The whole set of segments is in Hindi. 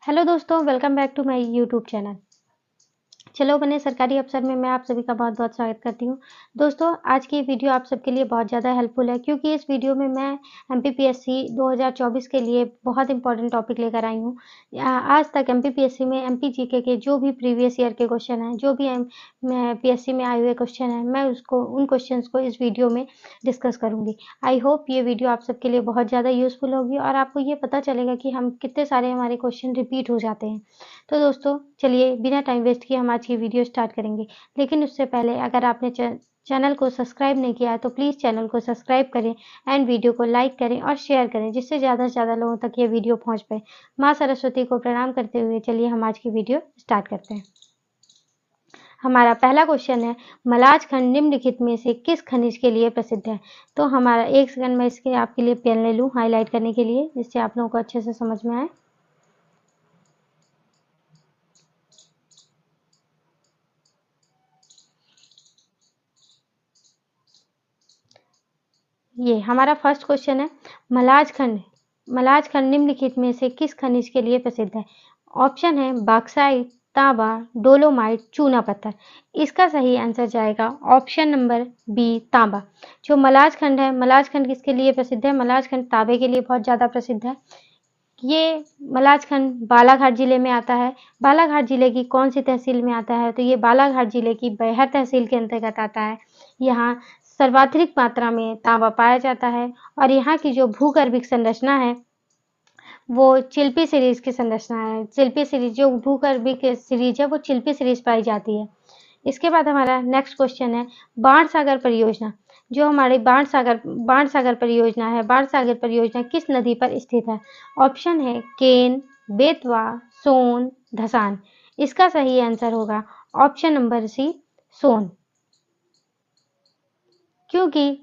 हेलो दोस्तों, welcome back to my YouTube channel. चलो बने सरकारी अफ़सर में मैं आप सभी का बहुत-बहुत स्वागत करती हूँ। दोस्तों, आज की वीडियो आप सबके लिए बहुत ज़्यादा हेल्पफुल है क्योंकि इस वीडियो में मैं एमपीपीएससी 2024 के लिए बहुत इम्पोर्टेंट टॉपिक लेकर आई हूँ। आज तक एमपीपीएससी में एमपी जीके के जो भी प्रीवियस ईयर के क्वेश्चन हैं, जो भी पीएससी में आए हुए क्वेश्चन हैं, मैं उन क्वेश्चंस को इस वीडियो में डिस्कस करूँगी। आई होप ये वीडियो आप सबके लिए बहुत ज़्यादा यूज़फुल होगी और आपको ये पता चलेगा कि हम कितने सारे हमारे क्वेश्चन रिपीट हो जाते हैं। तो दोस्तों चलिए बिना टाइम वेस्ट किए हम आज की वीडियो स्टार्ट करेंगे। लेकिन उससे पहले अगर आपने चैनल को सब्सक्राइब नहीं किया है तो प्लीज़ चैनल को सब्सक्राइब करें एंड वीडियो को लाइक करें और शेयर करें जिससे ज़्यादा से ज़्यादा लोगों तक ये वीडियो पहुंच पाए। माँ सरस्वती को प्रणाम करते हुए चलिए हम आज की वीडियो स्टार्ट करते हैं। हमारा पहला क्वेश्चन है, मलाज खंड निम्नलिखित में से किस खनिज के लिए प्रसिद्ध है? तो हमारा एक सेकंड में इसके आपके लिए पेन ले लूँ हाईलाइट करने के लिए जिससे आप लोगों को अच्छे से समझ में आए। ये हमारा फर्स्ट क्वेश्चन है, मलाज खंड निम्नलिखित में से किस खनिज के लिए प्रसिद्ध है? ऑप्शन है बॉक्साइट, तांबा, डोलोमाइट, चूना पत्थर। इसका सही आंसर जाएगा ऑप्शन नंबर बी तांबा। जो मलाज खंड है, मलाज खंड किसके लिए प्रसिद्ध है? मलाज खंड तांबे के लिए बहुत ज़्यादा प्रसिद्ध है। ये मलाज खंड बालाघाट जिले में आता है। बालाघाट जिले की कौन सी तहसील में आता है? तो ये बालाघाट जिले की बैहर तहसील के अंतर्गत आता है। यहाँ सर्वाधिक मात्रा में तांबा पाया जाता है और यहाँ की जो भूगर्भिक संरचना है वो चिल्पी सीरीज की संरचना है। चिल्पी सीरीज जो भूगर्भिक सीरीज है वो चिल्पी सीरीज पाई जाती है। इसके बाद हमारा नेक्स्ट क्वेश्चन है, बाणसागर परियोजना। जो हमारी बाणसागर परियोजना है, बाणसागर परियोजना किस नदी पर स्थित है? ऑप्शन है केन, बेतवा, सोन, धसान। इसका सही आंसर होगा ऑप्शन नंबर सी सोन। क्योंकि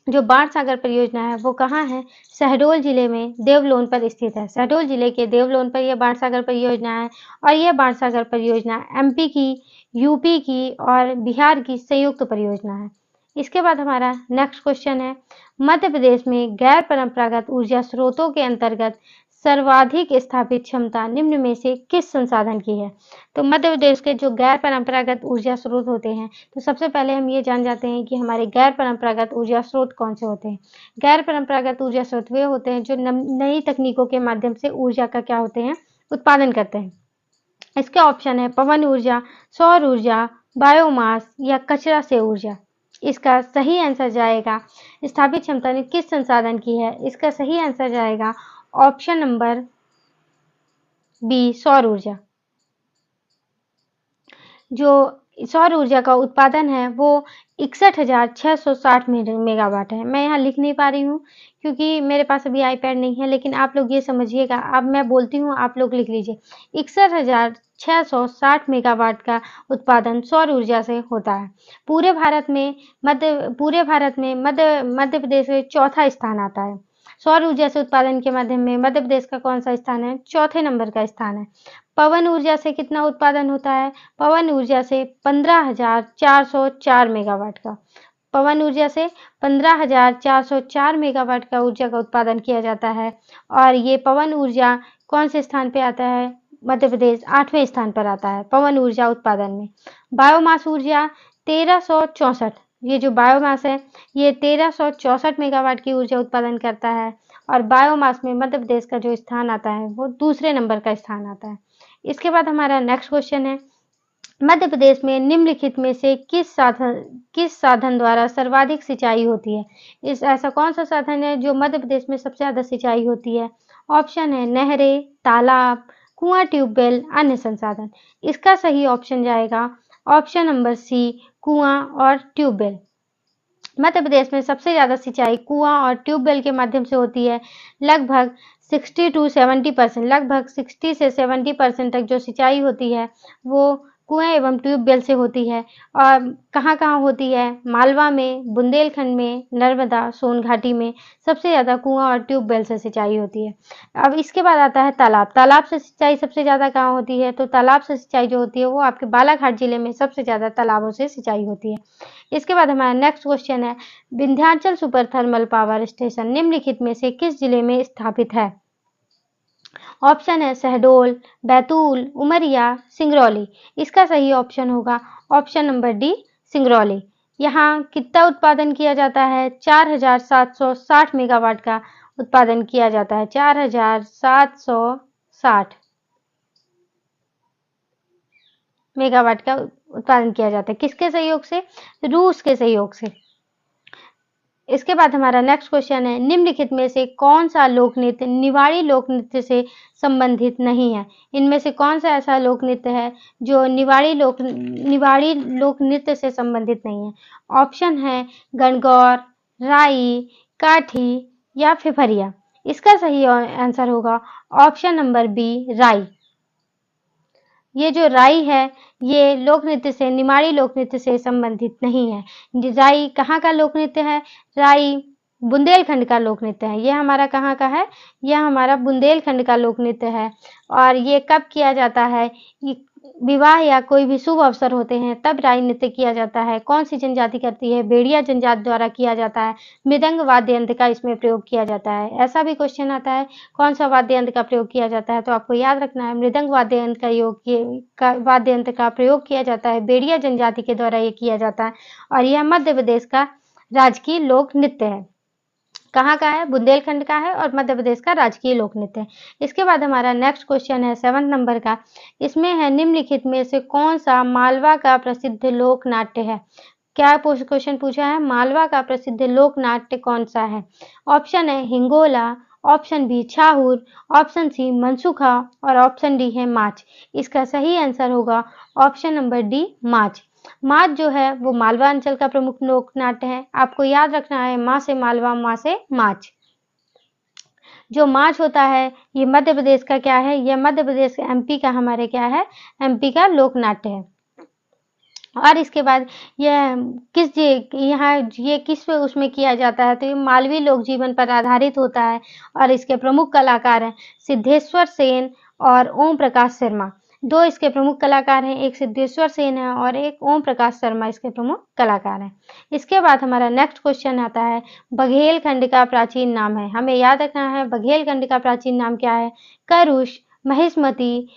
जो बाणसागर परियोजना है वो कहाँ है? शहडोल जिले में देवलोन पर स्थित है। शहडोल जिले के देवलोन पर यह बाणसागर परियोजना है और यह बाणसागर परियोजना एमपी की, यूपी की और बिहार की संयुक्त परियोजना है। इसके बाद हमारा नेक्स्ट क्वेश्चन है, मध्य प्रदेश में गैर परंपरागत ऊर्जा स्रोतों के अंतर्गत सर्वाधिक स्थापित क्षमता निम्न में से किस संसाधन की है? तो मध्य प्रदेश के जो गैर परंपरागत ऊर्जा स्रोत होते हैं, तो सबसे पहले हम ये जान जाते हैं कि हमारे गैर परंपरागत ऊर्जा स्रोत कौन से होते हैं। गैर परंपरागत ऊर्जा स्रोत वे होते हैं जो नई तकनीकों के माध्यम से ऊर्जा का क्या होते हैं? उत्पादन करते हैं। इसके ऑप्शन है पवन ऊर्जा, सौर ऊर्जा, बायोमास या कचरा से ऊर्जा। इसका सही आंसर जाएगा, स्थापित क्षमता ने किस संसाधन की है? इसका सही आंसर जाएगा ऑप्शन नंबर बी सौर ऊर्जा। जो सौर ऊर्जा का उत्पादन है वो 61,660 मेगावाट है। मैं यहाँ लिख नहीं पा रही हूँ क्योंकि मेरे पास अभी आईपैड नहीं है, लेकिन आप लोग ये समझिएगा, अब मैं बोलती हूँ आप लोग लिख लीजिए। 61,660 मेगावाट का उत्पादन सौर ऊर्जा से होता है। पूरे भारत में मध्य प्रदेश में चौथा स्थान आता है। सौर ऊर्जा से उत्पादन के माध्यम में मध्य प्रदेश का कौन सा स्थान है? चौथे नंबर का स्थान है। पवन ऊर्जा से कितना उत्पादन होता है? पवन ऊर्जा से 15,404 मेगावाट का। पवन ऊर्जा से 15,404 मेगावाट का ऊर्जा का उत्पादन किया जाता है और ये पवन ऊर्जा कौन से स्थान पे आता है? मध्य प्रदेश 8वें स्थान पर आता है पवन ऊर्जा उत्पादन में। बायोमास ऊर्जा 1364, ये जो बायोमास है ये 1364 मेगावाट की ऊर्जा उत्पादन करता है और बायोमास में मध्य प्रदेश का जो स्थान आता है वो दूसरे नंबर का स्थान आता है। इसके बाद हमारा नेक्स्ट क्वेश्चन है, मध्य प्रदेश में निम्नलिखित में से किस साधन द्वारा सर्वाधिक सिंचाई होती है? ऐसा कौन सा साधन है जो मध्य प्रदेश में सबसे ज़्यादा सिंचाई होती है? ऑप्शन है नहरें, तालाब, कुआं, ट्यूबवेल, अन्य संसाधन। इसका सही ऑप्शन जाएगा ऑप्शन नंबर सी कुआं और ट्यूबवेल। मध्य प्रदेश में सबसे ज़्यादा सिंचाई कुआं और ट्यूबवेल के माध्यम से होती है। लगभग 60 to 70%, लगभग 60 से 70% तक जो सिंचाई होती है वो कुएं एवं ट्यूबवेल से होती है। और कहाँ-कहाँ होती है? मालवा में, बुंदेलखंड में, नर्मदा, सोन घाटी में सबसे ज़्यादा कुआं और ट्यूबवेल से सिंचाई होती है। अब इसके बाद आता है तालाब। तालाब से सिंचाई सबसे ज़्यादा कहाँ होती है? तो तालाब से सिंचाई जो होती है वो आपके बालाघाट जिले में सबसे ज़्यादा तालाबों से सिंचाई होती है। इसके बाद हमारा नेक्स्ट क्वेश्चन है, Vindhyachal super thermal power station निम्नलिखित में से किस जिले में स्थापित है? ऑप्शन है शहडोल, बैतूल, उमरिया, सिंगरौली। इसका सही ऑप्शन होगा ऑप्शन नंबर डी, सिंगरौली। यहाँ कितना उत्पादन किया जाता है? 4760 मेगावाट का उत्पादन किया जाता है। 4760 मेगावाट का उत्पादन किया जाता है। किसके सहयोग से? रूस के सहयोग से। इसके बाद हमारा नेक्स्ट क्वेश्चन है, निम्नलिखित में से कौन सा लोक नृत्य निवाड़ी लोक नृत्य से संबंधित नहीं है? इनमें से कौन सा ऐसा लोक नृत्य है जो निवाड़ी लोक नृत्य से संबंधित नहीं है? ऑप्शन है गणगौर, राई, काठी या फिफरिया। इसका सही आंसर होगा ऑप्शन नंबर बी, राई। ये जो राई है ये लोक नृत्य से, निमाड़ी लोक नृत्य से संबंधित नहीं है। राई कहाँ का लोक नृत्य है? राई बुंदेलखंड का लोक नृत्य है। यह हमारा कहाँ का है? यह हमारा बुंदेलखंड का लोक नृत्य है। और ये कब किया जाता है? विवाह या कोई भी शुभ अवसर होते हैं तब राई नृत्य किया जाता है। कौन सी जनजाति करती है? भेड़िया जनजाति द्वारा किया जाता है। मृदंग वाद्य यंत्र का इसमें प्रयोग किया जाता है। ऐसा भी क्वेश्चन आता है कौन सा वाद्य यंत्र का प्रयोग किया जाता है? तो आपको याद रखना है मृदंग वाद्य यंत्र वाद्य यंत्र का प्रयोग किया जाता है। भेड़िया जनजाति के द्वारा ये किया जाता है और यह मध्य प्रदेश का राजकीय लोक नृत्य है। कहाँ का है? बुंदेलखंड का है और मध्य प्रदेश का राजकीय लोक नृत्य है। इसके बाद हमारा नेक्स्ट क्वेश्चन है 7 नंबर का। इसमें है निम्नलिखित में से कौन सा मालवा का प्रसिद्ध लोक नाट्य है? क्या क्वेश्चन पूछा है? मालवा का प्रसिद्ध लोक नाट्य कौन सा है? ऑप्शन है Hingola, option B छाहूर, option C मनसुखा और ऑप्शन डी है माच। इसका सही आंसर होगा ऑप्शन नंबर डी, माच। माच जो है वो मालवा अंचल का प्रमुख लोक नाट्य है। आपको याद रखना है माँ से मालवा, माँ से माच। जो माच होता है ये मध्य प्रदेश का क्या है? यह मध्य प्रदेश एमपी का हमारे क्या है? एमपी का लोक नाट्य है। और इसके बाद यह किस उसमें किया जाता है? तो ये मालवी लोक जीवन पर आधारित होता है और इसके प्रमुख कलाकार हैं सिद्धेश्वर सेन और ओम प्रकाश शर्मा। दो इसके प्रमुख कलाकार हैं, एक सिद्धेश्वर सेन है और एक ओम प्रकाश शर्मा इसके प्रमुख कलाकार हैं। इसके बाद हमारा नेक्स्ट क्वेश्चन आता है, बघेलखंड का प्राचीन नाम है। हमें याद रखना है बघेलखंड का प्राचीन नाम क्या है? करुष, महिष्मती,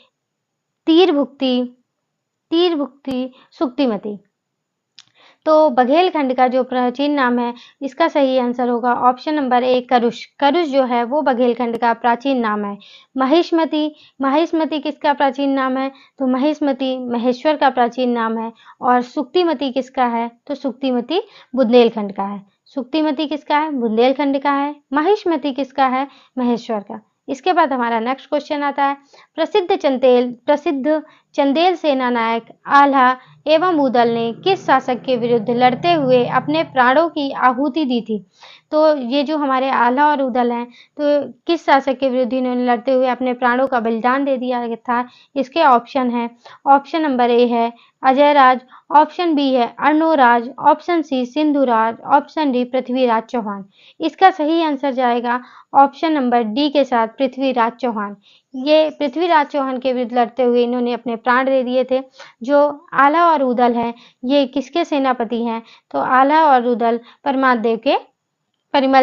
तीरभुक्ति, सुक्तिमती। तो बघेलखंड का जो प्राचीन नाम है इसका सही आंसर होगा ऑप्शन नंबर ए, करुष। करुष जो है वो बघेलखंड का प्राचीन नाम है। महिष्मती किसका प्राचीन नाम है? तो महिष्मती महेश्वर का प्राचीन नाम है। और सुक्तिमती किसका है? तो सुक्तिमती बुंदेलखंड का है। सुक्तिमती किसका है? बुंदेलखंड का है। महिष्मती किसका है? महेश्वर का। इसके बाद हमारा नेक्स्ट क्वेश्चन आता है, प्रसिद्ध चंदेल सेना नायक आल्हा एवं उदल ने किस शासक के विरुद्ध लड़ते हुए अपने प्राणों की आहुति दी थी? तो ये जो हमारे आल्हा और उदल हैं तो किस शासक के विरुद्ध इन्होंने लड़ते हुए अपने प्राणों का बलिदान दे दिया था? इसके ऑप्शन है, ऑप्शन नंबर ए है अजयराज, ऑप्शन बी है Arnoraj, option C Sindhuraj, option D Prithviraj Chauhan. इसका सही आंसर जाएगा ऑप्शन नंबर डी के साथ, पृथ्वीराज चौहान। ये पृथ्वीराज चौहान के विरुद्ध लड़ते हुए इन्होंने अपने प्राण दे दिए थे। जो आल्हा और उदल है ये किसके सेनापति हैं? तो आल्हा और उदल परिमल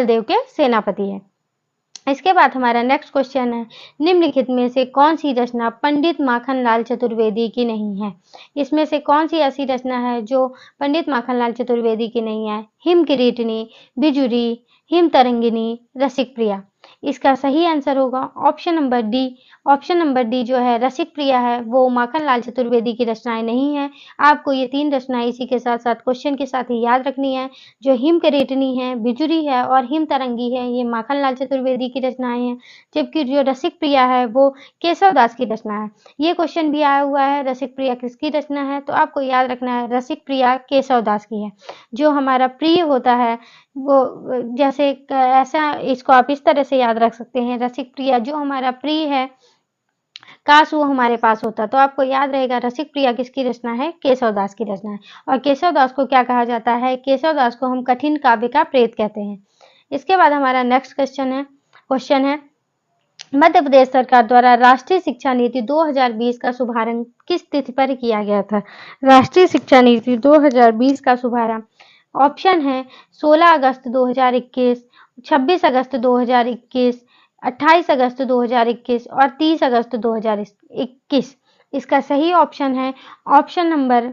देव के सेनापति हैं। इसके बाद हमारा नेक्स्ट क्वेश्चन है, निम्नलिखित में से कौन सी रचना पंडित माखनलाल चतुर्वेदी की नहीं है? इसमें से कौन सी ऐसी रचना है जो पंडित माखनलाल चतुर्वेदी की नहीं है? हिम किरीटिनी, बिजुरी, हिम तरंगिनी, रसिक प्रिया। इसका सही आंसर होगा option number D. Option number D जो है रसिक प्रिया है वो माखनलाल चतुर्वेदी की रचनाएं नहीं है। आपको ये 3 रचनाएं इसी के साथ साथ क्वेश्चन के साथ ही याद रखनी है। जो हिम करेटनी है, बिजुरी है और हिम तरंगी है ये माखनलाल चतुर्वेदी की रचनाएं हैं। जबकि जो रसिक प्रिया है वो केशव दास की रचना है। ये क्वेश्चन भी आया हुआ है रसिक प्रिया किसकी रचना है? तो आपको याद रखना है रसिक प्रिया केशव दास की है। जो हमारा प्रिय होता है वो जैसे ऐसा इसको आप इस तरह से याद रख सकते हैं, रसिक प्रिया जो हमारा प्रिय है काश वो हमारे पास होता। तो आपको याद रहेगा रसिक प्रिया किसकी रचना है? केशव दास की रचना है। और केशव दास को क्या कहा जाता है? केशव दास को हम कठिन काव्य का प्रेत कहते हैं। इसके बाद हमारा नेक्स्ट क्वेश्चन है मध्य प्रदेश सरकार द्वारा राष्ट्रीय शिक्षा नीति 2020 का शुभारंभ किस तिथि पर किया गया था? राष्ट्रीय शिक्षा नीति 2020 का शुभारंभ ऑप्शन है 16 अगस्त 2021, 26 अगस्त 2021, 28 अगस्त 2021 और 30 अगस्त 2021। इसका सही ऑप्शन है ऑप्शन नंबर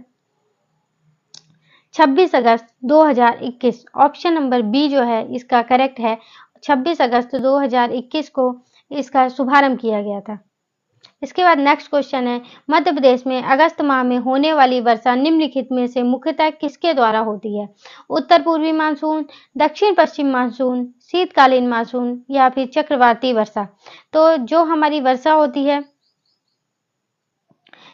26 अगस्त 2021। ऑप्शन नंबर बी जो है इसका करेक्ट है। 26 अगस्त 2021 को इसका शुभारंभ किया गया था। इसके बाद नेक्स्ट क्वेश्चन है, मध्य प्रदेश में अगस्त माह में होने वाली वर्षा निम्नलिखित में से मुख्यतः किसके द्वारा होती है? उत्तर पूर्वी मानसून, दक्षिण पश्चिम मानसून, शीतकालीन मानसून या फिर चक्रवाती वर्षा। तो जो हमारी वर्षा होती है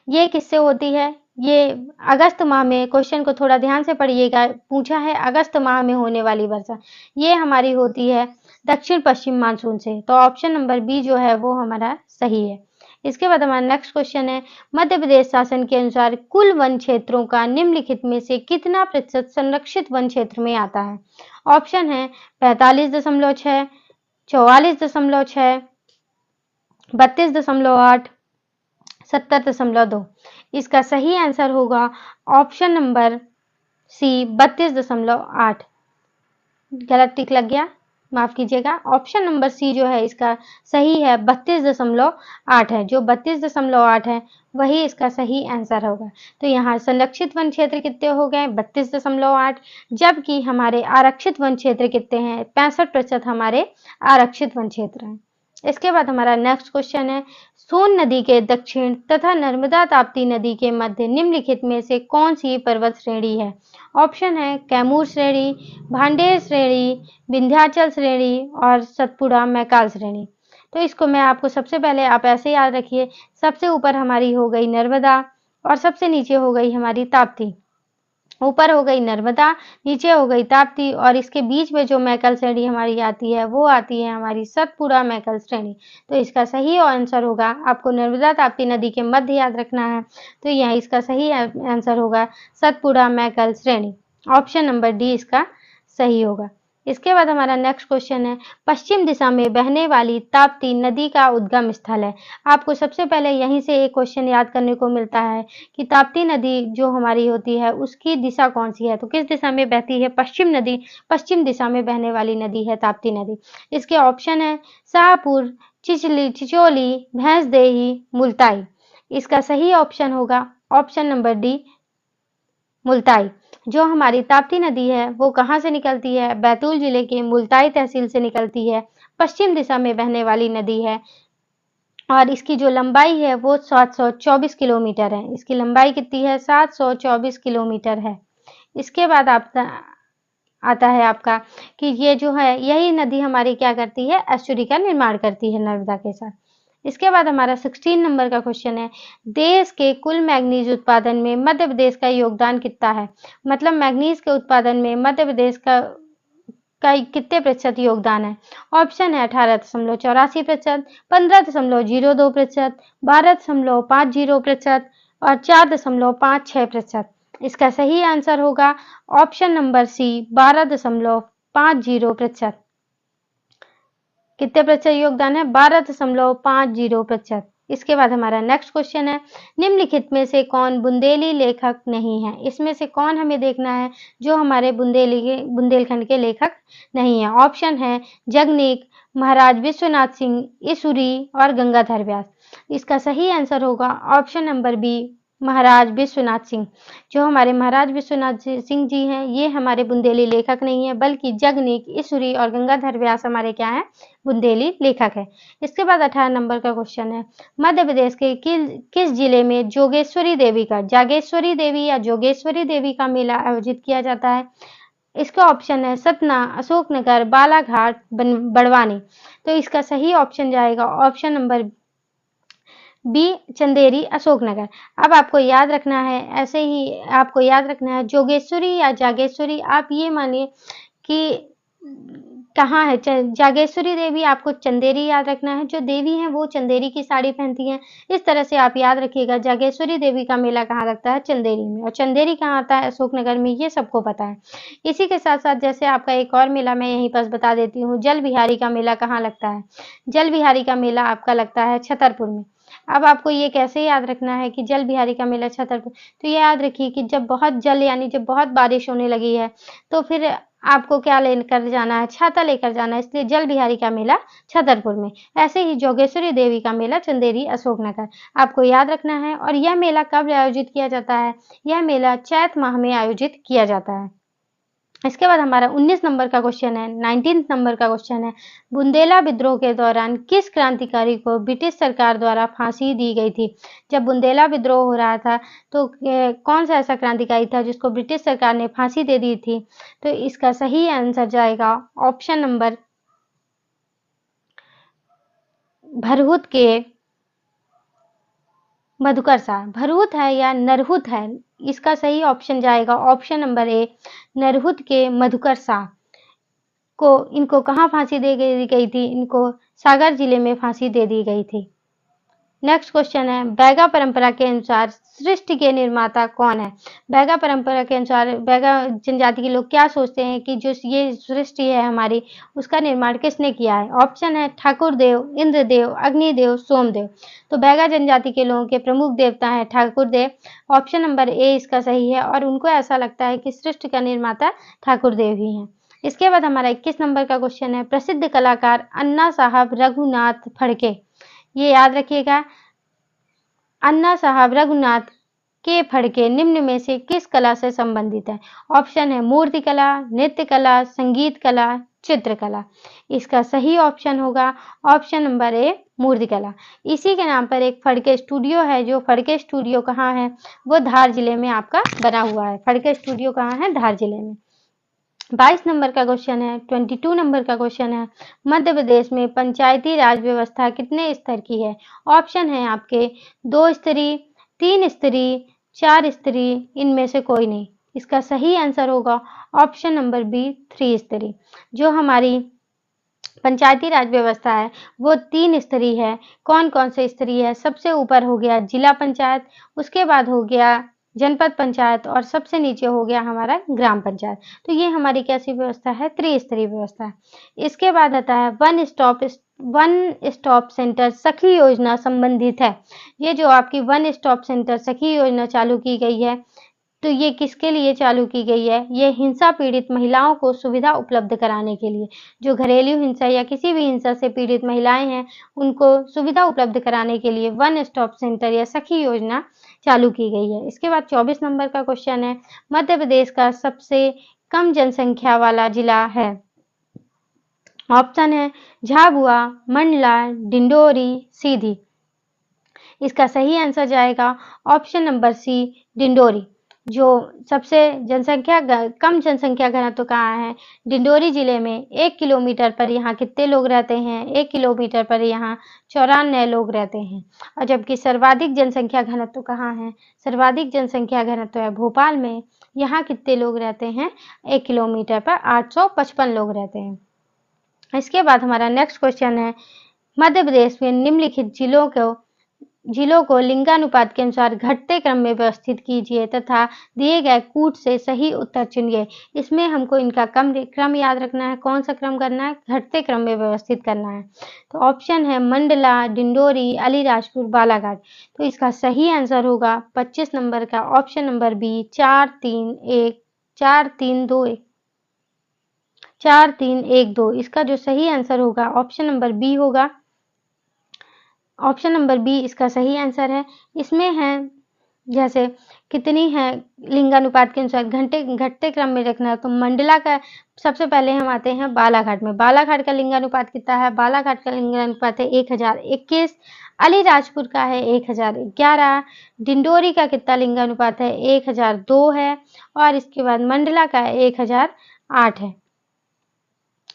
ये किससे होती है? ये अगस्त माह में, क्वेश्चन को थोड़ा ध्यान से पढ़िएगा, पूछा है अगस्त माह में होने वाली वर्षा, ये हमारी होती है दक्षिण पश्चिम मानसून से। तो ऑप्शन नंबर बी जो है वो हमारा सही है। इसके बाद हमारा नेक्स्ट क्वेश्चन है, मध्य प्रदेश शासन के अनुसार कुल वन क्षेत्रों का निम्नलिखित में से कितना प्रतिशत संरक्षित वन क्षेत्र में आता है? ऑप्शन है 45.6, 44.6, 32.8, 70.2। इसका सही आंसर होगा ऑप्शन नंबर सी 32.8। गलत टिक लग गया, माफ कीजिएगा। ऑप्शन नंबर सी जो है इसका सही है 32.8 है। जो 32.8 है वही इसका सही आंसर होगा। तो यहाँ संरक्षित वन क्षेत्र कितने हो गए? 32.8। जबकि हमारे आरक्षित वन क्षेत्र कितने हैं? 65% हमारे आरक्षित वन क्षेत्र हैं। इसके बाद हमारा नेक्स्ट क्वेश्चन है, सोन नदी के दक्षिण तथा नर्मदा ताप्ती नदी के मध्य निम्नलिखित में से कौन सी पर्वत श्रेणी है? ऑप्शन है कैमूर श्रेणी, भांडेर श्रेणी, विंध्याचल श्रेणी और सतपुड़ा मैकाल श्रेणी। तो इसको मैं आपको सबसे पहले आप ऐसे याद रखिए, सबसे ऊपर हमारी हो गई नर्मदा और सबसे नीचे हो गई हमारी ताप्ती। ऊपर हो गई नर्मदा, नीचे हो गई ताप्ती और इसके बीच में जो मैकल श्रेणी हमारी आती है वो आती है हमारी सतपुड़ा मैकल श्रेणी। तो इसका सही आंसर होगा, आपको नर्मदा ताप्ती नदी के मध्य याद रखना है। तो यहाँ इसका सही आंसर होगा सतपुड़ा मैकल श्रेणी। ऑप्शन नंबर डी इसका सही होगा। इसके बाद हमारा नेक्स्ट क्वेश्चन है, पश्चिम दिशा में बहने वाली ताप्ती नदी का उद्गम स्थल है। आपको सबसे पहले यहीं से एक क्वेश्चन याद करने को मिलता है कि ताप्ती नदी जो हमारी होती है उसकी दिशा कौन सी है? तो किस दिशा में बहती है? पश्चिम नदी, पश्चिम दिशा में बहने वाली नदी है ताप्ती नदी। इसके ऑप्शन है शाहपुर, चिचोली, भैंसदेही, मुल्ताई। इसका सही ऑप्शन होगा ऑप्शन नंबर डी मुल्ताई। जो हमारी ताप्ती नदी है वो कहाँ से निकलती है? बैतूल जिले के मुल्ताई तहसील से निकलती है। पश्चिम दिशा में बहने वाली नदी है और इसकी जो लंबाई है वो 724 किलोमीटर है। इसकी लंबाई कितनी है? 724 किलोमीटर है। इसके बाद आता है आपका कि ये जो है यही नदी हमारी क्या करती है? एस्चुरी का निर्माण करती है नर्मदा के साथ। इसके बाद हमारा 16 नंबर का क्वेश्चन है, देश के कुल मैग्नीज उत्पादन में मध्य प्रदेश का योगदान कितना है? मतलब मैग्नीज के उत्पादन में मध्य प्रदेश का कितने प्रतिशत योगदान है? ऑप्शन है 18.84%, 15.02%, 12.50% और 4.56%। इसका सही आंसर होगा ऑप्शन नंबर सी 12.50%। कितने प्रतिशत योगदान है? 12.50%। इसके बाद हमारा नेक्स्ट क्वेश्चन है, निम्नलिखित में से कौन बुंदेली लेखक नहीं है? इसमें से कौन हमें देखना है जो हमारे बुंदेलखंड के लेखक नहीं है? ऑप्शन है जगनीक, महाराज विश्वनाथ सिंह, ईसुरी और गंगाधर व्यास। इसका सही आंसर होगा ऑप्शन नंबर बी महाराज विश्वनाथ सिंह। जो हमारे महाराज विश्वनाथ सिंह जी हैं ये हमारे बुंदेली लेखक नहीं है, बल्कि जगनीक, ईसुरी और गंगाधर व्यास हमारे क्या है? बुंदेली लेखक है। इसके बाद 18 नंबर का क्वेश्चन है, मध्य प्रदेश के किस जिले में जागेश्वरी देवी का मेला आयोजित किया जाता है? इसका ऑप्शन है सतना, अशोकनगर, बालाघाट, बड़वानी। तो इसका सही ऑप्शन जाएगा option number B Chanderi, Ashoknagar. अब आपको याद रखना है, ऐसे ही आपको याद रखना है जोगेश्वरी या जागेश्वरी। आप ये मानिए कि कहाँ है? जागेश्वरी देवी आपको चंदेरी याद रखना है। जो देवी हैं वो चंदेरी की साड़ी पहनती हैं। इस तरह से आप याद रखिएगा। जागेश्वरी देवी का मेला कहाँ लगता है? चंदेरी में। और चंदेरी कहाँ आता है? अशोकनगर में। ये सबको पता है। इसी के साथ साथ जैसे आपका एक और मेला मैं यहीं पास बता देती हूँ, जल बिहारी का मेला कहाँ लगता है? जल बिहारी का मेला आपका लगता है छतरपुर में। अब आपको ये कैसे याद रखना है कि जल बिहारी का मेला छतरपुर? तो ये याद रखिए कि जब बहुत जल यानी जब बहुत बारिश होने लगी है तो फिर आपको क्या लेकर जाना है, छाता लेकर जाना है, इसलिए जल बिहारी का मेला छतरपुर में। ऐसे ही जोगेश्वरी देवी का मेला चंदेरी अशोकनगर, आपको याद रखना है। और यह मेला कब आयोजित किया जाता है? यह मेला चैत माह में आयोजित किया जाता है। इसके बाद हमारा 19 नंबर का क्वेश्चन है, 19 नंबर का क्वेश्चन है, बुंदेला विद्रोह के दौरान किस क्रांतिकारी को ब्रिटिश सरकार द्वारा फांसी दी गई थी? जब बुंदेला विद्रोह हो रहा था तो कौन सा ऐसा क्रांतिकारी था जिसको ब्रिटिश सरकार ने फांसी दे दी थी? तो इसका सही आंसर जाएगा ऑप्शन नंबर भरहुत के मधुकर शाह। भरहुत है या नरहुत है? इसका सही ऑप्शन जाएगा ऑप्शन नंबर ए, नरहुत के मधुकर शाह को। इनको कहाँ फांसी दे गई थी? इनको सागर जिले में फांसी दे दी गई थी। नेक्स्ट क्वेश्चन है, बैगा परंपरा के अनुसार सृष्टि के निर्माता कौन है? बैगा परंपरा के अनुसार बैगा जनजाति के लोग क्या सोचते हैं कि जो ये सृष्टि है हमारी, उसका निर्माण किसने किया है? ऑप्शन है ठाकुर देव, इंद्रदेव, अग्निदेव, सोमदेव। तो बैगा जनजाति के लोगों के प्रमुख देवता है ठाकुर देव। ऑप्शन नंबर ए इसका सही है और उनको ऐसा लगता है कि सृष्टि का निर्माता ठाकुर देव ही है। इसके बाद हमारा 21 नंबर का क्वेश्चन है, प्रसिद्ध कलाकार अन्ना साहब रघुनाथ फड़के, ये याद रखिएगा, अन्ना साहब रघुनाथ के फड़के निम्न में से किस कला से संबंधित है? ऑप्शन है मूर्ति कला, नृत्य कला, संगीत कला, चित्रकला। इसका सही ऑप्शन होगा ऑप्शन नंबर ए, मूर्ति कला। इसी के नाम पर एक फड़के स्टूडियो है, जो फड़के स्टूडियो कहाँ है? वो धार जिले में आपका बना हुआ है। फड़के स्टूडियो कहाँ है? धार जिले में। 22 नंबर का क्वेश्चन है, 22 नंबर का क्वेश्चन है, मध्य प्रदेश में पंचायती राज व्यवस्था कितने स्तर की है? ऑप्शन है आपके 2 स्तरीय, 3 स्तरीय, 4 स्तरीय, इनमें से कोई नहीं। इसका सही आंसर होगा ऑप्शन नंबर बी, 3 स्तरीय। जो हमारी पंचायती राज व्यवस्था है वो 3 स्तरीय है। कौन कौन से स्तरीय है? सबसे ऊपर हो गया जिला पंचायत, उसके बाद हो गया जनपद पंचायत और सबसे नीचे हो गया हमारा ग्राम पंचायत। तो ये हमारी कैसी व्यवस्था है? त्रिस्तरीय व्यवस्था है। इसके बाद आता है वन स्टॉप सेंटर सखी योजना संबंधित है। ये जो आपकी वन स्टॉप सेंटर सखी योजना चालू की गई है, तो ये किसके लिए चालू की गई है? ये हिंसा पीड़ित महिलाओं को सुविधा उपलब्ध कराने के लिए। जो घरेलू हिंसा या किसी भी हिंसा से पीड़ित महिलाएं हैं, उनको सुविधा उपलब्ध कराने के लिए वन स्टॉप सेंटर या सखी योजना चालू की गई है। इसके बाद 24 नंबर का क्वेश्चन है, मध्य प्रदेश का सबसे कम जनसंख्या वाला जिला है? ऑप्शन है झाबुआ, मंडला, डिंडोरी, सीधी। इसका सही आंसर जाएगा ऑप्शन नंबर सी, डिंडोरी। जो सबसे कम जनसंख्या घनत्व कहाँ है? डिंडोरी जिले में। 1 किलोमीटर पर यहाँ कितने लोग रहते हैं? 1 किलोमीटर पर यहाँ 94 लोग रहते हैं। और जबकि सर्वाधिक जनसंख्या घनत्व कहाँ है? सर्वाधिक जनसंख्या घनत्व है भोपाल में। यहाँ कितने लोग रहते हैं? 1 किलोमीटर पर 855 लोग रहते हैं। इसके बाद हमारा नेक्स्ट क्वेश्चन है, मध्य प्रदेश में निम्नलिखित जिलों को लिंगानुपात के अनुसार घटते क्रम में व्यवस्थित कीजिए तथा दिए गए कूट से सही उत्तर चुनिए। इसमें हमको इनका क्रम याद रखना है। कौन सा क्रम करना है? घटते क्रम में व्यवस्थित करना है। तो ऑप्शन है मंडला, डिंडोरी, अलीराजपुर, बालाघाट। तो इसका सही आंसर होगा 25 नंबर का ऑप्शन नंबर बी, 4 3 1 4 3 2 1 4 3 1 2। इसका जो सही आंसर होगा ऑप्शन नंबर बी होगा। ऑप्शन नंबर बी इसका सही आंसर है। इसमें है जैसे कितनी है लिंगानुपात के अनुसार घटते क्रम में रखना है, तो मंडला का सबसे पहले हम आते हैं बालाघाट में। बालाघाट का लिंगानुपात कितना है? बालाघाट का लिंगानुपात है 1021। अलीराजपुर का है 1011। डिंडोरी का कितना लिंगानुपात है? 1002 है। और इसके बाद मंडला का 1008 है।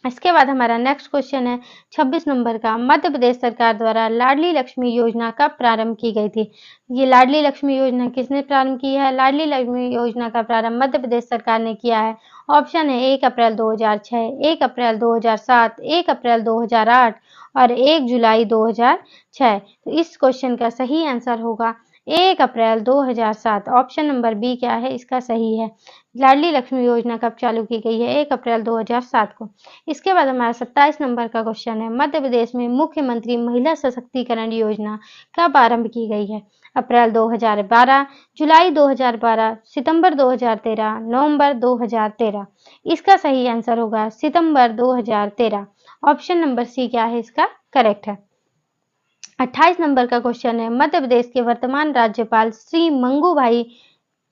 इसके बाद हमारा नेक्स्ट क्वेश्चन है 26 नंबर का, मध्य प्रदेश सरकार द्वारा लाडली लक्ष्मी योजना कब प्रारंभ की गई थी? ये लाडली लक्ष्मी योजना किसने प्रारंभ की है? लाडली लक्ष्मी योजना का प्रारंभ मध्य प्रदेश सरकार ने किया है। ऑप्शन है 1 अप्रैल 2006, 1 अप्रैल 2007, 1 अप्रैल 2008 और 1 जुलाई 2006। तो इस क्वेश्चन का सही आंसर होगा 1 अप्रैल 2007। ऑप्शन नंबर बी क्या है इसका सही है। लाडली लक्ष्मी योजना कब चालू की गई है? 1 अप्रैल 2007 को। इसके बाद हमारा 27 नंबर का क्वेश्चन है, मध्य प्रदेश में मुख्यमंत्री महिला सशक्तिकरण योजना कब आरंभ की गई है? अप्रैल 2012, जुलाई 2012, सितंबर 2013, नवंबर 2013। इसका सही आंसर होगा सितंबर 2013। ऑप्शन नंबर सी क्या है इसका करेक्ट है। 28 नंबर का क्वेश्चन है, मध्य प्रदेश के वर्तमान राज्यपाल श्री मंगू भाई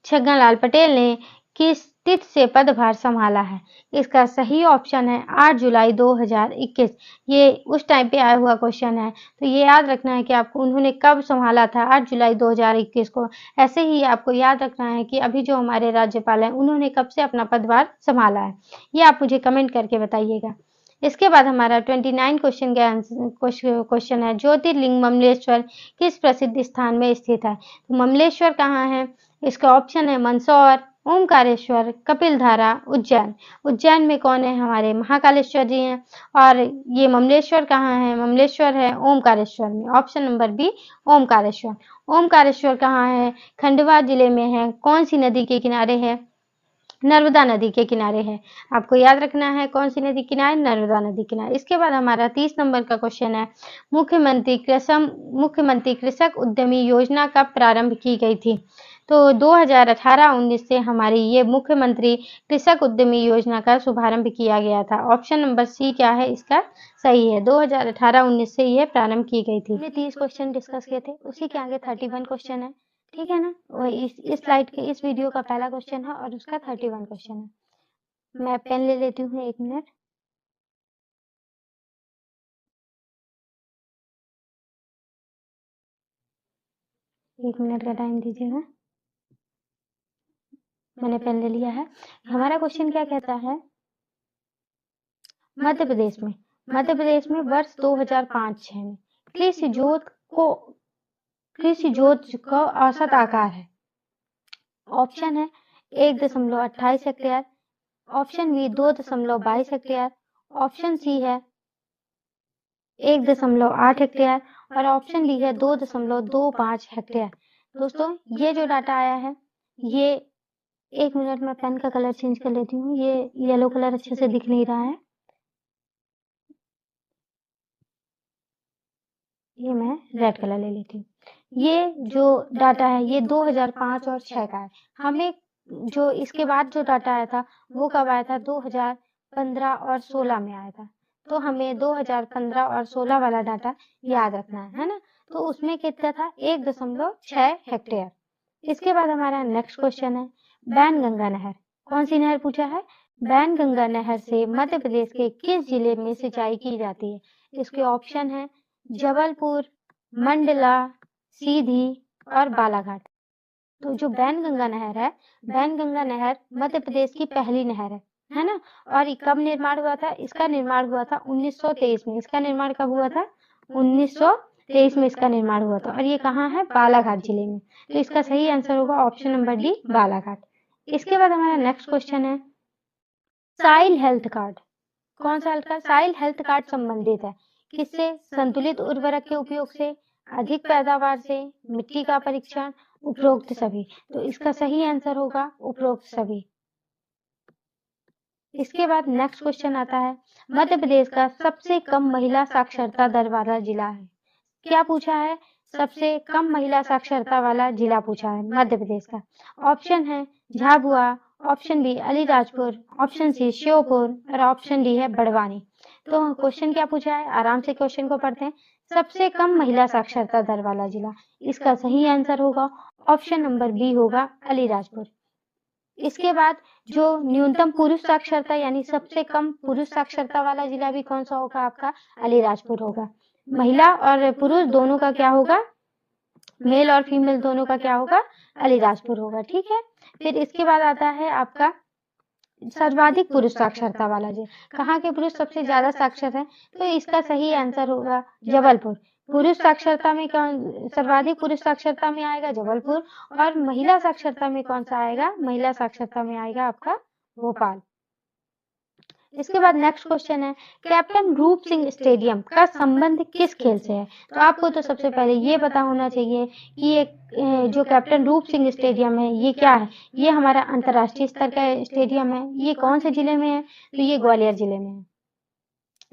छगनलाल पटेल ने किस तिथि से पदभार संभाला है? इसका सही ऑप्शन है 8 जुलाई 2021। ये उस टाइम पे आया हुआ क्वेश्चन है, तो ये याद रखना है कि आपको उन्होंने कब संभाला था, 8 जुलाई 2021 को। ऐसे ही आपको याद रखना है कि अभी जो हमारे राज्यपाल हैं उन्होंने कब से अपना पदभार संभाला है। ये आप मुझे कमेंट करके बताइएगा। इसके बाद हमारा 29 क्वेश्चन का क्वेश्चन है, ज्योतिर्लिंग ममलेश्वर किस प्रसिद्ध स्थान में स्थित है? तो ममलेश्वर कहाँ है? इसका ऑप्शन है मंदसौर, ओमकारेश्वर, कपिलधारा, उज्जैन। उज्जैन में कौन है? हमारे महाकालेश्वर जी हैं। और ये ममलेश्वर कहाँ है? ममलेश्वर है ओमकारेश्वर में। Option number B Omkareshwar. Omkareshwar कहाँ है? खंडवा जिले में है। कौन सी नदी के किनारे है? नर्मदा नदी के किनारे है। आपको याद रखना है कौन सी नदी किनारे? नर्मदा नदी किनारे। इसके बाद हमारा 30 नंबर का क्वेश्चन है, मुख्यमंत्री कृषक उद्यमी योजना कब प्रारंभ की गई थी? तो 2018-19 से हमारी ये मुख्यमंत्री कृषक उद्यमी योजना का शुभारंभ किया गया था। ऑप्शन नंबर सी क्या है इसका सही है। 2018-19 से ये प्रारंभ की गई थी। हमने 30 क्वेश्चन डिस्कस किए थे, उसी के आगे 31 क्वेश्चन है, ठीक है ना। और इस स्लाइड के इस वीडियो का पहला क्वेश्चन है और उसका 31 क्वेश्चन है। मैं पेन ले लेती हूँ 1 मिनट। एक मिनट का टाइम दीजिएगा। मैंने पेन ले लिया है। हमारा क्वेश्चन क्या कहता है, मध्य प्रदेश में वर्ष 2005-6 में कृषि जोत का औसत आकार है। ऑप्शन है 1.28 hectare, option B 2.22 hectare, option C है 1.8 हेक्टेयर और ऑप्शन डी है 2.25 हेक्टेयर। दोस्तों ये जो डाटा आया है, ये 1 मिनट में पेन का कलर चेंज कर लेती हूँ। ये येलो कलर अच्छे से दिख नहीं रहा है, ये मैं रेड कलर ले लेती हूँ। ये जो डाटा है ये 2005 और 6 का है। हमें जो इसके बाद जो डाटा आया था वो कब आया था? 2015 और 16 में आया था। तो हमें 2015 और 16 वाला डाटा याद रखना है ना। तो उसमें कितना था? 1.6 हेक्टेयर। इसके बाद हमारा नेक्स्ट क्वेश्चन है, बैनगंगा नहर कौन सी नहर पूछा है? बैनगंगा नहर से मध्य प्रदेश के किस जिले में सिंचाई की जाती है? इसके ऑप्शन है जबलपुर, मंडला, सीधी और बालाघाट। तो जो बैनगंगा नहर है, बैनगंगा नहर मध्य प्रदेश की पहली नहर है ना। और ये कब निर्माण हुआ था? इसका निर्माण हुआ था 1923 में। इसका निर्माण कब हुआ था? 1923 में इसका निर्माण हुआ था। और ये कहाँ है? बालाघाट जिले में। तो इसका सही आंसर होगा ऑप्शन नंबर डी बालाघाट। इसके बाद हमारा नेक्स्ट क्वेश्चन है, साइल हेल्थ कार्ड कौन सा हेल्थ कार्ड? साइल हेल्थ कार्ड संबंधित है किससे? संतुलित उर्वरक के उपयोग से, अधिक पैदावार से, मिट्टी का परीक्षण, उपरोक्त सभी। तो इसका सही आंसर होगा उपरोक्त सभी। इसके बाद नेक्स्ट क्वेश्चन आता है, मध्य प्रदेश का सबसे कम महिला साक्षरता दर वाला जिला है। क्या पूछा है? सबसे कम महिला साक्षरता वाला जिला पूछा है मध्य प्रदेश का। ऑप्शन है Jhabua, option B Alirajpur, option C Sheopur और ऑप्शन डी है बड़वानी। तो क्वेश्चन क्या पूछा है? आराम से क्वेश्चन को पढ़ते हैं। सबसे कम महिला साक्षरता दर वाला जिला, इसका सही आंसर होगा ऑप्शन नंबर बी होगा अलीराजपुर। इसके बाद जो न्यूनतम पुरुष साक्षरता यानी सबसे कम पुरुष साक्षरता वाला जिला भी कौन सा होगा? आपका अलीराजपुर होगा। महिला और पुरुष दोनों का क्या होगा? मेल और फीमेल दोनों का क्या होगा? अलीराजपुर होगा, ठीक है। फिर इसके बाद आता है आपका सर्वाधिक पुरुष साक्षरता वाला जिला। कहाँ के पुरुष सबसे ज्यादा साक्षर है? तो इसका सही आंसर होगा जबलपुर। पुरुष साक्षरता में कौन सर्वाधिक पुरुष साक्षरता में आएगा? जबलपुर। और महिला साक्षरता में कौन सा आएगा? महिला साक्षरता में आएगा आपका भोपाल। इसके बाद नेक्स्ट क्वेश्चन है, कैप्टन रूप सिंह स्टेडियम का संबंध किस खेल से है? तो आपको तो सबसे पहले ये पता होना चाहिए कि ये जो कैप्टन रूप सिंह स्टेडियम है ये क्या है? ये हमारा अंतर्राष्ट्रीय स्तर का स्टेडियम है। ये कौन से जिले में है? तो ये ग्वालियर जिले में है।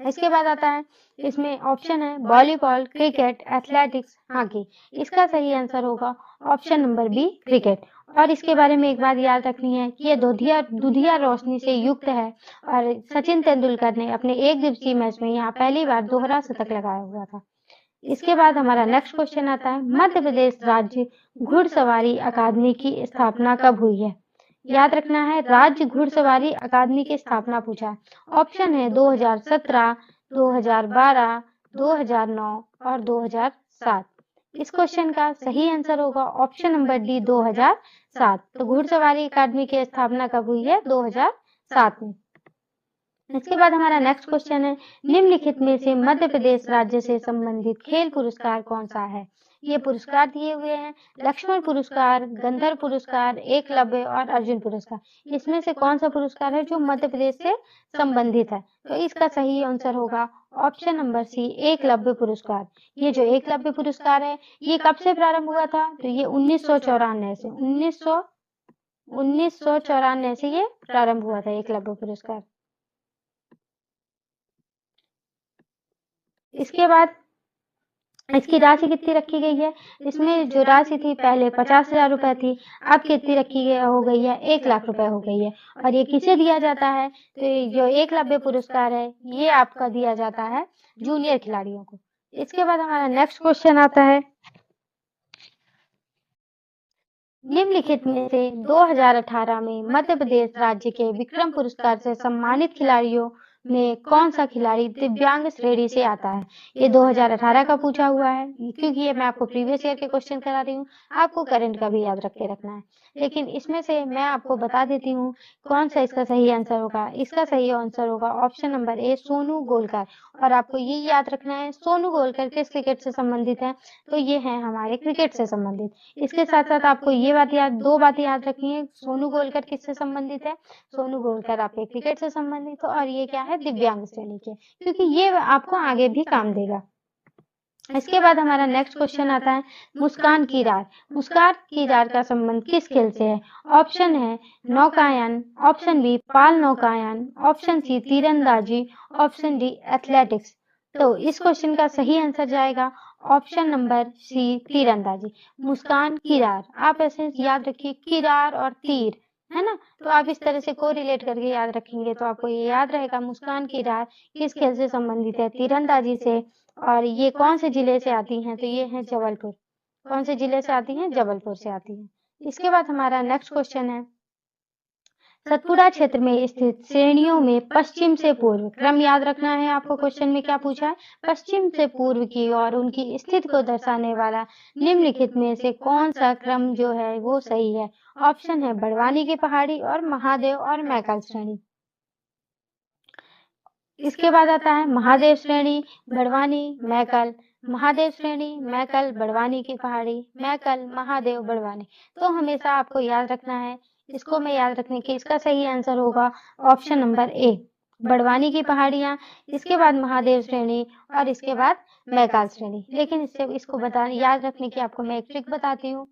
इसके बाद आता है, इसमें ऑप्शन है वॉलीबॉल, क्रिकेट, एथलेटिक्स, हॉकी। इसका सही आंसर होगा ऑप्शन नंबर बी, क्रिकेट। और इसके बारे में एक बात याद रखनी है कि ये दुधिया रोशनी से युक्त है और सचिन तेंदुलकर ने अपने एक दिवसीय मैच में यहाँ पहली बार दोहरा शतक लगाया हुआ था। इसके बाद हमारा नेक्स्ट क्वेश्चन आता है, मध्य प्रदेश राज्य घुड़सवारी अकादमी की स्थापना कब हुई है? याद रखना है, राज्य घुड़सवारी अकादमी की स्थापना पूछा है। ऑप्शन है 2017, 2012, 2009 और 2007। इस क्वेश्चन का सही आंसर होगा ऑप्शन नंबर डी, 2007। तो घुड़सवारी अकादमी की स्थापना कब हुई है? 2007 में। इसके बाद हमारा नेक्स्ट क्वेश्चन है, निम्नलिखित में से मध्य प्रदेश राज्य से संबंधित खेल पुरस्कार कौन सा है? ये पुरस्कार दिए हुए हैं, लक्ष्मण पुरस्कार, गंधर्व पुरस्कार, एकलव्य और अर्जुन पुरस्कार। इसमें से कौन सा पुरस्कार है जो मध्य प्रदेश से संबंधित है? तो इसका सही आंसर होगा ऑप्शन नंबर सी, एकलव्य पुरस्कार। ये जो एकलव्य पुरस्कार है ये कब से प्रारंभ हुआ था? तो ये 1994 से 1994 से ये प्रारंभ हुआ था, एकलव्य पुरस्कार। इसके बाद इसकी राशि कितनी रखी गई है? इसमें जो राशि थी पहले 50,000 रुपए थी, अब कितनी हो गई है? 1 लाख रुपए हो गई है। और ये किसे दिया जाता है? तो ये जो एकलव्य पुरस्कार है ये आपका दिया जाता है जूनियर खिलाड़ियों को। इसके बाद हमारा नेक्स्ट क्वेश्चन आता है, निम्नलिखित में से 2018 में मध्य प्रदेश राज्य के विक्रम पुरस्कार से सम्मानित खिलाड़ियों में कौन सा खिलाड़ी दिव्यांग श्रेणी से आता है? ये 2018 का पूछा हुआ है, क्योंकि ये मैं आपको प्रीवियस ईयर के क्वेश्चन करा रही हूँ, आपको करंट का भी याद रख के रखना है। लेकिन इसमें से मैं आपको बता देती हूँ कौन सा इसका सही आंसर होगा। इसका सही आंसर होगा ऑप्शन नंबर ए, सोनू गोलकर। और आपको ये याद रखना है सोनू गोलकर किस क्रिकेट से संबंधित है? तो ये है हमारे क्रिकेट से संबंधित। इसके साथ साथ आपको ये दो बातें याद रखनी है, सोनू गोलकर किससे संबंधित है? सोनू गोलकर आपके क्रिकेट से संबंधित हो, और ये क्या है? दिव्यांग श्रेणी के, क्योंकि ये आपको आगे भी काम देगा। इसके बाद हमारा नेक्स्ट क्वेश्चन आता है, मुस्कान किरार। मुस्कान किरार का संबंध किस खेल से है? ऑप्शन है नौकायन, ऑप्शन बी पाल नौकायन, ऑप्शन सी तीरंदाजी, ऑप्शन डी एथलेटिक्स। तो इस क्वेश्चन का सही आंसर जाएगा ऑप्शन नंबर सी, तीरंदाजी। मुस्कान किरार, आप ऐसे याद रखिए, किरार और तीर, है ना? तो आप इस तरह से को रिलेट करके याद रखेंगे तो आपको ये याद रहेगा मुस्कान किरार किस खेल से संबंधित है? तीरंदाजी से। और ये कौन से जिले से आती हैं? तो ये है जबलपुर। कौन से जिले से आती हैं? जबलपुर से आती हैं। इसके बाद हमारा नेक्स्ट क्वेश्चन है, सतपुड़ा क्षेत्र में स्थित श्रेणियों में पश्चिम से पूर्व, क्रम याद रखना है आपको। क्वेश्चन में क्या पूछा है? पश्चिम से पूर्व की और उनकी स्थिति को दर्शाने वाला निम्नलिखित में से कौन सा क्रम जो है वो सही है? ऑप्शन है बड़वानी की पहाड़ी और महादेव और मैकल श्रेणी। इसके बाद आता है महादेव श्रेणी, बड़वानी, मैकल। महादेव श्रेणी, मैकल, बड़वानी की पहाड़ी, मैकल, महादेव, बड़वानी। तो हमेशा आपको याद रखना है, इसको मैं याद रखने की, इसका सही आंसर होगा ऑप्शन नंबर ए, बड़वानी की पहाड़ियां, इसके बाद महादेव श्रेणी और इसके बाद मैकाल श्रेणी। लेकिन इसको याद रखने की आपको मैं एक ट्रिक बताती हूँ।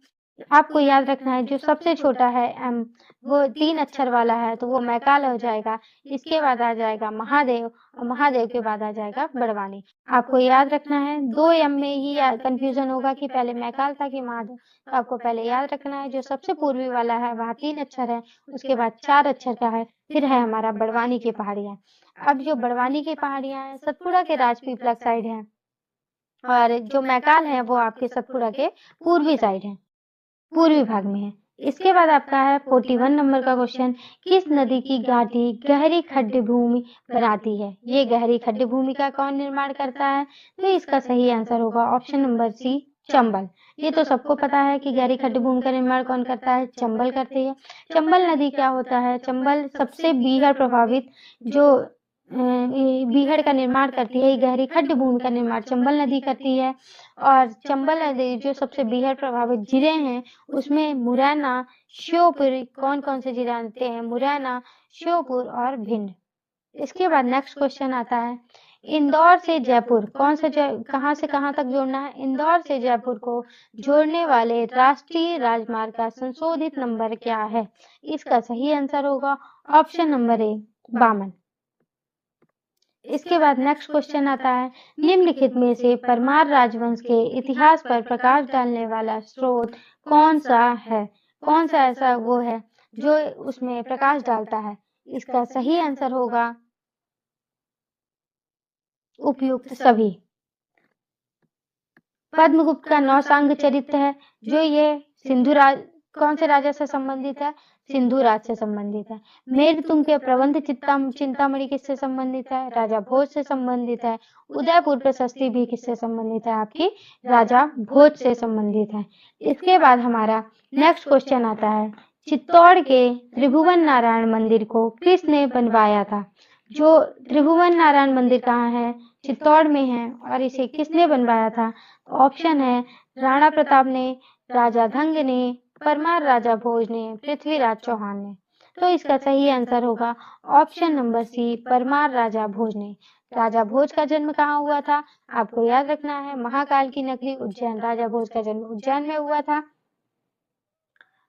आपको याद रखना है जो सबसे छोटा है एम, वो 3 अक्षर वाला है, तो वो मैकाल हो जाएगा। इसके बाद आ जाएगा महादेव और महादेव के बाद आ जाएगा बड़वानी। आपको याद रखना है 2 एम में ही कंफ्यूजन होगा कि पहले मैकाल था कि महादेव। तो आपको पहले याद रखना है जो सबसे पूर्वी वाला है वहाँ 3 अक्षर है, उसके बाद 4 अक्षर का है, फिर है हमारा बड़वानी की पहाड़ियाँ। अब जो बड़वानी की पहाड़ियाँ हैं सतपुड़ा के राजपीपला साइड है, और जो मैकाल है वो आपके सतपुड़ा के पूर्वी साइड है, पूर्वी भाग में है। इसके बाद आपका है 41 नंबर का क्वेश्चन, किस नदी की घाटी गहरी खड्ड भूमि बनाती है? ये गहरी खड्ड भूमि का कौन निर्माण करता है? तो इसका सही आंसर होगा ऑप्शन नंबर सी, चंबल। ये तो सबको पता है कि गहरी खड्ड भूमि का निर्माण कौन करता है? चंबल करती है। चंबल नदी क्या होता है? चंबल सबसे बीहड़ प्रभावित जो बीहड़ का निर्माण करती है, गहरी खड्ड भूमि का निर्माण चंबल नदी करती है। और चंबल नदी जो सबसे बीहड़ प्रभावित जिले हैं उसमें मुरैना, श्योपुर, कौन कौन से जिले आते हैं? मुरैना, श्योपुर और भिंड। इसके बाद नेक्स्ट क्वेश्चन आता है, इंदौर से जयपुर कहाँ से कहाँ तक जोड़ना है? इंदौर से जयपुर को जोड़ने वाले राष्ट्रीय राजमार्ग का संशोधित नंबर क्या है? इसका सही आंसर होगा ऑप्शन नंबर ए 52। इसके बाद नेक्स्ट क्वेश्चन आता है, निम्नलिखित में से परमार राजवंश के इतिहास पर प्रकाश डालने वाला स्रोत कौन सा है? कौन सा ऐसा वो है जो उसमें प्रकाश डालता है? इसका सही आंसर होगा उपयुक्त सभी। पद्मगुप्त का नौसांग चरित्र है जो ये कौन से राजा से संबंधित है? सिंधु राज से संबंधित है। मेरुतुंग के प्रबंध चिंतामणि किससे संबंधित है? राजा भोज से संबंधित है। उदयपुर प्रशस्ति भी किससे संबंधित है? आपकी राजा भोज से संबंधित है। इसके बाद हमारा नेक्स्ट क्वेश्चन आता है, चित्तौड़ के त्रिभुवन नारायण मंदिर को किसने बनवाया था? जो त्रिभुवन नारायण मंदिर कहाँ है? चित्तौड़ में है। और इसे किसने बनवाया था? ऑप्शन है राणा प्रताप ने, राजा धंग ने, परमार राजा भोज ने, पृथ्वीराज चौहान ने। तो इसका सही आंसर होगा ऑप्शन नंबर सी, परमार राजा भोज ने। राजा भोज का जन्म कहाँ हुआ था? आपको याद रखना है महाकाल की नगरी उज्जैन। राजा भोज का जन्म उज्जैन में हुआ था।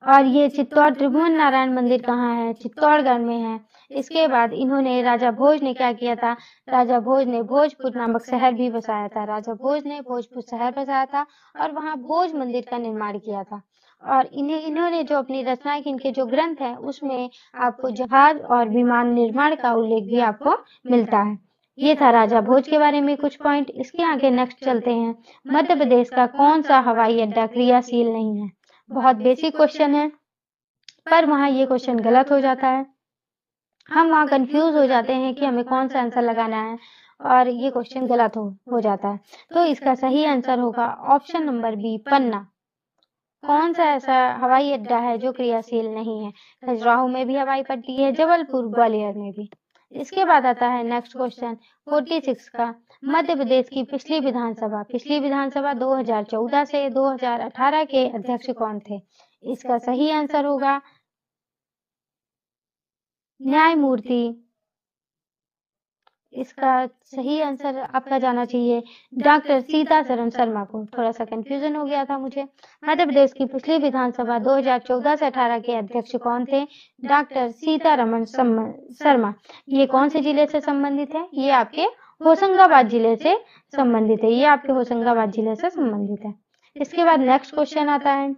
और ये चित्तौड़ त्रिभुवन नारायण मंदिर कहाँ है? चित्तौड़गढ़ में है। इसके बाद इन्होंने राजा भोज ने क्या किया था? राजा भोज ने भोजपुर नामक शहर भी बसाया था। राजा भोज ने भोजपुर शहर बसाया था और वहाँ भोज मंदिर का निर्माण किया था। और इन्होंने जो अपनी रचनाएं, इनके जो ग्रंथ हैं उसमें आपको जहाज और विमान निर्माण का उल्लेख भी आपको मिलता है। ये था राजा भोज के बारे में कुछ पॉइंट। इसके आगे नेक्स्ट चलते हैं, मध्य प्रदेश का कौन सा हवाई अड्डा क्रियाशील नहीं है? बहुत बेसिक क्वेश्चन है पर वहाँ ये क्वेश्चन गलत हो जाता है। हम वहाँ कंफ्यूज हो जाते हैं कि हमें कौन सा आंसर लगाना है और ये क्वेश्चन गलत हो जाता है। तो इसका सही आंसर होगा ऑप्शन नंबर बी, पन्ना। कौन सा ऐसा हवाई अड्डा है जो क्रियाशील नहीं है? खजुराहो में भी हवाई पट्टी है, जबलपुर, ग्वालियर में भी। इसके बाद आता है नेक्स्ट क्वेश्चन 46 का, मध्य प्रदेश की पिछली विधानसभा 2014 से 2018 के अध्यक्ष कौन थे? इसका सही आंसर होगा न्यायमूर्ति। इसका सही आंसर आपका जाना चाहिए डॉक्टर सीतारमण शर्मा को। थोड़ा सा कंफ्यूजन हो गया था मुझे। मध्य प्रदेश की पिछली विधानसभा 2014 से 18 के अध्यक्ष कौन थे? डॉक्टर सीतारमण शर्मा। ये कौन से जिले से संबंधित है? ये आपके होशंगाबाद जिले से संबंधित है। ये आपके होशंगाबाद जिले से संबंधित है। इसके बाद नेक्स्ट क्वेश्चन आता है,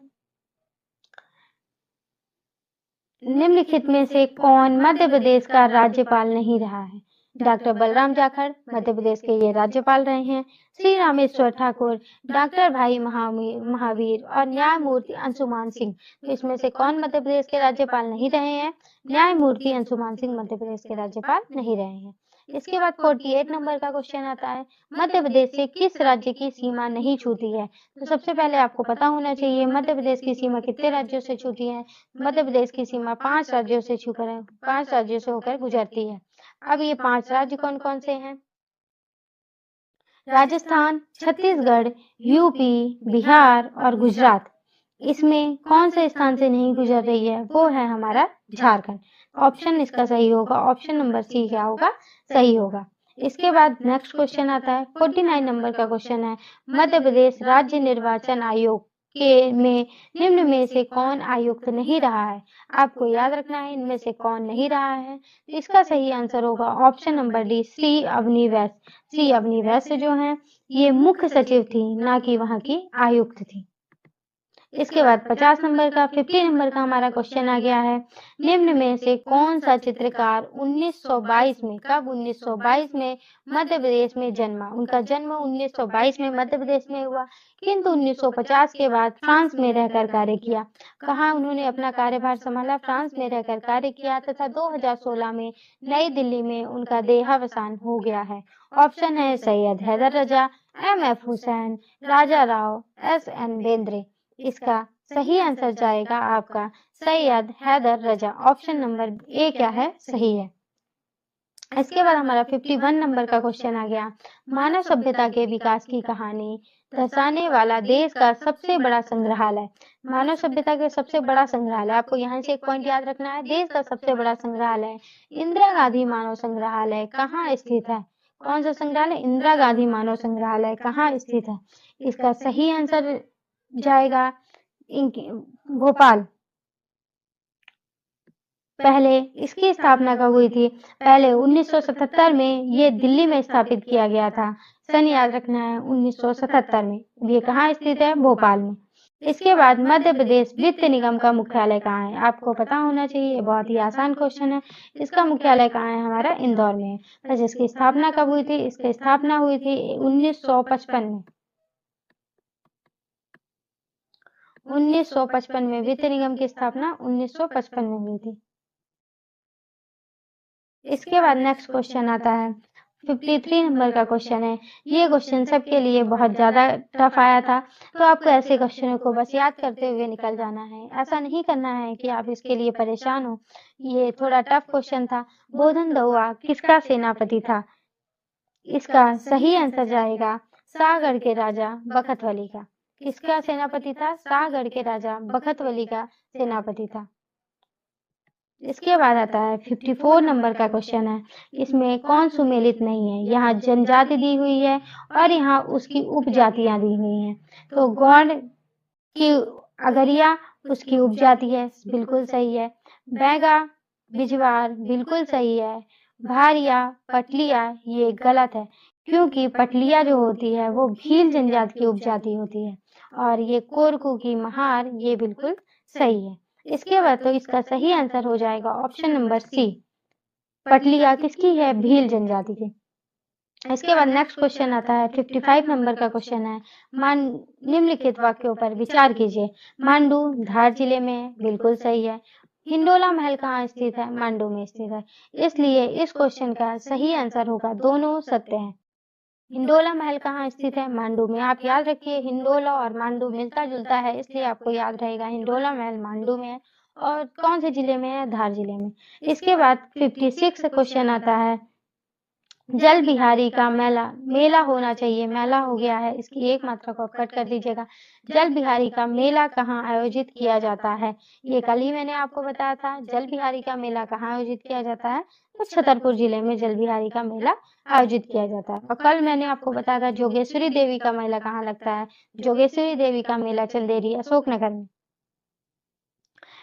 निम्नलिखित में से कौन मध्य प्रदेश का राज्यपाल नहीं रहा है? डॉक्टर बलराम जाखड़ मध्य प्रदेश के ये राज्यपाल रहे हैं। श्री रामेश्वर ठाकुर, डॉक्टर भाई महावीर और न्यायमूर्ति अंशुमान सिंह। तो इसमें से कौन मध्य प्रदेश के राज्यपाल नहीं रहे हैं? न्यायमूर्ति अंशुमान सिंह मध्य प्रदेश के राज्यपाल नहीं रहे हैं। इसके बाद 48 नंबर का क्वेश्चन आता है, मध्य प्रदेश से किस राज्य की सीमा नहीं छूती है? तो सबसे पहले आपको पता होना चाहिए मध्य प्रदेश की सीमा कितने राज्यों से छूती है। मध्य प्रदेश की सीमा 5 राज्यों से होकर गुजरती है। अब ये 5 राज्य कौन कौन से हैं? राजस्थान, छत्तीसगढ़, यूपी, बिहार और गुजरात। इसमें कौन से स्थान से नहीं गुजर रही है? वो है हमारा झारखंड। ऑप्शन इसका सही होगा, ऑप्शन नंबर सी क्या होगा? सही होगा। इसके बाद नेक्स्ट क्वेश्चन आता है 49 नंबर का क्वेश्चन है, मध्य प्रदेश राज्य निर्वाचन आयोग के में निम्न में से कौन आयुक्त नहीं रहा है? आपको याद रखना है इनमें से कौन नहीं रहा है। तो इसका सही आंसर होगा ऑप्शन नंबर डी, सी अवनी वैश्य। सी अवनी वैश्य जो है ये मुख्य सचिव थी, ना कि वहां की आयुक्त थी। इसके बाद 50 नंबर का 50 नंबर का हमारा क्वेश्चन आ गया है, निम्न में से कौन सा चित्रकार 1922 में, कब 1922 में मध्य प्रदेश में जन्मा? उनका जन्म 1922 में मध्य प्रदेश में हुआ, किंतु 1950 के बाद फ्रांस में रहकर कार्य किया। कहाँ उन्होंने अपना कार्यभार संभाला? फ्रांस में रहकर कार्य किया तथा 2016 में नई दिल्ली में उनका देहावसान हो गया है। ऑप्शन है सैयद हैदर रजा, M.F. हुसैन, राजा राव, S.N. बेंद्रे। इसका सही आंसर जाएगा आपका सैयद हैदर रजा। ऑप्शन नंबर ए क्या है? सही है। इसके बाद हमारा 51 नंबर का क्वेश्चन आ गया, मानव सभ्यता के विकास की कहानी दर्शाने वाला देश का सबसे बड़ा संग्रहालय। मानव सभ्यता का सबसे बड़ा संग्रहालय, आपको यहाँ से एक पॉइंट याद रखना है, देश का सबसे बड़ा संग्रहालय इंदिरा गांधी मानव संग्रहालय कहाँ स्थित है? कौन सा संग्रहालय? इंदिरा गांधी मानव संग्रहालय कहाँ स्थित है? इसका सही आंसर जाएगा भोपाल। पहले इसकी स्थापना कब हुई थी? पहले 1977 में ये दिल्ली में स्थापित किया गया था। सन याद रखना है 1977 में। ये कहाँ स्थित है? भोपाल में। इसके बाद मध्य प्रदेश वित्त निगम का मुख्यालय कहाँ है? आपको पता होना चाहिए, बहुत ही आसान क्वेश्चन है। इसका मुख्यालय कहाँ है? हमारा इंदौर में है। बस इसकी स्थापना कब हुई थी? इसकी स्थापना हुई थी 1955 में। 1955 में वित्त निगम की स्थापना 1955 में हुई थी। इसके बाद नेक्स्ट क्वेश्चन आता है 53 नंबर का क्वेश्चन है। ये क्वेश्चन सबके लिए बहुत ज़्यादा टफ आया था, तो आपको ऐसे क्वेश्चनों को बस याद करते हुए निकल जाना है। ऐसा नहीं करना है कि आप इसके लिए परेशान हो। ये थोड़ा टफ क्वेश्चन था। बोधन दहुआ किसका सेनापति था? इसका सही आंसर जाएगा सागड़ के राजा बखतवली का। किसका सेनापति था? सागड़ के राजा बखतवली का सेनापति था। इसके बाद आता है 54 नंबर का क्वेश्चन है। इसमें कौन सुमेलित नहीं है? यहाँ जनजाति दी हुई है और यहाँ उसकी उपजातियां दी हुई हैं। तो गौड़ की अगरिया उसकी उपजाति है, बिल्कुल सही है। बैगा बिजवार बिल्कुल सही है। भारिया पटलिया ये गलत है, क्योंकि पटलिया जो होती है वो भील जनजाति की उपजाति होती है। और ये कोरकू की महार ये बिल्कुल सही है। इसके बाद तो इसका सही आंसर हो जाएगा ऑप्शन नंबर सी। पटलिया किसकी है? भील जनजाति की। इसके बाद नेक्स्ट क्वेश्चन आता है 55 नंबर का क्वेश्चन है। निम्नलिखित वाक्यों पर विचार कीजिए। मांडू धार जिले में है, बिल्कुल सही है। हिंडोला महल कहाँ स्थित है? मांडू में स्थित है। इसलिए इस क्वेश्चन का सही आंसर होगा, दोनों सत्य है। हिंडोला महल कहाँ स्थित है? मांडू में। आप याद रखिए हिंडोला और मांडू मिलता जुलता है, इसलिए आपको याद रहेगा हिंडोला महल मांडू में है। और कौन से जिले में है? धार जिले में। इसके बाद 56 क्वेश्चन आता है। जल बिहारी का मेला होना चाहिए, मेला हो गया है, इसकी एक मात्रा को कट कर दीजिएगा। जल बिहारी का मेला कहाँ आयोजित किया जाता है? ये कल ही मैंने आपको बताया था। जल बिहारी का मेला कहाँ आयोजित किया जाता है? तो छतरपुर जिले में जल बिहारी का मेला आयोजित किया जाता है। और कल मैंने आपको बताया था जोगेश्वरी देवी का मेला कहाँ लगता है? जोगेश्वरी देवी का मेला चंदेरी अशोकनगर में।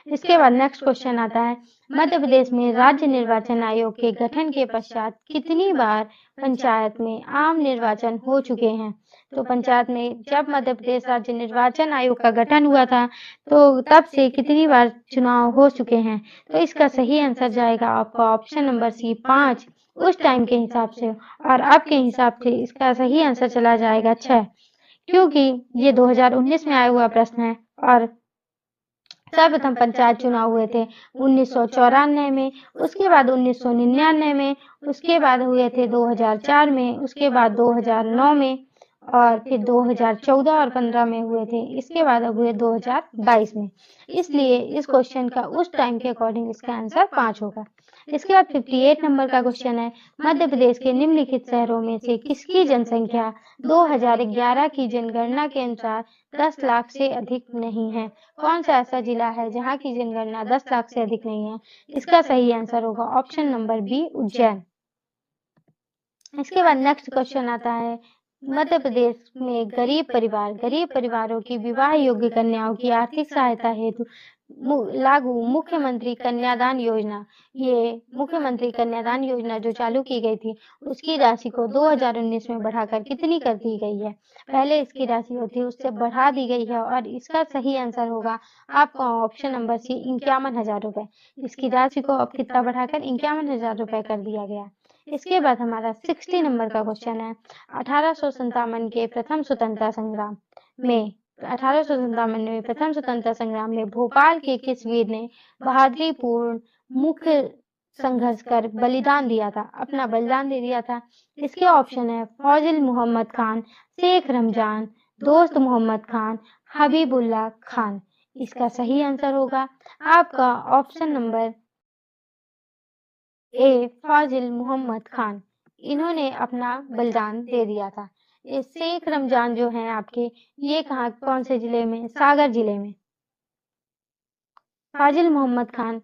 इसके बाद नेक्स्ट क्वेश्चन आता है। मध्य प्रदेश में राज्य निर्वाचन आयोग के गठन के पश्चात कितनी बार पंचायत में आम निर्वाचन हो चुके हैं? तो पंचायत में जब मध्य प्रदेश राज्य निर्वाचन आयोग का गठन हुआ था, तो तब से कितनी बार चुनाव हो चुके हैं? तो इसका सही आंसर जाएगा आपका ऑप्शन नंबर सी 5 उस टाइम के हिसाब से, और अब के हिसाब से इसका सही आंसर चला जाएगा 6, क्योंकि ये 2019 में आया हुआ प्रश्न है। और सर्वप्रथम पंचायत चुनाव हुए थे 1994 में, उसके बाद 1999 में, उसके बाद हुए थे 2004 में, उसके बाद 2009 में, और फिर 2014 और 15 में हुए थे। इसके बाद अब हुए 2022 में। इसलिए इस क्वेश्चन का उस टाइम के अकॉर्डिंग इसका आंसर 5 होगा। इसके बाद 58 नंबर का क्वेश्चन है। मध्य प्रदेश के निम्नलिखित शहरों में से किसकी जनसंख्या 2011 की जनगणना के अनुसार 10 लाख से अधिक नहीं है? कौन सा ऐसा जिला है जहाँ की जनगणना 10 लाख से अधिक नहीं है? इसका सही आंसर होगा ऑप्शन नंबर बी उज्जैन। इसके बाद नेक्स्ट क्वेश्चन आता है। मध्य प्रदेश में गरीब परिवारों की विवाह योग्य कन्याओं की आर्थिक सहायता हेतु लागू मुख्यमंत्री कन्यादान योजना, ये मुख्यमंत्री कन्यादान योजना जो चालू की गई थी, उसकी राशि को 2019 में बढ़ाकर कितनी कर दी गई है? पहले इसकी राशि होती उससे बढ़ा दी गई है, और इसका सही आंसर होगा आपका ऑप्शन नंबर सी 51,000 रुपए। इसकी राशि को अब कितना बढ़ाकर 51,000 रुपए कर दिया गया। इसके बाद हमारा 60 नंबर का क्वेश्चन है। 1857 के प्रथम स्वतंत्रता संग्राम में 1857 में प्रथम स्वतंत्रता संग्राम में भोपाल के किस वीर ने बहादुरीपूर्ण मुख्य संघर्ष कर बलिदान दिया था, अपना बलिदान दे दिया था? इसके ऑप्शन है फौजिल मोहम्मद खान, शेख रमजान, दोस्त मोहम्मद खान, हबीबुल्लाह खान। इसका सही आंसर होगा आपका ऑप्शन नंबर ए फाजिल मोहम्मद खान। इन्होंने अपना बलिदान दे दिया था। ये शेख रमजान जो हैं आपके, ये कहाँ कौन से जिले में? सागर जिले में। फाजिल मोहम्मद खान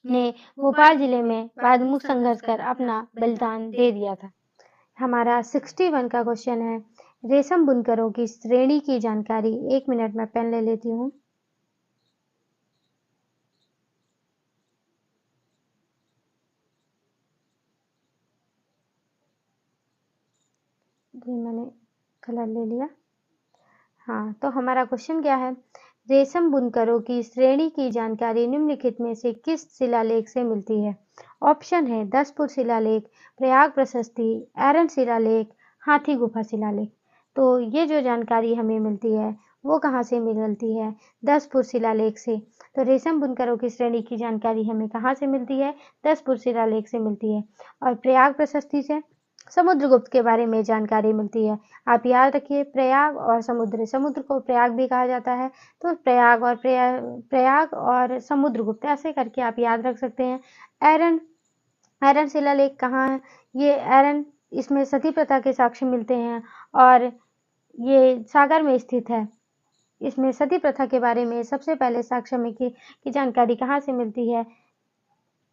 ने भोपाल जिले में बादमुख संघर्ष कर अपना बलिदान दे दिया था। हमारा 61 का क्वेश्चन है, रेशम बुनकरों की श्रेणी की जानकारी। 1 मिनट में पेन ले लेती हूँ। ये मैंने कलर ले लिया। हाँ, तो हमारा क्वेश्चन क्या है, रेशम बुनकरों की श्रेणी की जानकारी निम्नलिखित में से किस शिलालेख से मिलती है। ऑप्शन है दसपुर शिलालेख, प्रयाग प्रशस्ति, एरन शिलालेख, हाथी गुफा शिलालेख। तो ये जो जानकारी हमें मिलती है वो कहाँ से मिलती है, दसपुर शिलालेख से। तो रेशम बुनकरों की श्रेणी की जानकारी हमें कहाँ से मिलती है, दसपुर शिलालेख से मिलती है। और प्रयाग प्रशस्ति से समुद्रगुप्त के बारे में जानकारी मिलती है। आप याद रखिए, प्रयाग और समुद्र, समुद्र को प्रयाग भी कहा जाता है, तो प्रयाग और समुद्रगुप्त ऐसे करके आप याद रख सकते हैं। एरन एरन शिलालेख कहाँ है, ये एरन, इसमें सती प्रथा के साक्ष्य मिलते हैं और ये सागर में स्थित है। इसमें सती प्रथा के बारे में सबसे पहले साक्ष्य में की जानकारी कहाँ से मिलती है,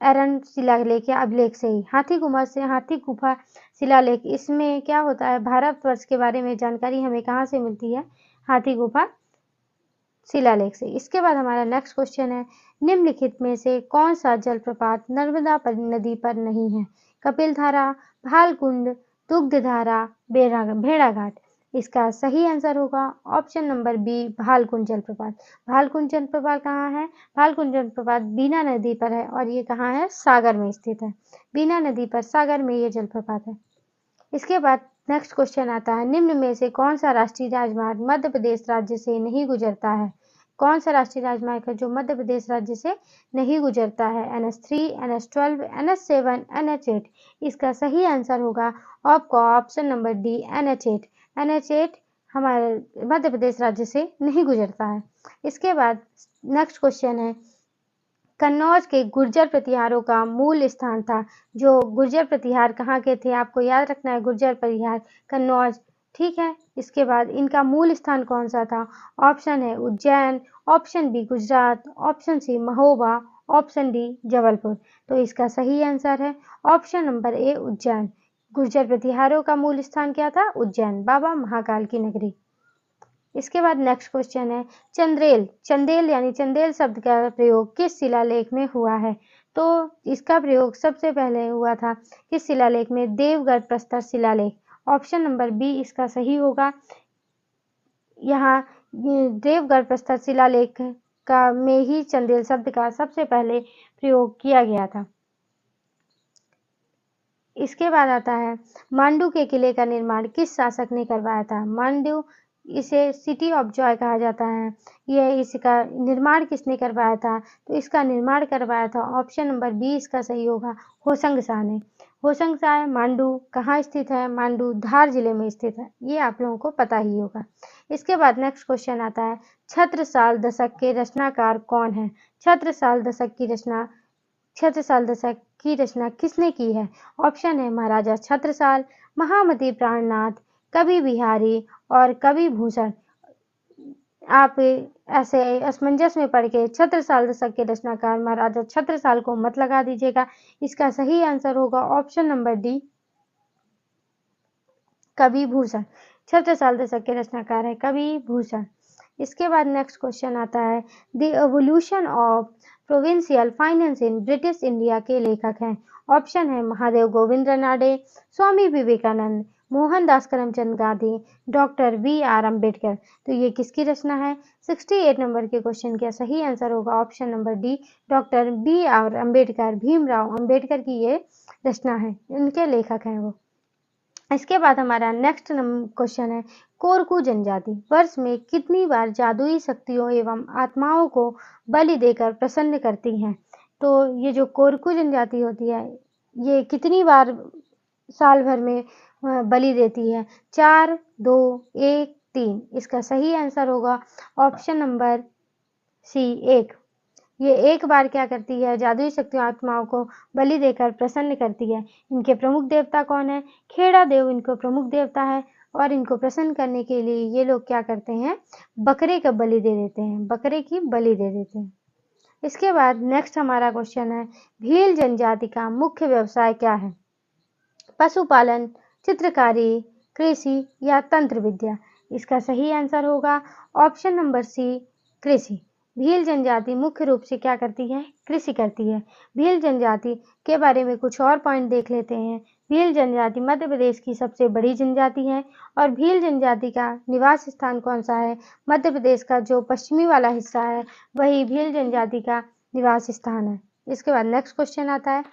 एरन शिलालेख या अभिलेख से ही। हाथी गुफा शिलालेख, इसमें क्या होता है, भारतवर्ष के बारे में जानकारी हमें कहाँ से मिलती है, हाथी गुफा शिलालेख से। इसके बाद हमारा नेक्स्ट क्वेश्चन है, निम्नलिखित में से कौन सा जलप्रपात नर्मदा नदी पर नहीं है। कपिल धारा, भालकुंड, दुग्धधारा, भेड़ाघाट। इसका सही आंसर होगा ऑप्शन नंबर बी, भालकुंड जलप्रपात। भालकुंड जलप्रपात कहाँ है, भालकुंड जलप्रपात बीना नदी पर है और ये कहाँ है, सागर में स्थित है। बीना नदी पर सागर में ये जलप्रपात है। इसके बाद नेक्स्ट क्वेश्चन आता है, निम्न में से कौन सा राष्ट्रीय राजमार्ग मध्य प्रदेश राज्य से नहीं गुजरता है। कौन सा राष्ट्रीय राजमार्ग है जो मध्य प्रदेश राज्य से नहीं गुजरता है, NH3, NH12, NH7, NH8। इसका सही आंसर होगा आपका option number D, NH8। NH8 हमारे मध्य प्रदेश राज्य से नहीं गुजरता है। इसके बाद नेक्स्ट क्वेश्चन है, कन्नौज के गुर्जर प्रतिहारों का मूल स्थान था। जो गुर्जर प्रतिहार कहाँ के थे, आपको याद रखना है, गुर्जर प्रतिहार कन्नौज, ठीक है। इसके बाद इनका मूल स्थान कौन सा था, ऑप्शन है Ujjain, option B Gujarat, option C Mahoba, option D Jabalpur. तो इसका सही आंसर है option number A, Ujjain. Gurjar प्रतिहारों का मूल स्थान क्या था, उज्जैन, बाबा महाकाल की नगरी। इसके बाद नेक्स्ट क्वेश्चन है, चंदेल यानी चंदेल शब्द का प्रयोग किस शिलालेख में हुआ है। तो इसका प्रयोग सबसे पहले हुआ था किस शिलालेख में, देवगढ़ प्रस्तर शिलालेख। ऑप्शन नंबर बी इसका सही होगा। यहाँ देवगढ़ प्रस्तर शिलालेख का में ही चंदेल शब्द का सबसे पहले प्रयोग किया गया था। इसके बाद आता है, मांडू के किले का निर्माण किस शासक ने करवाया था। मांडू, इसे सिटी ऑफ जॉय कहा जाता है। यह इसका निर्माण किसने करवाया था, तो इसका निर्माण करवाया था ऑप्शन नंबर बी इसका सही होगा, होशंग शाह ने। होशंग शाह। मांडू कहाँ स्थित है, मांडू धार जिले में स्थित है, ये आप लोगों को पता ही होगा। इसके बाद नेक्स्ट क्वेश्चन आता है, छत्रसाल दशक के रचनाकार कौन है। छत्रसाल दशक की रचना किसने की है। ऑप्शन है महाराजा छत्रसाल, महामती प्राणनाथ, कवि बिहारी और कवि भूषण। आप ऐसे असमंजस में पढ़ के छत्रसाल दशक के रचनाकार महाराजा छत्रसाल को मत लगा दीजिएगा। इसका सही आंसर होगा ऑप्शन नंबर डी, कवि भूषण। छत्रसाल दशक के रचनाकार है कवि भूषण। इसके बाद नेक्स्ट क्वेश्चन आता है, the evolution of provincial finance in British India के लेखक हैं। ऑप्शन है महादेव गोविंद रानडे, स्वामी विवेकानंद, मोहनदास करमचंद गांधी, डॉक्टर VR अम्बेडकर। तो ये किसकी रचना है, 68 नंबर के क्वेश्चन का सही आंसर होगा option number D, doctor VR Ambedkar, Bhimrao Ambedkar की ये रचना है, इनके लेखक हैं वो। इसके बाद हमारा नेक्स्ट क्वेश्चन है, कोरकू जनजाति वर्ष में कितनी बार जादुई शक्तियों एवं आत्माओं को बलि देकर प्रसन्न करती हैं। तो ये जो कोरकू जनजाति होती है, ये कितनी बार साल भर में बलि देती है, 4, 2, 1, 3। इसका सही आंसर होगा ऑप्शन नंबर सी, 1। ये एक बार क्या करती है, जादुई शक्तियों आत्माओं को बलि देकर प्रसन्न करती है। इनके प्रमुख देवता कौन है, खेड़ा देव इनको प्रमुख देवता है और इनको प्रसन्न करने के लिए ये लोग क्या करते हैं, बकरे का बलि दे देते हैं, बकरे की बलि दे देते हैं। इसके बाद नेक्स्ट हमारा क्वेश्चन है, भील जनजाति का मुख्य व्यवसाय क्या है? पशुपालन, चित्रकारी, कृषि या तंत्र विद्या? इसका सही आंसर होगा ऑप्शन नंबर सी, कृषि। भील जनजाति मुख्य रूप से क्या करती है? कृषि करती है। भील जनजाति के बारे में कुछ और पॉइंट देख लेते हैं। भील जनजाति मध्य प्रदेश की सबसे बड़ी जनजाति है और भील जनजाति का निवास स्थान कौन सा है? मध्य प्रदेश का जो पश्चिमी वाला हिस्सा है वही भील जनजाति का निवास स्थान है। इसके बाद नेक्स्ट क्वेश्चन आता है,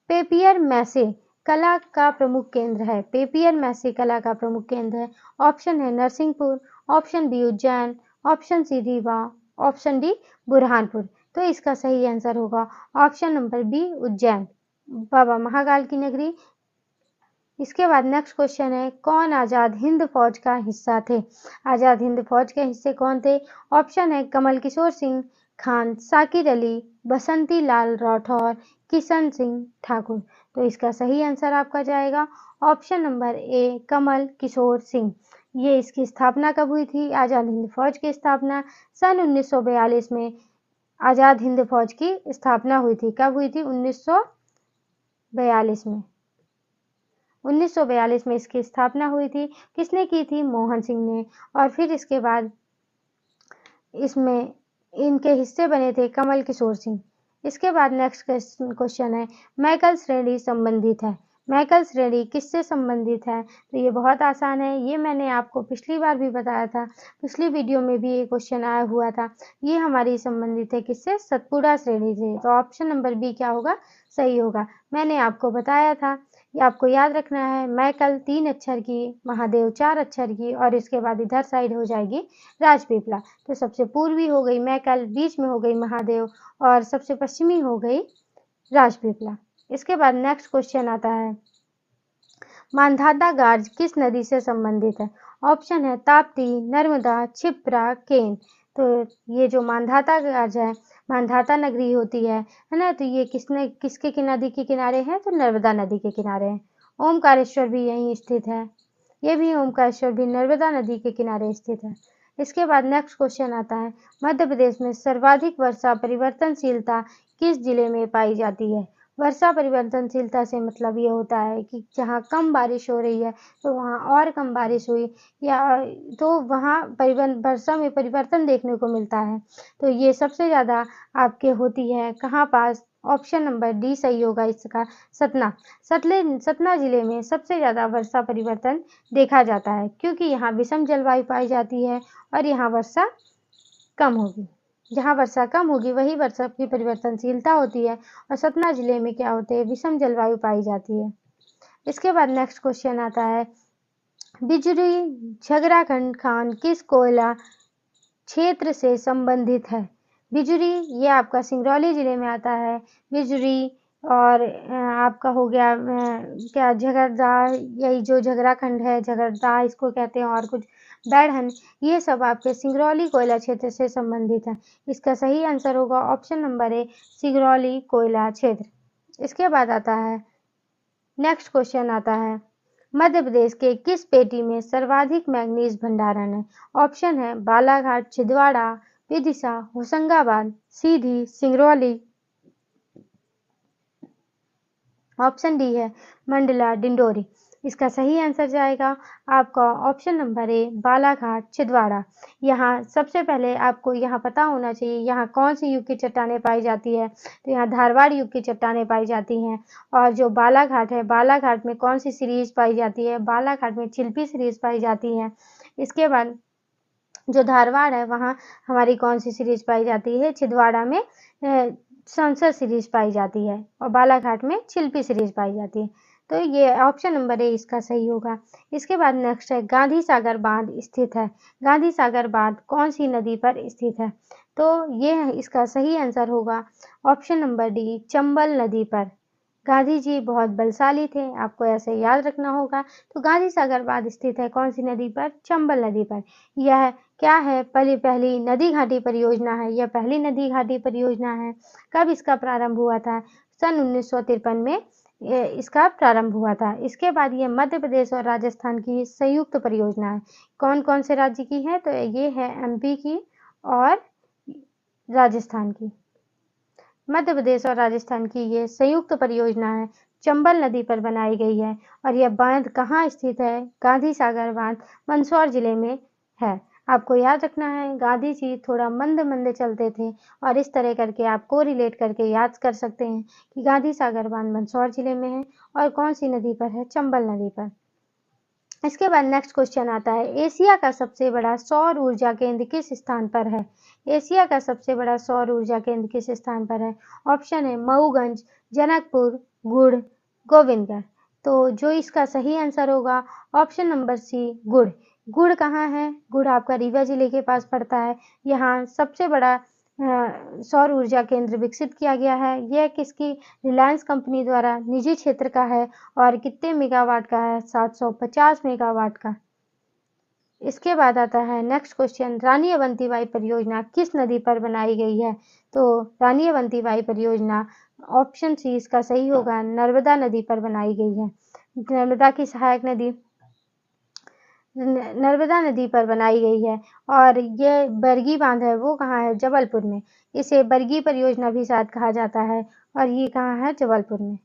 पेपियर मैसे कला का प्रमुख केंद्र है। पेपियर मैसे कला का प्रमुख केंद्र है। ऑप्शन है Narsinghpur, option B Ujjain, option C Rewa, option D Burhanpur. तो इसका सही आंसर होगा ऑप्शन नंबर बी उज्जैन, बाबा महाकाल की नगरी। इसके बाद नेक्स्ट क्वेश्चन है, कौन आजाद हिंद फौज का हिस्सा थे? आजाद हिंद फौज के हिस्से कौन थे? ऑप्शन है कमल किशोर सिंह, खान साकिर अली, बसंती लाल राठौर, किशन सिंह ठाकुर। तो इसका सही आंसर आपका जाएगा ऑप्शन नंबर ए, कमल किशोर सिंह। ये इसकी स्थापना कब हुई थी? आजाद हिंद फौज की स्थापना सन 1942 में आजाद हिंद फौज की स्थापना हुई थी। कब हुई थी? 1942 में। 1942 में इसकी स्थापना हुई थी। किसने की थी? मोहन सिंह ने। और फिर इसके बाद इसमें इनके हिस्से बने थे कमल किशोर सिंह। इसके बाद नेक्स्ट क्वेश्चन है, मैकल श्रेणी संबंधित है। मैकल श्रेणी किससे संबंधित है? तो ये बहुत आसान है, ये मैंने आपको पिछली बार भी बताया था, पिछली वीडियो में भी ये क्वेश्चन आया हुआ था। ये हमारी संबंधित है किससे? सतपुड़ा श्रेणी से। तो ऑप्शन नंबर बी क्या होगा? सही होगा। मैंने आपको बताया था, ये आपको याद रखना है, मैकल 3 अक्षर की, महादेव 4 अक्षर की और इसके बाद इधर साइड हो जाएगी राजपीपला। तो सबसे पूर्वी हो गई मैकल, बीच में हो गई महादेव और सबसे पश्चिमी हो गई राजपीपला। इसके बाद नेक्स्ट क्वेश्चन आता है, मांधाता गार्ज किस नदी से संबंधित है? ऑप्शन है ताप्ती, नर्मदा, क्षिप्रा, केन। तो ये जो मांधाता गार्ज है, मांधाता नगरी होती है ना, तो ये किसके नदी के किनारे है? तो नर्मदा नदी के किनारे है। ओमकारेश्वर भी यहीं स्थित है, ये भी ओमकारेश्वर भी नर्मदा नदी के किनारे स्थित है। इसके बाद नेक्स्ट क्वेश्चन आता है, मध्य प्रदेश में सर्वाधिक वर्षा परिवर्तनशीलता किस जिले में पाई जाती है? वर्षा परिवर्तनशीलता से मतलब ये होता है कि जहाँ कम बारिश हो रही है तो वहाँ और कम बारिश हुई, या तो वहाँ वर्षा में परिवर्तन देखने को मिलता है। तो ये सबसे ज़्यादा आपके होती है कहाँ पास? ऑप्शन नंबर डी सही होगा इसका, सतना। सतना जिले में सबसे ज़्यादा वर्षा परिवर्तन देखा जाता है क्योंकि यहाँ विषम जलवायु पाई जाती है और यहाँ वर्षा कम होगी। जहाँ वर्षा कम होगी वही वर्षा की परिवर्तनशीलता होती है और सतना जिले में क्या होते हैं? विषम जलवायु पाई जाती है। इसके बाद नेक्स्ट क्वेश्चन आता है, बिजरी झगराखंड खान किस कोयला क्षेत्र से संबंधित है? बिजरी ये आपका सिंगरौली जिले में आता है। बिजरी और आपका हो गया क्या झगड़दा, यही जो झगराखंड है, झगड़दा इसको कहते हैं, और कुछ बैढ़न, ये सब आपके सिंगरौली कोयला क्षेत्र से संबंधित है। इसका सही आंसर होगा ऑप्शन नंबर ए, सिंगरौली कोयला क्षेत्र। इसके बाद आता है नेक्स्ट क्वेश्चन आता है, मध्य प्रदेश के किस पेटी में सर्वाधिक मैंगनीज भंडारण है? ऑप्शन है बालाघाट, छिंदवाड़ा, विदिशा, होशंगाबाद, सीधी, सिंगरौली। ऑप्शन डी है मंडला, डिंडोरी। इसका सही आंसर जाएगा आपका ऑप्शन नंबर ए, बालाघाट, छिंदवाड़ा। यहाँ सबसे पहले आपको यहाँ पता होना चाहिए यहाँ कौन सी युग की चट्टानें पाई जाती है। तो यहाँ धारवाड़ युग की चट्टानें पाई जाती हैं। और जो बालाघाट है, बालाघाट में कौन सी सीरीज पाई जाती है? बालाघाट में चिल्पी सीरीज पाई जाती है। इसके बाद जो धारवाड़ है वहाँ हमारी कौन सी सीरीज पाई जाती है? छिंदवाड़ा में संसद सीरीज पाई जाती है और बालाघाट में चिल्पी सीरीज पाई जाती है। तो ये ऑप्शन नंबर ए इसका सही होगा। इसके बाद नेक्स्ट है, गांधी सागर बांध स्थित है। गांधी सागर बांध कौन सी नदी पर स्थित है? तो ये इसका सही आंसर होगा ऑप्शन नंबर डी, चंबल नदी पर। गांधी जी बहुत बलशाली थे, आपको ऐसे याद रखना होगा। तो गांधी सागर बांध स्थित है कौन सी नदी पर? चंबल नदी पर। यह क्या है? पहली नदी घाटी परियोजना है, यह पहली नदी घाटी परियोजना है। कब इसका प्रारंभ हुआ था? सन 1953 में इसका प्रारंभ हुआ था। इसके बाद ये मध्य प्रदेश और राजस्थान की संयुक्त परियोजना है। कौन कौन से राज्य की है? तो ये है एमपी की और राजस्थान की। मध्य प्रदेश और राजस्थान की ये संयुक्त परियोजना है, चंबल नदी पर बनाई गई है और यह बांध कहाँ स्थित है? गांधी सागर बांध मंदसौर जिले में है। आपको याद रखना है, गांधी जी थोड़ा मंद मंद चलते थे और इस तरह करके आप कोरिलेट करके याद कर सकते हैं कि गांधी सागर बांध मंदसौर जिले में है और कौन सी नदी पर है? चंबल नदी पर। इसके बाद नेक्स्ट क्वेश्चन आता है, एशिया का सबसे बड़ा सौर ऊर्जा केंद्र किस स्थान पर है? एशिया का सबसे बड़ा सौर ऊर्जा केंद्र किस स्थान पर है? ऑप्शन है मऊगंज, जनकपुर, गुड़, गोविंदगढ़। तो जो इसका सही आंसर होगा ऑप्शन नंबर सी, गुड़। गुड़ कहाँ है? गुड़ आपका रीवा जिले के पास पड़ता है। यहाँ सबसे बड़ा सौर ऊर्जा केंद्र विकसित किया गया है। यह किसकी? रिलायंस कंपनी द्वारा निजी क्षेत्र का है और कितने मेगावाट का है? 750 मेगावाट का। इसके बाद आता है नेक्स्ट क्वेश्चन, रानी अवंतीबाई परियोजना किस नदी पर बनाई गई है? तो रानी अवंतीबाई परियोजना ऑप्शन सी इसका सही होगा, नर्मदा नदी पर बनाई गई है। नर्मदा की सहायक नदी नर्मदा नदी पर बनाई गई है और ये बरगी बांध है वो कहाँ है? जबलपुर में। इसे बरगी परियोजना भी शायद कहा जाता है और ये कहाँ है? जबलपुर में।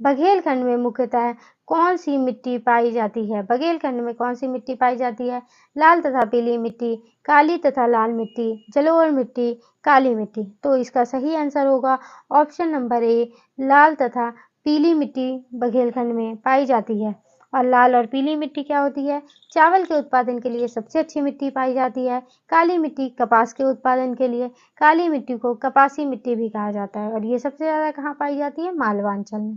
बघेलखंड में मुख्यतः कौन सी मिट्टी पाई जाती है? बघेलखंड में कौन सी मिट्टी पाई जाती है? लाल तथा पीली मिट्टी, काली तथा लाल मिट्टी, जलोढ़ मिट्टी, काली मिट्टी। तो इसका सही आंसर होगा ऑप्शन नंबर ए, लाल तथा पीली मिट्टी बघेलखंड में पाई जाती है। और लाल और पीली मिट्टी क्या होती है? चावल के उत्पादन के लिए सबसे अच्छी मिट्टी पाई जाती है। काली मिट्टी कपास के उत्पादन के लिए, काली मिट्टी को कपासी मिट्टी भी कहा जाता है और ये सबसे ज़्यादा कहाँ पाई जाती है? मालवा अंचल में।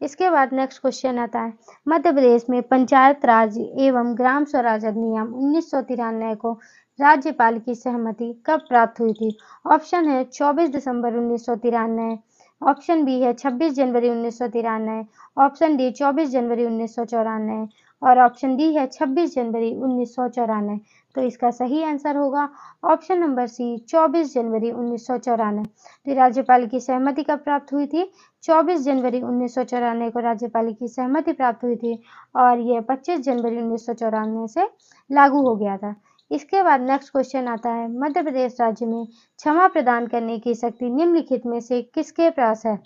इसके बाद नेक्स्ट क्वेश्चन आता है, मध्य प्रदेश में पंचायत राज एवं ग्राम स्वराज अधिनियम 1993 को राज्यपाल की सहमति कब प्राप्त हुई थी? ऑप्शन है 24 दिसंबर 1993, ऑप्शन बी है 26 जनवरी 1993, ऑप्शन डी 24 जनवरी 1994 और ऑप्शन डी है 26 जनवरी 1994। तो इसका सही आंसर होगा ऑप्शन नंबर सी, 24 जनवरी 1994। तो राज्यपाल की सहमति कब प्राप्त हुई थी? 24 जनवरी 1994 को राज्यपाल की सहमति प्राप्त हुई थी और यह 25 जनवरी 1994 से लागू हो गया था। इसके बाद नेक्स्ट क्वेश्चन आता है, मध्य प्रदेश राज्य में क्षमा प्रदान करने की शक्ति निम्नलिखित में से किसके पास है?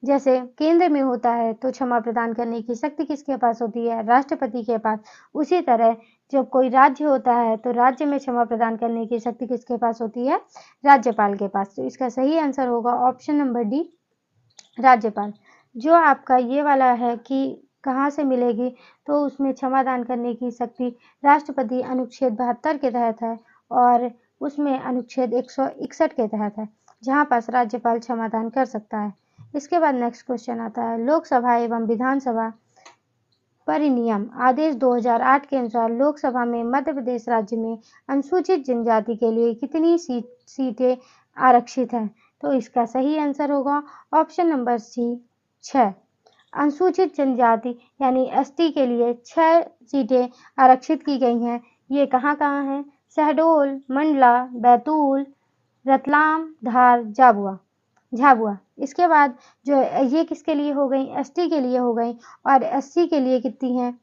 जैसे केंद्र में होता है तो क्षमा प्रदान करने की शक्ति किसके पास होती है? राष्ट्रपति के पास। उसी तरह जब कोई राज्य होता है तो राज्य में क्षमा प्रदान करने की शक्ति किसके पास होती है? राज्यपाल के पास। तो इसका सही आंसर होगा ऑप्शन नंबर डी, राज्यपाल। जो आपका ये वाला है कि कहाँ से मिलेगी, तो उसमें क्षमादान करने की शक्ति राष्ट्रपति अनुच्छेद 72 के तहत है और उसमें अनुच्छेद 161 के तहत है, जहाँ पास राज्यपाल क्षमादान कर सकता है। इसके बाद नेक्स्ट क्वेश्चन आता है, लोकसभा एवं विधानसभा परिनियम आदेश 2008 के अनुसार लोकसभा में मध्य प्रदेश राज्य में अनुसूचित जनजाति के लिए कितनी सीटें आरक्षित हैं? तो इसका सही आंसर होगा ऑप्शन नंबर सी, 6। अनुसूचित जनजाति यानी एसटी के लिए 6 सीटें आरक्षित की गई हैं। ये कहाँ कहाँ हैं? शहडोल, मंडला, बैतूल, रतलाम, धार, झाबुआ। इसके बाद जो ये किसके लिए हो गई? एसटी के लिए हो गई और एससी के लिए कितनी हैं?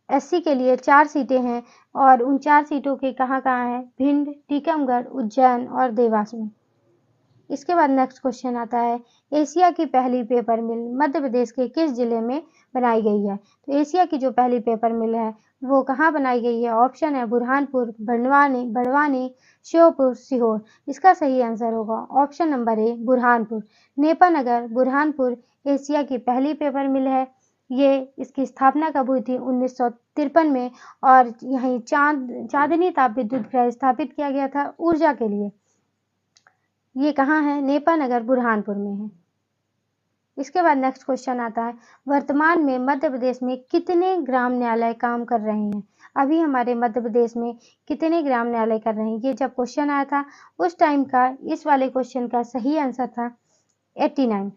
एससी के लिए 4 सीटें हैं और उन 4 सीटों के कहाँ-कहाँ हैं? भिंड, टीकमगढ़, उज्जैन और देवास में। इसके बाद नेक्स्ट क्वेश्चन आता है, एशिया की पहली पेपर मिल मध्य प्रदेश के किस जिले में बनाई गई है? तो एशिया की जो पहली पेपर मिल है वो कहाँ बनाई गई है? ऑप्शन है बुरहानपुर, बड़वानी, श्योपुर, सीहोर। इसका सही आंसर होगा ऑप्शन नंबर ए, बुरहानपुर। नेपानगर, बुरहानपुर एशिया की पहली पेपर मिल है। ये इसकी स्थापना कब हुई थी? 1953 में और यहीं चांदनी ताप विद्युत गृह स्थापित किया गया था ऊर्जा के लिए। ये कहाँ है? नेपानगर, बुरहानपुर में है। इसके बाद नेक्स्ट क्वेश्चन आता है, वर्तमान में मध्य प्रदेश में कितने ग्राम न्यायालय काम कर रहे हैं? अभी हमारे मध्य प्रदेश में कितने ग्राम न्यायालय कर रहे हैं? ये जब क्वेश्चन आया था उस टाइम का इस वाले क्वेश्चन का सही आंसर था 89।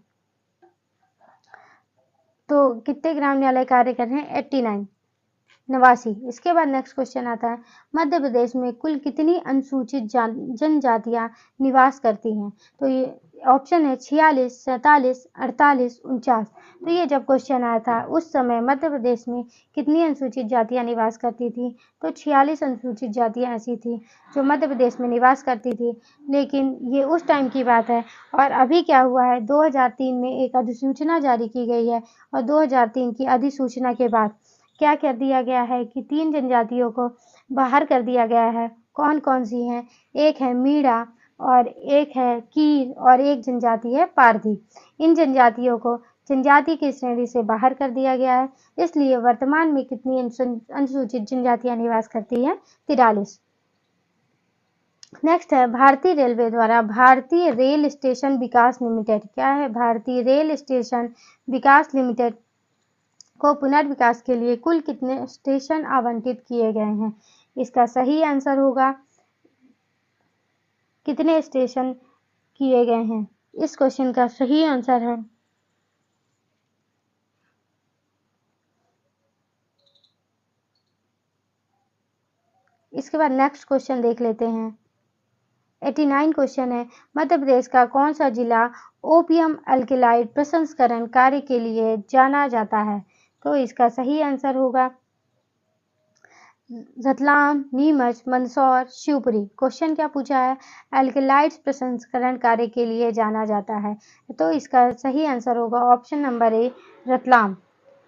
तो कितने ग्राम न्यायालय कार्य कर रहे हैं? 89, 89। इसके बाद नेक्स्ट क्वेश्चन आता है, मध्य प्रदेश में कुल कितनी अनुसूचित जनजातियां निवास करती हैं? तो ये ऑप्शन है 46, 47, 48, 49। तो ये जब क्वेश्चन आया था उस समय मध्य प्रदेश में कितनी अनुसूचित जातियां निवास करती थी? तो 46 अनुसूचित जातियां ऐसी थी जो मध्य प्रदेश में निवास करती थी। लेकिन ये उस टाइम की बात है और अभी क्या हुआ है, 2003 में एक अधिसूचना जारी की गई है और 2003 की अधिसूचना के बाद क्या कर दिया गया है कि 3 जनजातियों को बाहर कर दिया गया है। कौन-कौन सी हैं? एक है मीणा और एक है कीर और एक जनजाति है पारधी। इन जनजातियों को जनजाति की श्रेणी से बाहर कर दिया गया है। इसलिए वर्तमान में कितनी अनुसूचित जनजातियां निवास करती हैं? 43। नेक्स्ट है भारतीय रेलवे द्वारा भारतीय रेल स्टेशन विकास लिमिटेड, क्या है? भारतीय रेल स्टेशन विकास लिमिटेड को पुनर्विकास के लिए कुल कितने स्टेशन आवंटित किए गए हैं? इसका सही आंसर होगा कितने स्टेशन किए गए हैं? इस क्वेश्चन का सही आंसर है इसके बाद नेक्स्ट क्वेश्चन देख लेते हैं। 89 क्वेश्चन है, मध्य प्रदेश का कौन सा जिला ओपियम अल्किलाइड प्रसंस्करण कार्य के लिए जाना जाता है? तो इसका सही आंसर होगा रतलाम, नीमच, मंदसौर, शिवपुरी। क्वेश्चन क्या पूछा है? अल्किलाइड्स प्रसंस्करण कार्य के लिए जाना जाता है, तो इसका सही आंसर होगा ऑप्शन नंबर ए रतलाम।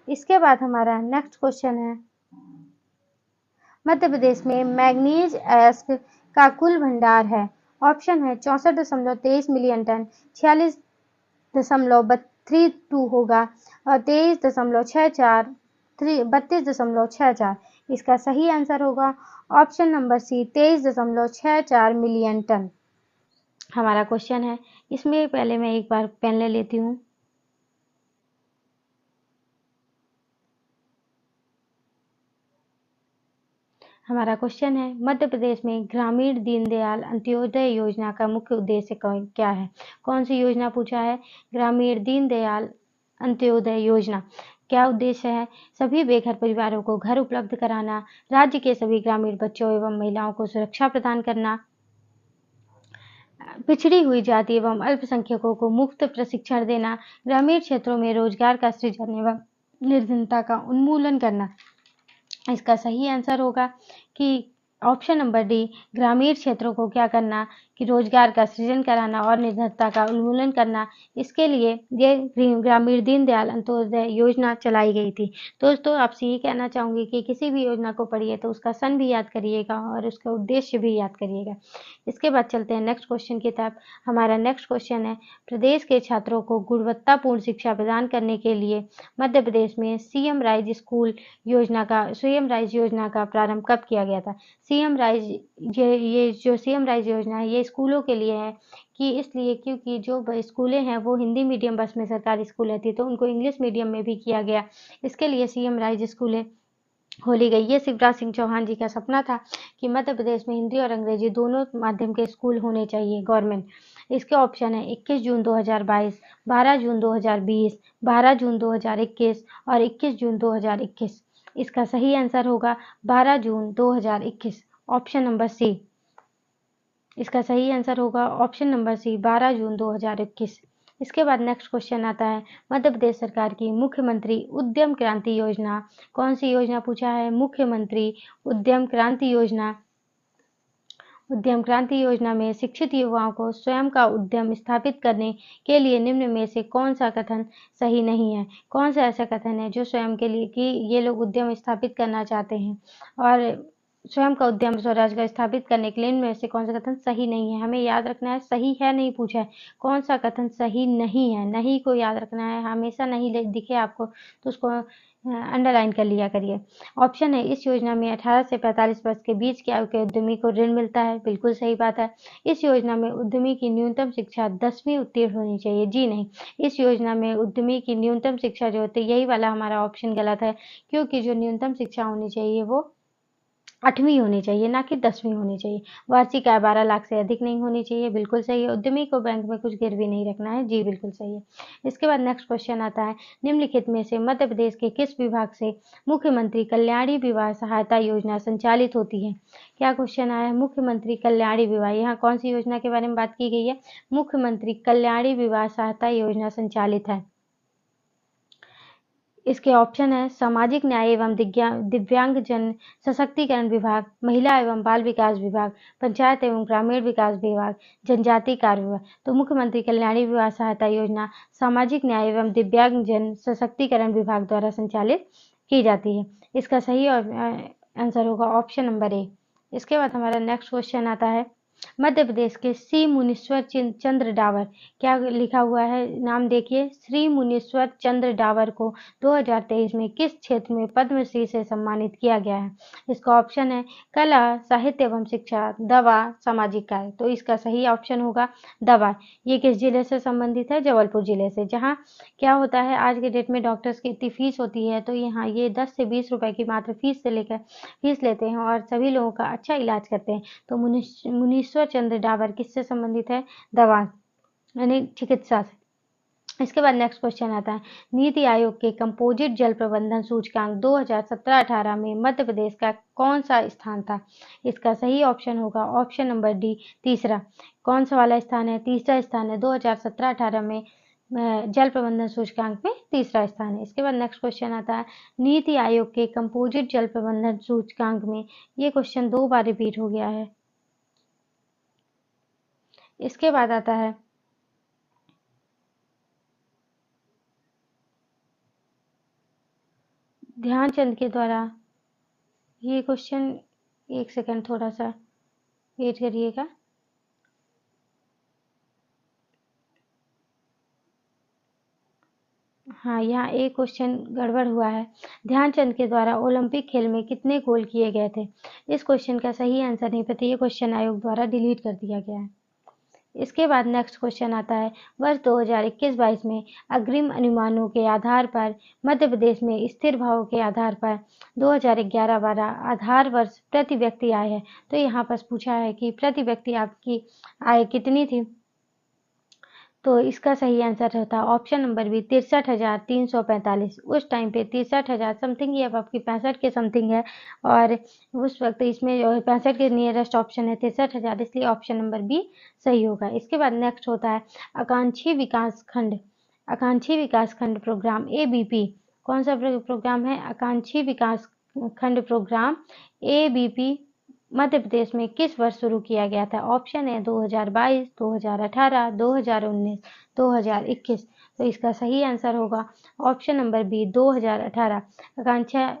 इसके बाद हमारा नेक्स्ट क्वेश्चन है, मध्य प्रदेश में मैग्नीज एस्क का कुल भंडार है। ऑप्शन है 64.23 मिलियन टन, 46.32 होगा और 23.64, 32.64। इसका सही आंसर होगा option number C 23.64 million ton. हमारा क्वेश्चन है, इसमें पहले मैं एक बार पेन ले लेती हूँ। हमारा क्वेश्चन है, मध्य प्रदेश में ग्रामीण दीनदयाल अंत्योदय योजना का मुख्य उद्देश्य क्या है? कौन सी योजना पूछा है? ग्रामीण दीनदयाल अंत्योदय योजना। क्या उद्देश्य है? सभी बेघर परिवारों को घर उपलब्ध कराना, राज्य के सभी ग्रामीण बच्चों एवं महिलाओं को सुरक्षा प्रदान करना, पिछड़ी हुई जाति एवं अल्पसंख्यकों को मुफ्त प्रशिक्षण देना, ग्रामीण क्षेत्रों में रोजगार का सृजन एवं निर्धनता का उन्मूलन करना। इसका सही आंसर होगा कि ऑप्शन नंबर डी, ग्रामीण क्षेत्रों को क्या करना कि रोजगार का सृजन कराना और निर्धनता का उन्मूलन करना। इसके लिए ये ग्रामीण दीनदयाल अंत्योदय योजना चलाई गई थी। दोस्तों, आपसे ये कहना चाहूँगी कि किसी भी योजना को पढ़िए तो उसका सन भी याद करिएगा और उसका उद्देश्य भी याद करिएगा। इसके बाद चलते हैं नेक्स्ट क्वेश्चन की तरफ। हमारा नेक्स्ट क्वेश्चन है, प्रदेश के छात्रों को गुणवत्तापूर्ण शिक्षा प्रदान करने के लिए मध्य प्रदेश में सीएम राइज योजना का प्रारंभ कब किया गया था? सीएम राइज ये जो सीएम राइज योजना है ये स्कूलों के लिए है कि इसलिए क्योंकि जो स्कूलें हैं वो हिंदी मीडियम बस में सरकारी स्कूल रहती है तो उनको इंग्लिश मीडियम में भी किया गया। इसके लिए सीएम राइज स्कूलें खोली गई। ये शिवराज सिंह चौहान जी का सपना था कि मध्य प्रदेश में हिंदी और अंग्रेजी दोनों माध्यम के स्कूल होने चाहिए गवर्नमेंट। इसके ऑप्शन है 21 जून 2022, 12 जून 2020, 12 जून 2021 और 21 जून 2021। इसका सही आंसर होगा 12 जून 2021, ऑप्शन नंबर सी। इसका सही आंसर होगा ऑप्शन नंबर सी 12 जून 2021। इसके बाद नेक्स्ट क्वेश्चन आता है, मध्य प्रदेश सरकार की मुख्यमंत्री उद्यम क्रांति योजना। कौन सी योजना पूछा है? मुख्यमंत्री उद्यम क्रांति योजना। उद्यम क्रांति योजना में शिक्षित युवाओं को स्वयं का उद्यम स्थापित करने के लिए निम्न में से कौन सा कथन सही नहीं है? कौन सा ऐसा कथन है जो स्वयं के लिए कि ये लोग उद्यम स्थापित करना चाहते हैं और स्वयं का उद्यम स्वरोजगार स्थापित करने के लिए इनमें से कौन सा कथन सही नहीं है? हमें याद रखना है, सही है नहीं पूछा है, कौन सा कथन सही नहीं है, नहीं को याद रखना है। हमेशा नहीं दिखे आपको तो उसको अंडरलाइन कर लिया करिए। ऑप्शन है, इस योजना में 18 से 45 वर्ष के बीच की आयु के उद्यमी को ऋण मिलता है। बिल्कुल सही बात है। इस योजना में उद्यमी की न्यूनतम शिक्षा 10वीं उत्तीर्ण होनी चाहिए। जी नहीं, इस योजना में उद्यमी की न्यूनतम शिक्षा जो होती है, यही वाला हमारा ऑप्शन गलत है क्योंकि जो न्यूनतम शिक्षा होनी चाहिए वो 8वीं होनी चाहिए, ना कि 10वीं होनी चाहिए। वार्षिक आय 12 लाख से अधिक नहीं होनी चाहिए, बिल्कुल सही है। उद्यमी को बैंक में कुछ गिरवी नहीं रखना है, जी बिल्कुल सही है। इसके बाद नेक्स्ट क्वेश्चन आता है, निम्नलिखित में से मध्य प्रदेश के किस विभाग से मुख्यमंत्री कल्याणी विवाह सहायता योजना संचालित होती है? क्या क्वेश्चन आया है? मुख्यमंत्री कल्याणी विवाह, यहाँ कौन सी योजना के बारे में बात की गई है? मुख्यमंत्री कल्याणी विवाह सहायता योजना संचालित है। इसके ऑप्शन है सामाजिक न्याय एवं दिव्यांगजन सशक्तिकरण विभाग, महिला एवं बाल विकास विभाग, पंचायत एवं ग्रामीण विकास विभाग, जनजातीय कार्य विभाग। तो मुख्यमंत्री कल्याणी विवाह सहायता योजना सामाजिक न्याय एवं दिव्यांगजन सशक्तिकरण विभाग द्वारा संचालित की जाती है। इसका सही आंसर होगा ऑप्शन नंबर ए। इसके बाद हमारा नेक्स्ट क्वेश्चन आता है, मध्य प्रदेश के श्री मुनीश्वर चंद्र डावर, क्या लिखा हुआ है नाम देखिए, श्री मुनीश्वर चंद्र डावर को 2023 में किस क्षेत्र में पद्मश्री से सम्मानित किया गया है? इसका ऑप्शन है कला, साहित्य एवं शिक्षा, दवा, सामाजिक कार्य। तो इसका सही ऑप्शन होगा दवा। ये किस जिले से संबंधित है? जबलपुर जिले से। जहाँ क्या होता है, आज के डेट में डॉक्टर्स की इतनी फीस होती है, तो यहाँ ये 10 से 20 रुपए की मात्र फीस लेते हैं और सभी लोगों का अच्छा इलाज करते हैं। तो मुनीश्वर चंद्र डावर किससे संबंधित है? दवा यानी चिकित्सा से। इसके बाद नेक्स्ट क्वेश्चन आता है, नीति आयोग के कंपोजिट जल प्रबंधन सूचकांक 2017-18 में मध्य प्रदेश का कौन सा स्थान था? इसका सही ऑप्शन होगा ऑप्शन नंबर डी, तीसरा। कौन सा वाला स्थान है? तीसरा स्थान है। 2017-18 में जल प्रबंधन सूचकांक में तीसरा स्थान है। इसके बाद नेक्स्ट क्वेश्चन आता है, नीति आयोग के कंपोजिट जल प्रबंधन सूचकांक में, ये क्वेश्चन 2 बार रिपीट हो गया है। इसके बाद आता है ध्यानचंद के द्वारा, ये क्वेश्चन, एक सेकंड थोड़ा सा वेट करिएगा। हाँ, यहाँ एक क्वेश्चन गड़बड़ हुआ है। ध्यानचंद के द्वारा ओलंपिक खेल में कितने गोल किए गए थे? इस क्वेश्चन का सही आंसर नहीं पता, ये क्वेश्चन आयोग द्वारा डिलीट कर दिया गया है। इसके बाद नेक्स्ट क्वेश्चन आता है, वर्ष 2021-22 में अग्रिम अनुमानों के आधार पर मध्य प्रदेश में स्थिर भावों के आधार पर 2011-12 आधार वर्ष प्रति व्यक्ति आय है। तो यहाँ पर पूछा है कि प्रति व्यक्ति आपकी आय कितनी थी? तो इसका सही आंसर रहता है ऑप्शन नंबर बी, 63,345। उस टाइम पे 63,000 समथिंग, ये अब आपकी 65 के समथिंग है, और उस वक्त इसमें 65 के नियरेस्ट ऑप्शन है 63,000, इसलिए ऑप्शन नंबर बी सही होगा। इसके बाद नेक्स्ट होता है आकांक्षी विकास खंड प्रोग्राम ABP, कौन सा प्रोग्राम है? आकांक्षी विकास खंड प्रोग्राम ABP मध्य प्रदेश में किस वर्ष शुरू किया गया था? ऑप्शन है 2022, 2018, 2019, 2021। तो इसका सही आंसर होगा ऑप्शन नंबर बी, 2018। आकांक्षा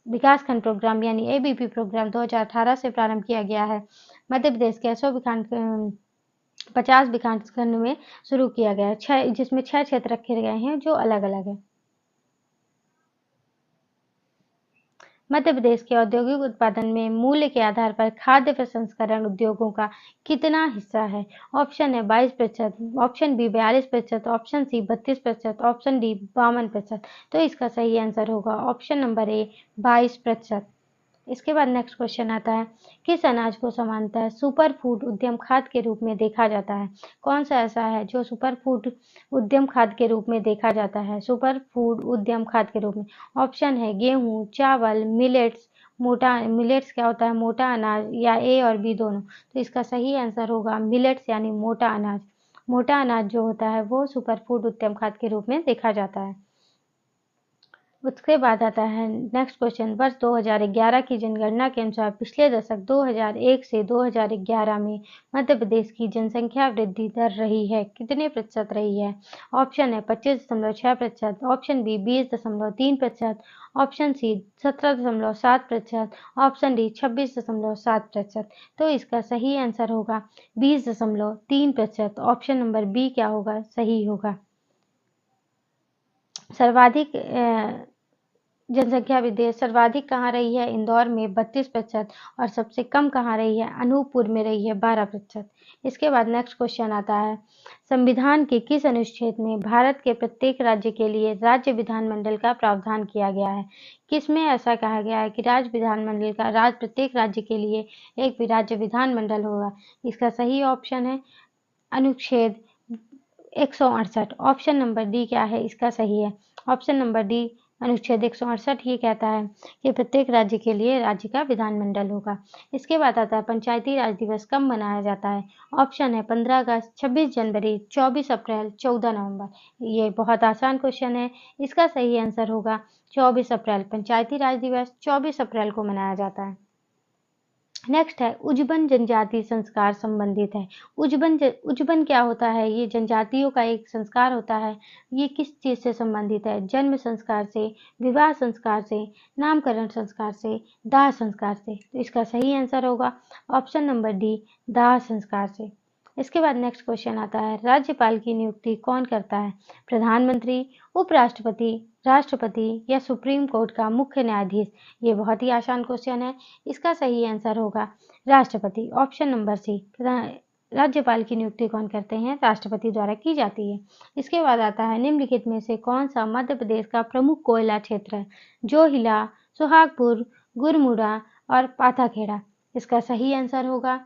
विकास खंड प्रोग्राम यानी ABP प्रोग्राम 2018 से प्रारंभ किया गया है। मध्य प्रदेश के 50 विकास खंड में शुरू किया गया है, जिसमें 6 क्षेत्र रखे गए हैं जो अलग अलग है। मध्य प्रदेश के औद्योगिक उत्पादन में मूल्य के आधार पर खाद्य प्रसंस्करण उद्योगों का कितना हिस्सा है? ऑप्शन है 22%, option B 42%, option C 32%, option D 52%। तो इसका सही आंसर होगा ऑप्शन नंबर ए, 22%। इसके बाद नेक्स्ट क्वेश्चन आता है, किस अनाज को सामान्यतः सुपर फूड उद्यम खाद्य के रूप में देखा जाता है? कौन सा ऐसा है जो सुपर फूड उद्यम खाद्य के रूप में देखा जाता है? सुपर फूड उद्यम खाद्य के रूप में ऑप्शन है गेहूं, चावल, मिलेट्स क्या होता है? मोटा अनाज, या ए और बी दोनों। तो इसका सही आंसर होगा मिलेट्स यानी मोटा अनाज। मोटा अनाज जो होता है वो सुपर फूड उद्यम खाद्य के रूप में देखा जाता है। उसके बाद आता है नेक्स्ट क्वेश्चन, वर्ष 2011 की जनगणना के अनुसार पिछले दशक 2001 से 2011 में मध्य प्रदेश की जनसंख्या वृद्धि दर रही है, कितने प्रतिशत रही है? ऑप्शन है 25.6%, option B 20.3%, option C 17.7%, option D 26.7%। तो इसका सही आंसर होगा 20.3%। ऑप्शन नंबर बी क्या होगा? सही होगा। सर्वाधिक जनसंख्या वृद्धि सर्वाधिक कहाँ रही है? इंदौर में 32% और सबसे कम कहाँ रही है? अनूपपुर में रही है 12%। इसके बाद नेक्स्ट क्वेश्चन आता है, संविधान के किस अनुच्छेद में भारत के प्रत्येक राज्य के लिए राज्य विधानमंडल का प्रावधान किया गया है? किसमें ऐसा कहा गया है कि राज्य विधानमंडल का प्रत्येक राज्य के लिए एक भी राज्य विधानमंडल होगा? इसका सही ऑप्शन है अनुच्छेद 168। ऑप्शन नंबर डी क्या है इसका सही है? ऑप्शन नंबर डी अनुच्छेद 168 ये कहता है कि प्रत्येक राज्य के लिए राज्य का विधानमंडल होगा। इसके बाद आता है पंचायती राज दिवस कब मनाया जाता है? ऑप्शन है 15 अगस्त, 26 जनवरी, 24 अप्रैल, 14 नवंबर। ये बहुत आसान क्वेश्चन है। इसका सही आंसर होगा 24 अप्रैल। पंचायती राज दिवस 24 अप्रैल को मनाया जाता है। नेक्स्ट है उज्जबन जनजाति संस्कार संबंधित है। उज्जबन क्या होता है? ये जनजातियों का एक संस्कार होता है। ये किस चीज़ से संबंधित है? जन्म संस्कार से, विवाह संस्कार से, नामकरण संस्कार से, दाह संस्कार से। तो इसका सही आंसर होगा ऑप्शन नंबर डी, दाह संस्कार से। इसके बाद नेक्स्ट क्वेश्चन आता है, राज्यपाल की नियुक्ति कौन करता है? प्रधानमंत्री, उपराष्ट्रपति, राष्ट्रपति या सुप्रीम कोर्ट का मुख्य न्यायाधीश? ये बहुत ही आसान क्वेश्चन है। इसका सही आंसर होगा राष्ट्रपति, ऑप्शन नंबर सी। राज्यपाल की नियुक्ति कौन करते हैं? राष्ट्रपति द्वारा की जाती है। इसके बाद आता है, निम्नलिखित में से कौन सा मध्य प्रदेश का प्रमुख कोयला क्षेत्र है? जोहिला, सुहागपुर, गुरमुड़ा और पाथाखेड़ा। इसका सही आंसर होगा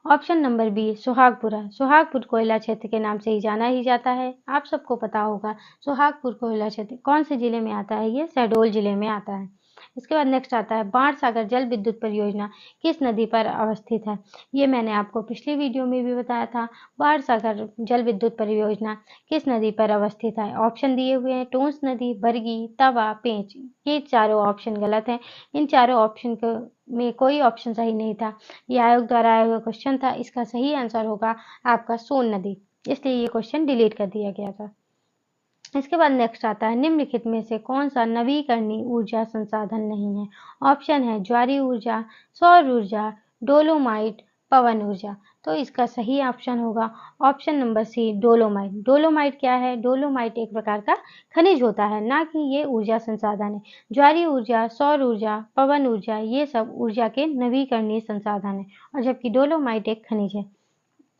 option number B, Suhagpur. Suhagpur कोयला क्षेत्र के नाम से ही जाना ही जाता है। आप सबको पता होगा सुहागपुर कोयला क्षेत्र कौन से जिले में आता है? ये शहडोल जिले में आता है। इसके बाद नेक्स्ट आता है, बाणसागर जल विद्युत परियोजना किस नदी पर अवस्थित है? ये मैंने आपको पिछली वीडियो में भी बताया था। बाणसागर जल विद्युत परियोजना किस नदी पर अवस्थित है? ऑप्शन दिए हुए हैं, टोंस नदी, बरगी, तवा, पेंच। ये चारों ऑप्शन गलत हैं। इन चारों ऑप्शन में कोई ऑप्शन सही नहीं था। ये आयोग द्वारा आया हुआ क्वेश्चन था। इसका सही आंसर होगा आपका सोन नदी, इसलिए ये क्वेश्चन डिलीट कर दिया गया था। इसके बाद नेक्स्ट आता है, निम्नलिखित में से कौन सा नवीकरणीय ऊर्जा संसाधन नहीं है? ऑप्शन है ज्वारीय ऊर्जा, सौर ऊर्जा, डोलोमाइट, पवन ऊर्जा। तो इसका सही ऑप्शन होगा option number C, dolomite. Dolomite क्या है? डोलोमाइट एक प्रकार का खनिज होता है, ना कि ये ऊर्जा संसाधन है। ज्वारीय ऊर्जा, सौर ऊर्जा, पवन ऊर्जा ये सब ऊर्जा के नवीकरणीय संसाधन है, और जबकि डोलोमाइट एक खनिज है।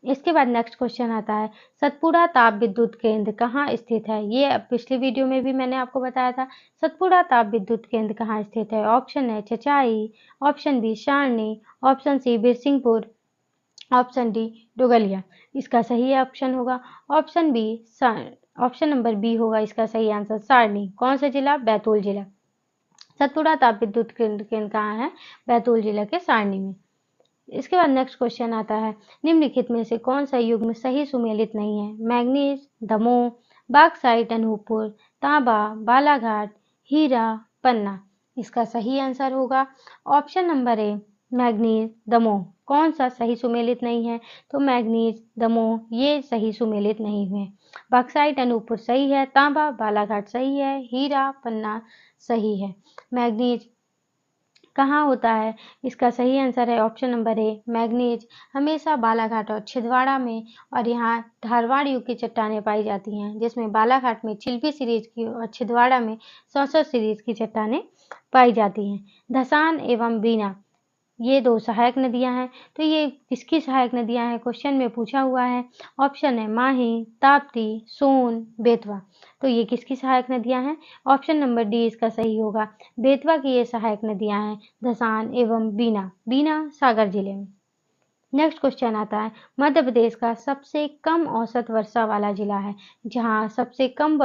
इसके बाद नेक्स्ट क्वेश्चन आता है, सतपुड़ा ताप विद्युत केंद्र कहाँ स्थित है? ये पिछली वीडियो में भी मैंने आपको बताया था। सतपुड़ा ताप विद्युत केंद्र कहाँ स्थित है? ऑप्शन है Chachai, option B Sarni, option C Birsinghpur, option D Dogliya. इसका सही ऑप्शन होगा option B, option number B होगा इसका सही आंसर, सारणी। कौन सा जिला? बैतूल जिला। सतपुड़ा ताप विद्युत केंद्र कहाँ है? बैतूल जिला के सारणी में। इसके बाद नेक्स्ट क्वेश्चन आता है, निम्नलिखित में से कौन सा युग्म सही सुमेलित नहीं है? मैग्नीज, दमोह, बॉक्साइट अनूपपुर, तांबा, बालाघाट, हीरा, पन्ना। इसका सही आंसर होगा ऑप्शन नंबर ए, मैग्नीज, दमोह। कौन सा सही सुमेलित नहीं है? तो मैग्नीज, दमोह ये सही सुमेलित नहीं हुए। बॉक्साइट अनूपपुर सही है, तांबा बालाघाट सही है, हीरा पन्ना सही है। मैग्नीज कहाँ होता है? इसका सही आंसर है ऑप्शन नंबर ए, मैग्नीज हमेशा बालाघाट और छिंदवाड़ा में और यहाँ धारवाड़ युग की चट्टानें पाई जाती हैं, जिसमें बालाघाट में चिल्पी सीरीज की और छिंदवाड़ा में सौसर सीरीज की चट्टानें पाई जाती हैं। धसान एवं बीना ये दो सहायक नदियां हैं। तो ये किसकी सहायक नदियां हैं? क्वेश्चन में पूछा हुआ है। ऑप्शन है माही, ताप्ती, सोन, बेतवा। तो ये किसकी सहायक नदियां हैं? ऑप्शन नंबर डी इसका सही होगा। बेतवा की ये सहायक नदियां हैं धसान एवं बीना। बीना सागर जिले में। नेक्स्ट क्वेश्चन आता है, मध्य प्रदेश का सबसे कम औसत वर्षा वाला जिला है, जहाँ सबसे कम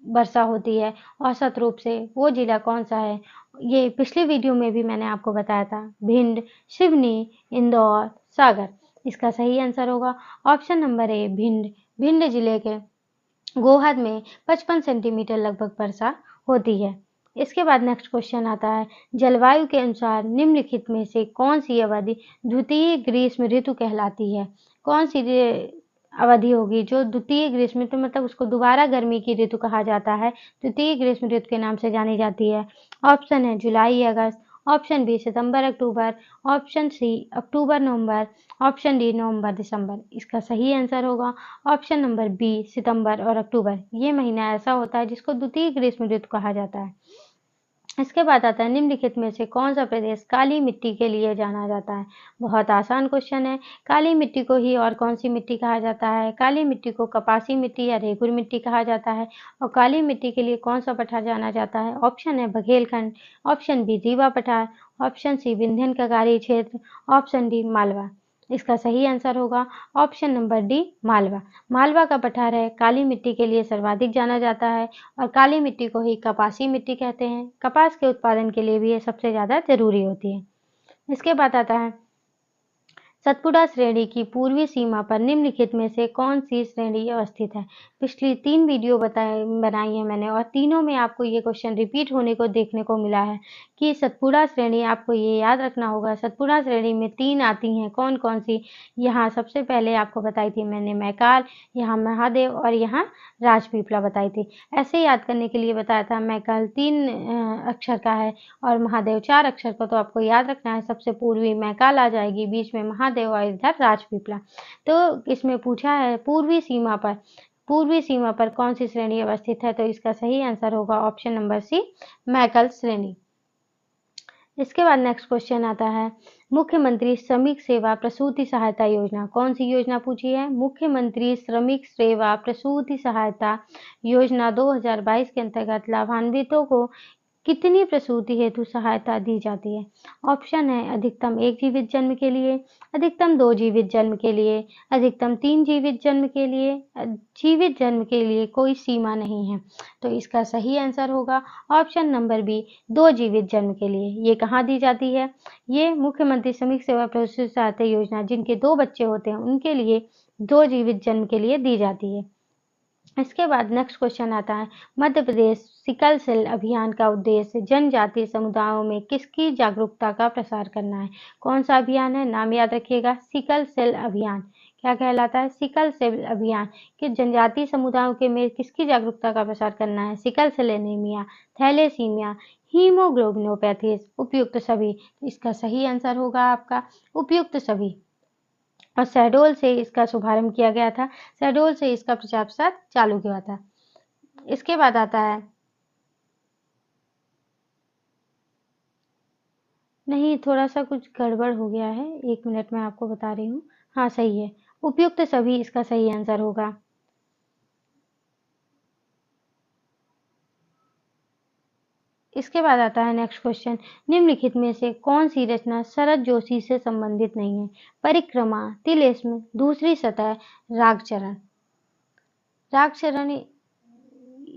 वर्षा होती है औसत रूप से, वो जिला कौन सा है? ये पिछले वीडियो में भी मैंने आपको बताया था। भिंड, सिवनी, इंदौर, सागर। इसका सही आंसर होगा ऑप्शन नंबर ए, भिंड। भिंड जिले के गोहद में 55 सेंटीमीटर लगभग वर्षा होती है। इसके बाद नेक्स्ट क्वेश्चन आता है, जलवायु के अनुसार निम्नलिखित में से कौन सी अवधि द्वितीय ग्रीष्म ऋतु कहलाती है? कौन सी अवधि होगी जो द्वितीय ग्रीष्म ऋतु, मतलब उसको दोबारा गर्मी की ऋतु कहा जाता है, द्वितीय ग्रीष्म ऋतु के नाम से जानी जाती है? ऑप्शन है जुलाई अगस्त, ऑप्शन बी सितंबर अक्टूबर, ऑप्शन सी अक्टूबर नवंबर, ऑप्शन डी नवंबर दिसंबर। इसका सही आंसर होगा ऑप्शन नंबर बी, सितंबर और अक्टूबर। ये महीना ऐसा होता है जिसको द्वितीय ग्रीष्म ऋतु कहा जाता है। इसके बाद आता है निम्नलिखित में से कौन सा प्रदेश काली मिट्टी के लिए जाना जाता है। बहुत आसान क्वेश्चन है। काली मिट्टी को ही और कौन सी मिट्टी कहा जाता है? काली मिट्टी को कपासी मिट्टी या रेगुर मिट्टी कहा जाता है। और काली मिट्टी के लिए कौन सा पठार जाना जाता है? ऑप्शन है बघेलखंड, ऑप्शन बी रीवा पठार, ऑप्शन सी विंध्यन कगारी क्षेत्र, ऑप्शन डी मालवा। इसका सही आंसर होगा option number D Malwa. Malwa का पठार है काली मिट्टी के लिए सर्वाधिक जाना जाता है और काली मिट्टी को ही कपासी मिट्टी कहते हैं। कपास के उत्पादन के लिए भी ये सबसे ज़्यादा जरूरी होती है। इसके बाद आता है सतपुड़ा श्रेणी की पूर्वी सीमा पर निम्नलिखित में से कौन सी श्रेणी अवस्थित है? पिछली 3 वीडियो बनाई है मैंने और तीनों में आपको ये क्वेश्चन रिपीट होने को देखने को मिला है कि सतपुड़ा श्रेणी आपको ये याद रखना होगा। सतपुड़ा श्रेणी में 3 आती हैं, कौन-कौन सी? यहाँ सबसे पहले आपको बताई थी मैंने मैकाल, यहाँ महादेव और यहाँ राजपीपला बताई थी। ऐसे याद करने के लिए बताया था। मैकाल 3 अक्षर का है और महादेव 4 अक्षर का, तो आपको याद रखना है सबसे पूर्वी मैकाल आ जाएगी, बीच में महादेव और इधर राजपीपला। तो इसमें पूछा है पूर्वी सीमा पर कौन सी श्रेणी अवस्थित है? तो इसका सही आंसर होगा ऑप्शन नंबर सी मैकल श्रेणी। इसके बाद नेक्स्ट क्वेश्चन आता है मुख्यमंत्री श्रमिक सेवा प्रसूति सहायता योजना। कौन सी योजना पूछी है? मुख्यमंत्री श्रमिक सेवा प्रसूति सहायता योजना 2022 के अंतर्गत लाभान्वितों को कितनी प्रसूति हेतु सहायता दी जाती है? ऑप्शन है अधिकतम 1 जीवित जन्म के लिए, अधिकतम 2 जीवित जन्म के लिए, अधिकतम 3 जीवित जन्म के लिए। जीवित जन्म के लिए कोई सीमा नहीं है, तो इसका सही आंसर होगा ऑप्शन नंबर बी 2 जीवित जन्म के लिए। ये कहाँ दी जाती है? ये मुख्यमंत्री श्रमिक सेवा प्रसूति सहायता योजना जिनके 2 बच्चे होते हैं उनके लिए 2 जीवित जन्म के लिए दी जाती है। इसके बाद नेक्स्ट क्वेश्चन आता है मध्य प्रदेश सिकल सेल अभियान का उद्देश्य जनजातीय समुदायों में किसकी जागरूकता का प्रसार करना है? कौन सा अभियान है? नाम याद रखिएगा, सिकल सेल अभियान। क्या कहलाता है? सिकल सेल अभियान। कि जनजातीय समुदायों के में किसकी जागरूकता का प्रसार करना है? Sickle cell anaemia, thalassaemia, haemoglobinopathies, उपयुक्त सभी। इसका सही आंसर होगा आपका उपयुक्त सभी। और शहडोल से इसका शुभारंभ किया गया था। शहडोल से इसका प्रचार प्रसार चालू किया था। इसके बाद आता है नहीं, थोड़ा सा कुछ गड़बड़ हो गया है, 1 मिनट में आपको बता रही हूँ। हाँ सही है, उपयुक्त सभी इसका सही आंसर होगा। इसके बाद आता है नेक्स्ट क्वेश्चन निम्नलिखित में से कौन सी रचना शरद जोशी से संबंधित नहीं है? परिक्रमा, तिलिस्म, दूसरी सतह, रागचरण।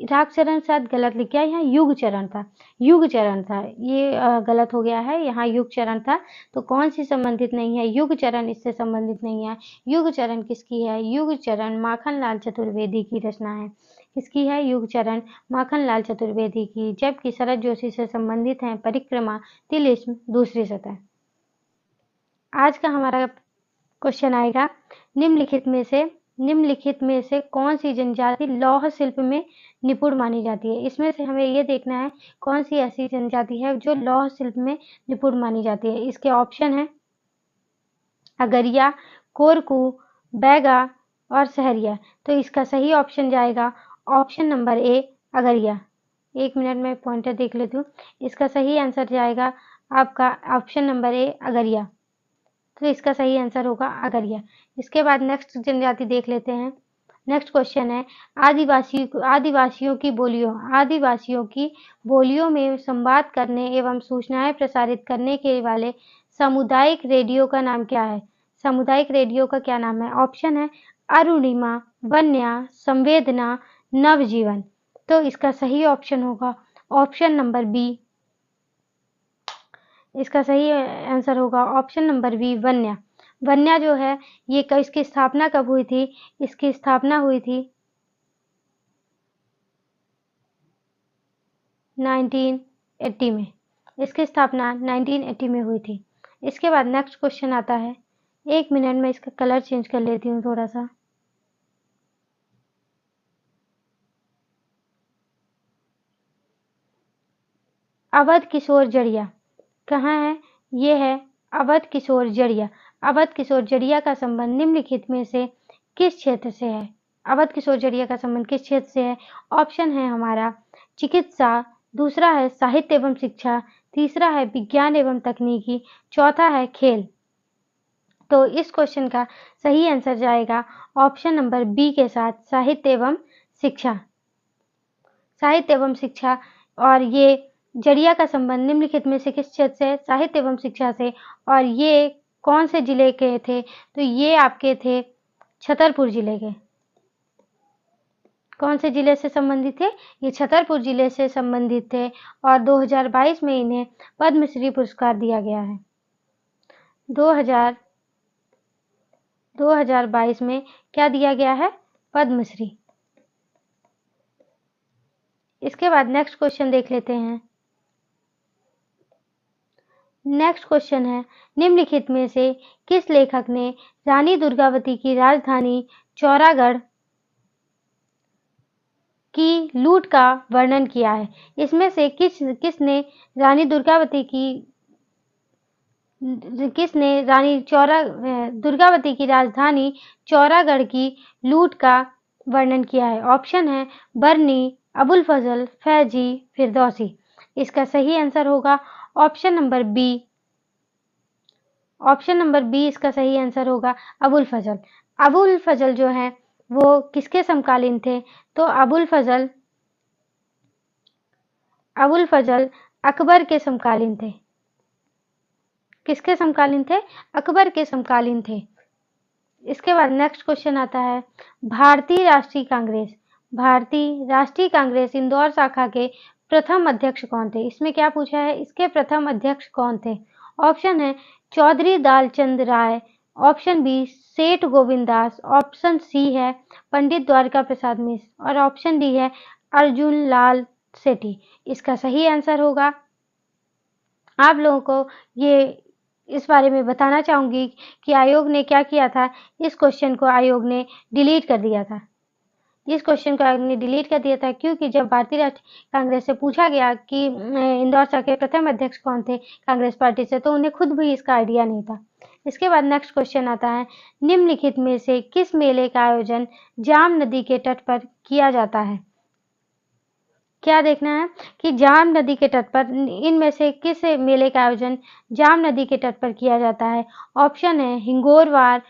रागचरण शायद गलत लिख गया, यहाँ युग चरण था। ये गलत हो गया है, यहाँ युग चरण था। तो कौन सी संबंधित नहीं है? युग चरण इससे संबंधित नहीं है। युग चरण किसकी है? युग चरण माखनलाल चतुर्वेदी की रचना है। किसकी है? युग चरण माखनलाल चतुर्वेदी की। जबकि शरद जोशी से संबंधित हैं परिक्रमा, तिलिस्म, दूसरी सतह। आज का हमारा क्वेश्चन आएगा निम्नलिखित में से कौन सी जनजाति लौह शिल्प में निपुण मानी जाती है? इसमें से हमें ये देखना है कौन सी ऐसी जनजाति है जो लौह शिल्प में निपुण मानी जाती है। इसके ऑप्शन है अगरिया, कोरकू, बैगा और सहरिया। तो इसका सही ऑप्शन जाएगा option number A Agaria. 1 minute में पॉइंटर देख लेती हूँ। इसका सही आंसर जाएगा आपका ऑप्शन नंबर ए अगरिया। तो इसका सही आंसर होगा अगरिया। इसके बाद नेक्स्ट जनजाति देख लेते हैं। नेक्स्ट क्वेश्चन है आदिवासियों की बोलियों में संवाद करने एवं सूचनाएं प्रसारित करने के वाले सामुदायिक रेडियो का नाम क्या है? सामुदायिक रेडियो का क्या नाम है? ऑप्शन है अरुणिमा, वन्या, संवेदना, नवजीवन। तो इसका सही ऑप्शन होगा ऑप्शन नंबर बी। इसका सही आंसर होगा ऑप्शन नंबर बी वन्या। वन्या जो है ये इसकी स्थापना कब हुई थी? इसकी स्थापना हुई थी 1980 में। इसकी स्थापना 1980 में हुई थी। इसके बाद नेक्स्ट क्वेश्चन आता है। 1 मिनट में इसका कलर चेंज कर लेती हूँ थोड़ा सा। अवध किशोर जड़िया कहाँ है? ये है अवध किशोर जड़िया। अवध किशोर जड़िया का संबंध निम्नलिखित में से किस क्षेत्र से है? अवध किशोर जड़िया का संबंध किस क्षेत्र से है? ऑप्शन है हमारा चिकित्सा, दूसरा है साहित्य एवं शिक्षा, तीसरा है विज्ञान एवं तकनीकी, चौथा है खेल। तो इस क्वेश्चन का सही आंसर जाएगा ऑप्शन नंबर बी के साथ, साहित्य एवं शिक्षा। साहित्य एवं शिक्षा, और ये जड़िया का संबंध निम्नलिखित में से किस क्षेत्र से? साहित्य एवं शिक्षा से। और ये कौन से जिले के थे? तो ये आपके थे छतरपुर जिले के। कौन से जिले से संबंधित थे? ये छतरपुर जिले से संबंधित थे, और 2022 में इन्हें पद्मश्री पुरस्कार दिया गया है। 2022 में क्या दिया गया है? पद्मश्री। इसके बाद नेक्स्ट क्वेश्चन देख लेते हैं। नेक्स्ट क्वेश्चन है, निम्नलिखित में से किस लेखक ने रानी दुर्गावती की राजधानी चौरागढ़ की लूट का वर्णन किया है? इसमें से किसने रानी दुर्गावती की राजधानी चौरागढ़ की लूट का वर्णन किया है? ऑप्शन है बर्नी, अबुल फजल, फैजी, फिरदौसी। इसका सही आंसर होगा option number B. Option number B इसका सही आंसर होगा, अबुल फजल। अबुल फजल जो है वो किसके समकालीन थे? तो अबुल फजल अकबर के समकालीन थे। किसके समकालीन थे? अकबर के समकालीन थे। इसके बाद नेक्स्ट क्वेश्चन आता है, भारतीय राष्ट्रीय कांग्रेस इंदौर शाखा के प्रथम अध्यक्ष कौन थे? इसमें क्या पूछा है? इसके प्रथम अध्यक्ष कौन थे? ऑप्शन है चौधरी दालचंद राय, ऑप्शन बी सेठ गोविंद दास, ऑप्शन सी है पंडित द्वारका प्रसाद मिश्र, और ऑप्शन डी है अर्जुन लाल सेठी। इसका सही आंसर होगा, आप लोगों को ये इस बारे में बताना चाहूंगी कि आयोग ने क्या किया था। इस क्वेश्चन को आयोग ने डिलीट कर दिया था। क्योंकि जब भारतीय राष्ट्रीय कांग्रेस से पूछा गया कि इंदौर शाखा के प्रथम अध्यक्ष कौन थे कांग्रेस पार्टी से, तो उन्हें खुद भी इसका आइडिया नहीं था। इसके बाद नेक्स्ट क्वेश्चन आता है, निम्नलिखित में से किस मेले का आयोजन जाम नदी के तट पर किया जाता है? क्या देखना है कि जाम नदी के तट पर इनमें से किस मेले का आयोजन जाम नदी के तट पर किया जाता है? ऑप्शन है हिंगोरवार,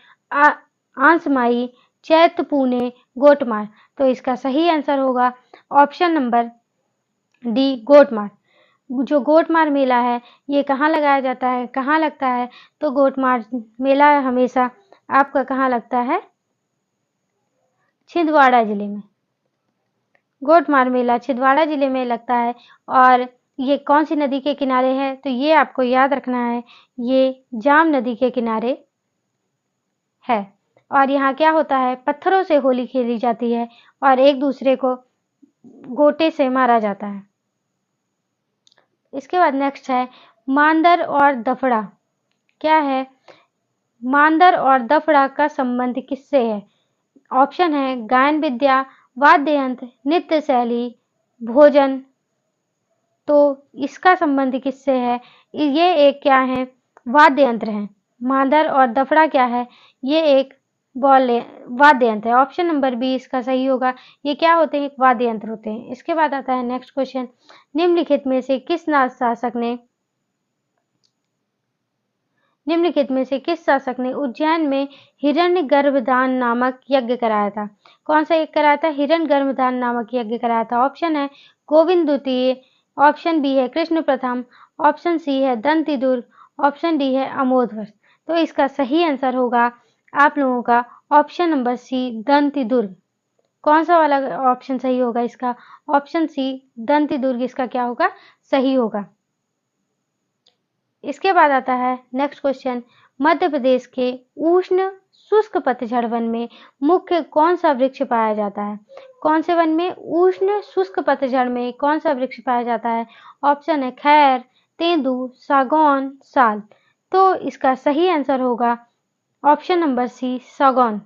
आंसमाई, चैत पूने, गोटमार। तो इसका सही आंसर होगा ऑप्शन नंबर डी, गोटमार। जो गोटमार मेला है ये कहाँ लगाया जाता है, कहाँ लगता है? तो गोटमार मेला हमेशा आपका कहाँ लगता है? छिंदवाड़ा जिले में। गोटमार मेला छिंदवाड़ा जिले में लगता है। और ये कौन सी नदी के किनारे है? तो ये आपको याद रखना है, ये जाम नदी के किनारे है। और यहाँ क्या होता है? पत्थरों से होली खेली जाती है और एक दूसरे को गोटे से मारा जाता है। इसके बाद नेक्स्ट है मांदर और दफड़ा। क्या है? मांदर और दफड़ा का संबंध किससे है? ऑप्शन है गायन विद्या, वाद्य यंत्र, नृत्य शैली, भोजन। तो इसका संबंध किससे है? ये एक क्या है? वाद्य यंत्र है। मांदर और दफड़ा क्या है? ये एक वाद्य यंत्र है। ऑप्शन नंबर बी इसका सही होगा। ये क्या होते हैं? वाद्य यंत्र होते हैं। इसके बाद आता है नेक्स्ट क्वेश्चन, निम्नलिखित में से किस शासक ने उज्जैन में हिरण्य गर्भदान नामक यज्ञ कराया था? कौन सा यज्ञ कराया था? हिरण्य गर्भदान नामक यज्ञ कराया था। ऑप्शन है गोविंद द्वितीय, ऑप्शन बी है कृष्ण प्रथम, ऑप्शन सी है दंती दुर्ग, ऑप्शन डी है अमोधवर्ष। तो इसका सही आंसर होगा आप लोगों का ऑप्शन नंबर सी, दंती दुर्ग। कौन सा वाला ऑप्शन सही होगा इसका? ऑप्शन सी, दंती दुर्ग इसका क्या होगा? सही होगा। इसके बाद आता है नेक्स्ट क्वेश्चन, मध्य प्रदेश के उष्ण शुष्क पतझड़ वन में मुख्य कौन सा वृक्ष पाया जाता है? कौन से वन में उष्ण शुष्क पतझड़ में कौन सा वृक्ष पाया जाता है? ऑप्शन है खैर, तेंदू, सागौन, साल। तो इसका सही आंसर होगा ऑप्शन नंबर सी, सागौन।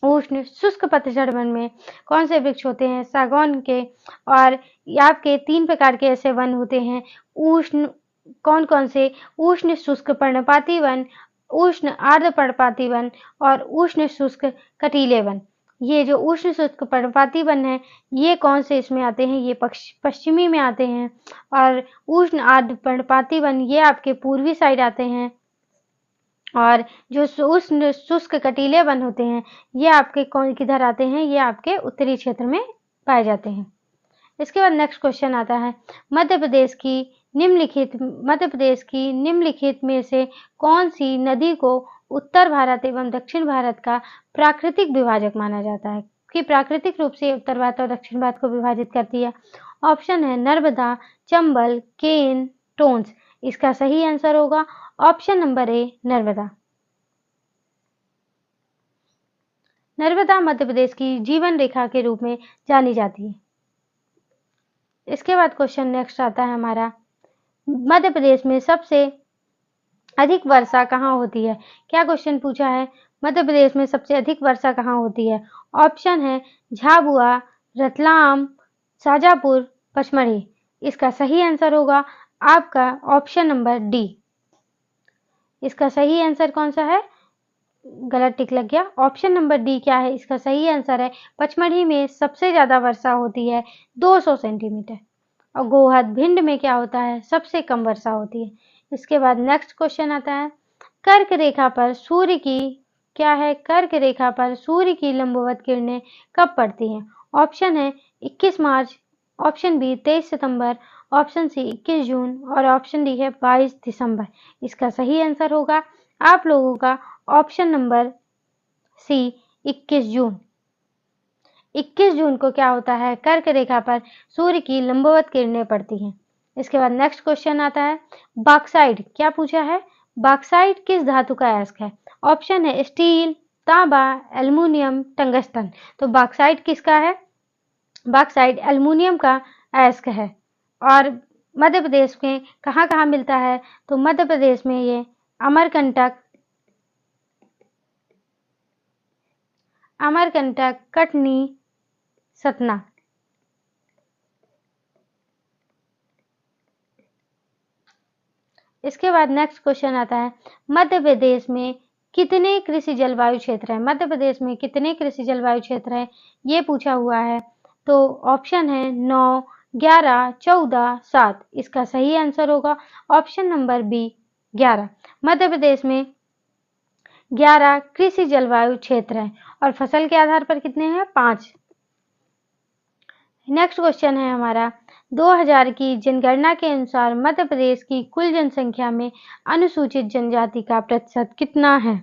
उष्ण शुष्क पतझड़ वन में कौन से वृक्ष होते हैं? सागौन के। और आपके 3 प्रकार के ऐसे वन होते हैं उष्ण, कौन-कौन से? उष्ण शुष्क पर्णपाती वन, उष्ण आर्द्र पर्णपाती वन और उष्ण शुष्क कटीले वन। ये जो उष्ण शुष्क पर्णपाती वन है, ये कौन से इसमें आते हैं? ये पश्चिमी में आते हैं। और उष्ण आर्द्र पर्णपाती वन ये आपके पूर्वी साइड आते हैं। और जो उष्ण शुष्क कटीले वन होते हैं, ये आपके किधर आते हैं? ये आपके उत्तरी क्षेत्र में पाए जाते हैं। इसके बाद नेक्स्ट क्वेश्चन आता है, मध्य प्रदेश की निम्नलिखित में से कौन सी नदी को उत्तर भारत एवं दक्षिण भारत का प्राकृतिक विभाजक माना जाता है? कि प्राकृतिक रूप से उत्तर भारत और दक्षिण भारत को विभाजित करती है। ऑप्शन है नर्मदा, चंबल, केन, टोंस। इसका सही आंसर होगा option number A, Narmada. Narmada Madhya Pradesh की जीवन रेखा के रूप में जानी जाती है। इसके बाद क्वेश्चन नेक्स्ट आता है हमारा, मध्य प्रदेश में सबसे अधिक वर्षा कहाँ होती है? क्या क्वेश्चन पूछा है? मध्य प्रदेश में सबसे अधिक वर्षा कहाँ होती है? ऑप्शन है झाबुआ, रतलाम, शाजापुर, पचमढ़ी। इसका सही आंसर होगा आपका ऑप्शन नंबर डी। इसका सही आंसर कौन सा है? गलत टिक लग गया। ऑप्शन नंबर डी क्या है? इसका सही आंसर है पचमढ़ी में सबसे ज्यादा वर्षा होती है 200 सेंटीमीटर। और गोहद भिंड में क्या होता है? सबसे कम वर्षा होती है। इसके बाद नेक्स्ट क्वेश्चन आता है, कर्क रेखा पर सूर्य की क्या है? कर्क रेखा पर सूर्य की लंबवत किरणें कब पड़ती हैं? ऑप्शन है 21 मार्च, ऑप्शन बी 23 सितंबर, ऑप्शन सी 21 जून और ऑप्शन डी है 22 दिसंबर। इसका सही आंसर होगा आप लोगों का ऑप्शन नंबर सी 21 जून। 21 जून को क्या होता है? कर्क रेखा पर सूर्य की लंबवत किरणें पड़ती हैं। इसके बाद नेक्स्ट क्वेश्चन आता है, बॉक्साइट क्या पूछा है? बॉक्साइट किस धातु का अयस्क है? ऑप्शन है स्टील, तांबा, एल्युमिनियम, टंगस्टन। तो बॉक्साइट किसका है? बॉक्साइट एल्युमिनियम का अयस्क है। और मध्य प्रदेश में कहाँ कहाँ मिलता है? तो मध्य प्रदेश में ये अमरकंटक, कटनी, सतना। इसके बाद नेक्स्ट क्वेश्चन आता है, मध्य प्रदेश में कितने कृषि जलवायु क्षेत्र हैं? मध्य प्रदेश में कितने कृषि जलवायु क्षेत्र हैं? ये पूछा हुआ है। तो ऑप्शन है 9, 11, 14, 7। इसका सही आंसर होगा option number B, 11। Madhya Pradesh में 11 कृषि जलवायु क्षेत्र हैं और फसल के आधार पर कितने हैं? 5। नेक्स्ट क्वेश्चन है हमारा, 2000 की जनगणना के अनुसार मध्य प्रदेश की कुल जनसंख्या में अनुसूचित जनजाति का प्रतिशत कितना है?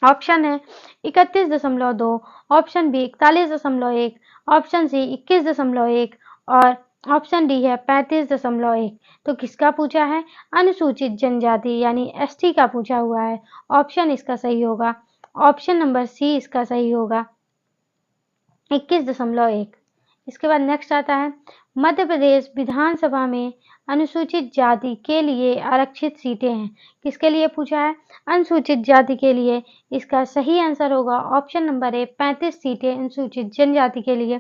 ऑप्शन है 31.2, ऑप्शन बी 41.1, ऑप्शन सी 21.1 और ऑप्शन डी है 35.1। तो किसका पूछा है? अनुसूचित जनजाति यानी एसटी का पूछा हुआ है। ऑप्शन इसका सही होगा ऑप्शन नंबर सी, इसका सही होगा 21.1। इसके बाद नेक्स्ट आता है, मध्य प्रदेश विधानसभा में अनुसूचित जाति के लिए आरक्षित सीटें हैं। किसके लिए पूछा है? अनुसूचित जाति के लिए। इसका सही आंसर होगा ऑप्शन नंबर ए, 35 सीटें अनुसूचित जनजाति के लिए,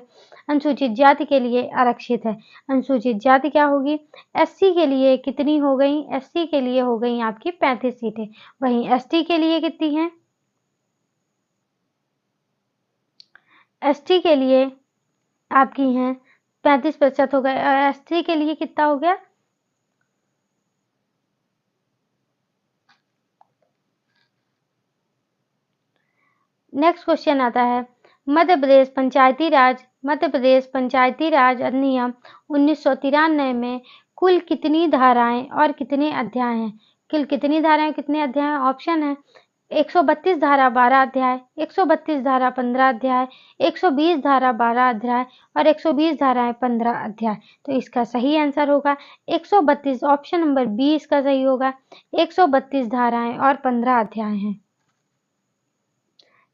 अनुसूचित जाति के लिए आरक्षित है। अनुसूचित जाति क्या होगी? एससी के लिए कितनी हो गई? एससी के लिए हो गई आपकी 35 सीटें। वहीं एसटी के लिए कितनी हैं? एसटी के लिए आपकी हैं 35% हो गए और एसटी के लिए कितना हो गया? नेक्स्ट क्वेश्चन आता है, मध्य प्रदेश पंचायती राज अधिनियम 1993 में कुल कितनी धाराएं और कितने अध्याय हैं? कुल कितनी धाराएं कितने अध्याय हैं? ऑप्शन है 132 धारा 12 अध्याय, 132 धारा 15 अध्याय, 120 धारा 12 अध्याय और 120 धाराएं 15 अध्याय। तो इसका सही आंसर होगा 132, ऑप्शन नंबर बी इसका सही होगा। 132 धाराएं और 15 अध्याय हैं।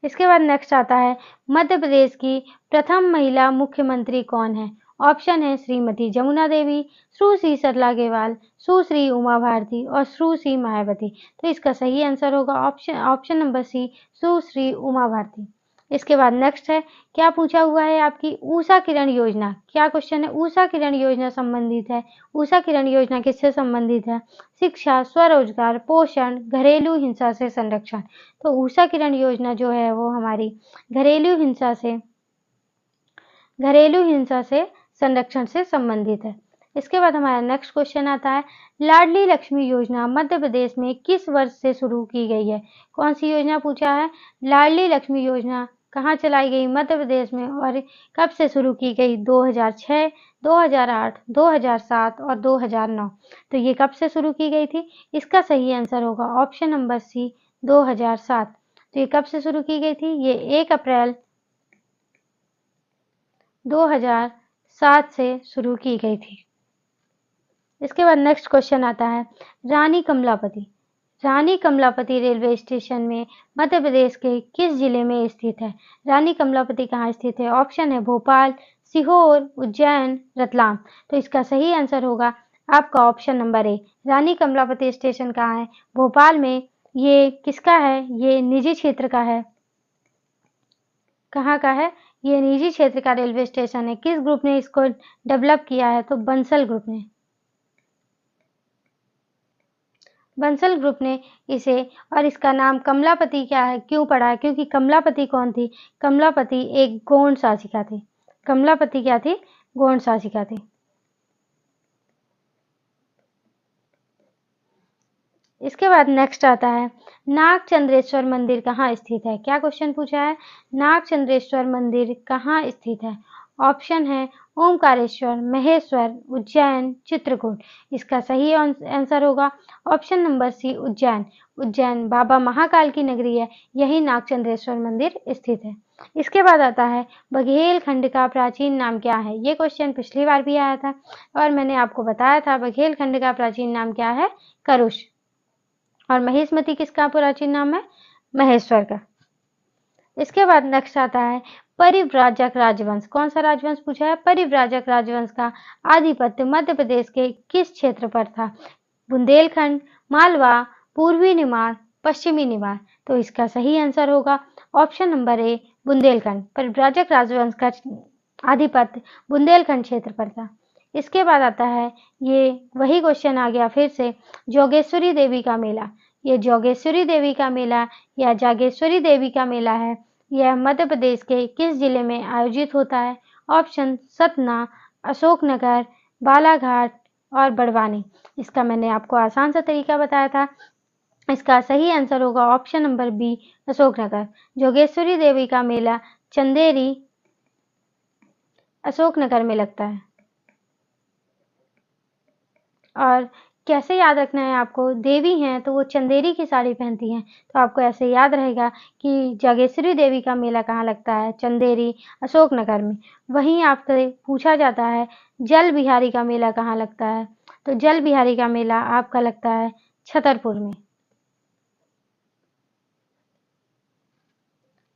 इसके बाद नेक्स्ट आता है, मध्य प्रदेश की प्रथम महिला मुख्यमंत्री कौन है? ऑप्शन है श्रीमती जमुना देवी, सुश्री सरला गेवाल, सुश्री उमा भारती और सुश्री मायावती। तो इसका सही आंसर होगा ऑप्शन नंबर सी, सुश्री उमा भारती। इसके बाद नेक्स्ट है, क्या पूछा हुआ है आपकी ऊषा किरण योजना, क्या क्वेश्चन है, ऊषा किरण योजना संबंधित है। ऊषा किरण योजना किससे संबंधित है? शिक्षा, स्वरोजगार, पोषण, घरेलू हिंसा से संरक्षण। तो ऊषा किरण योजना जो है वो हमारी घरेलू हिंसा से संरक्षण से संबंधित है। इसके बाद हमारा नेक्स्ट क्वेश्चन आता है, लाडली लक्ष्मी योजना मध्य प्रदेश में किस वर्ष से शुरू की गई है? कौन सी योजना पूछा है? लाडली लक्ष्मी योजना कहाँ चलाई गई? मध्य प्रदेश में। और कब से शुरू की गई? 2006, 2008, 2007 और 2009। तो ये कब से शुरू की गई थी? इसका सही आंसर होगा ऑप्शन नंबर सी, 2007। तो ये कब से शुरू की गई थी? ये 1 अप्रैल 2007 से शुरू की गई थी। इसके बाद नेक्स्ट क्वेश्चन आता है, रानी कमलापति। रानी कमलापति रेलवे स्टेशन में मध्य प्रदेश के किस जिले में स्थित है? रानी कमलापति कहाँ स्थित है? ऑप्शन है भोपाल, सीहोर, उज्जैन, रतलाम। तो इसका सही आंसर होगा आपका option number A. Rani Kamlapati station कहाँ है? भोपाल में। ये किसका है? ये निजी क्षेत्र का है। कहाँ का है? ये निजी क्षेत्र का रेलवे स्टेशन है। किस ग्रुप ने इसको डेवलप किया है? तो बंसल ग्रुप ने। बंसल ग्रुप ने इसे, और इसका नाम कमलापति क्या है, क्यों पड़ा है? क्योंकि कमलापति कौन थी? कमलापति एक गौण शासिका थी। कमलापति क्या थी? गौण शासिका थी। इसके बाद नेक्स्ट आता है, नागचंद्रेश्वर मंदिर कहाँ स्थित है? क्या क्वेश्चन पूछा है? नागचंद्रेश्वर मंदिर कहाँ स्थित है? ऑप्शन है ओमकारेश्वर, महेश्वर, उज्जैन, चित्रकूट। इसका सही आंसर होगा option number C, Ujjain. Ujjain बाबा महाकाल की नगरी है, यही नागचंद्रेश्वर मंदिर स्थित है। इसके बाद आता है, बघेल खंड का प्राचीन नाम क्या है? ये क्वेश्चन पिछली बार भी आया था और मैंने आपको बताया था बघेल खंड का प्राचीन नाम क्या है? करुष। और महेशमती किसका प्राचीन नाम है? महेश्वर का। इसके बाद नेक्स्ट आता है, परिव्राजक राजवंश। कौन सा राजवंश पूछा है? परिव्राजक राजवंश का आधिपत्य मध्य प्रदेश के किस क्षेत्र पर था? बुंदेलखंड, मालवा, पूर्वी निमाड़, पश्चिमी निमाड़। तो इसका सही आंसर होगा ऑप्शन नंबर ए, बुंदेलखंड। परिव्राजक राजवंश का आधिपत्य बुंदेलखंड क्षेत्र पर था। इसके बाद आता है, ये वही क्वेश्चन आ गया फिर से, जोगेश्वरी देवी का मेला। ये जोगेश्वरी देवी का मेला या जागेश्वरी देवी का मेला है, यह मध्य प्रदेश के किस जिले में आयोजित होता है? ऑप्शन सतना, अशोकनगर, बालाघाट और बड़वानी। इसका मैंने आपको आसान सा तरीका बताया था। इसका सही आंसर होगा option number B, Ashoknagar. Jogeshwari Devi का मेला चंदेरी, अशोकनगर में लगता है। और कैसे याद रखना है आपको? देवी हैं तो वो चंदेरी की साड़ी पहनती हैं, तो आपको ऐसे याद रहेगा कि जागेश्वरी देवी का मेला कहाँ लगता है? चंदेरी, अशोकनगर में। वहीं आपसे पूछा जाता है, जल बिहारी का मेला कहाँ लगता है? तो जल बिहारी का मेला आपका लगता है छतरपुर में।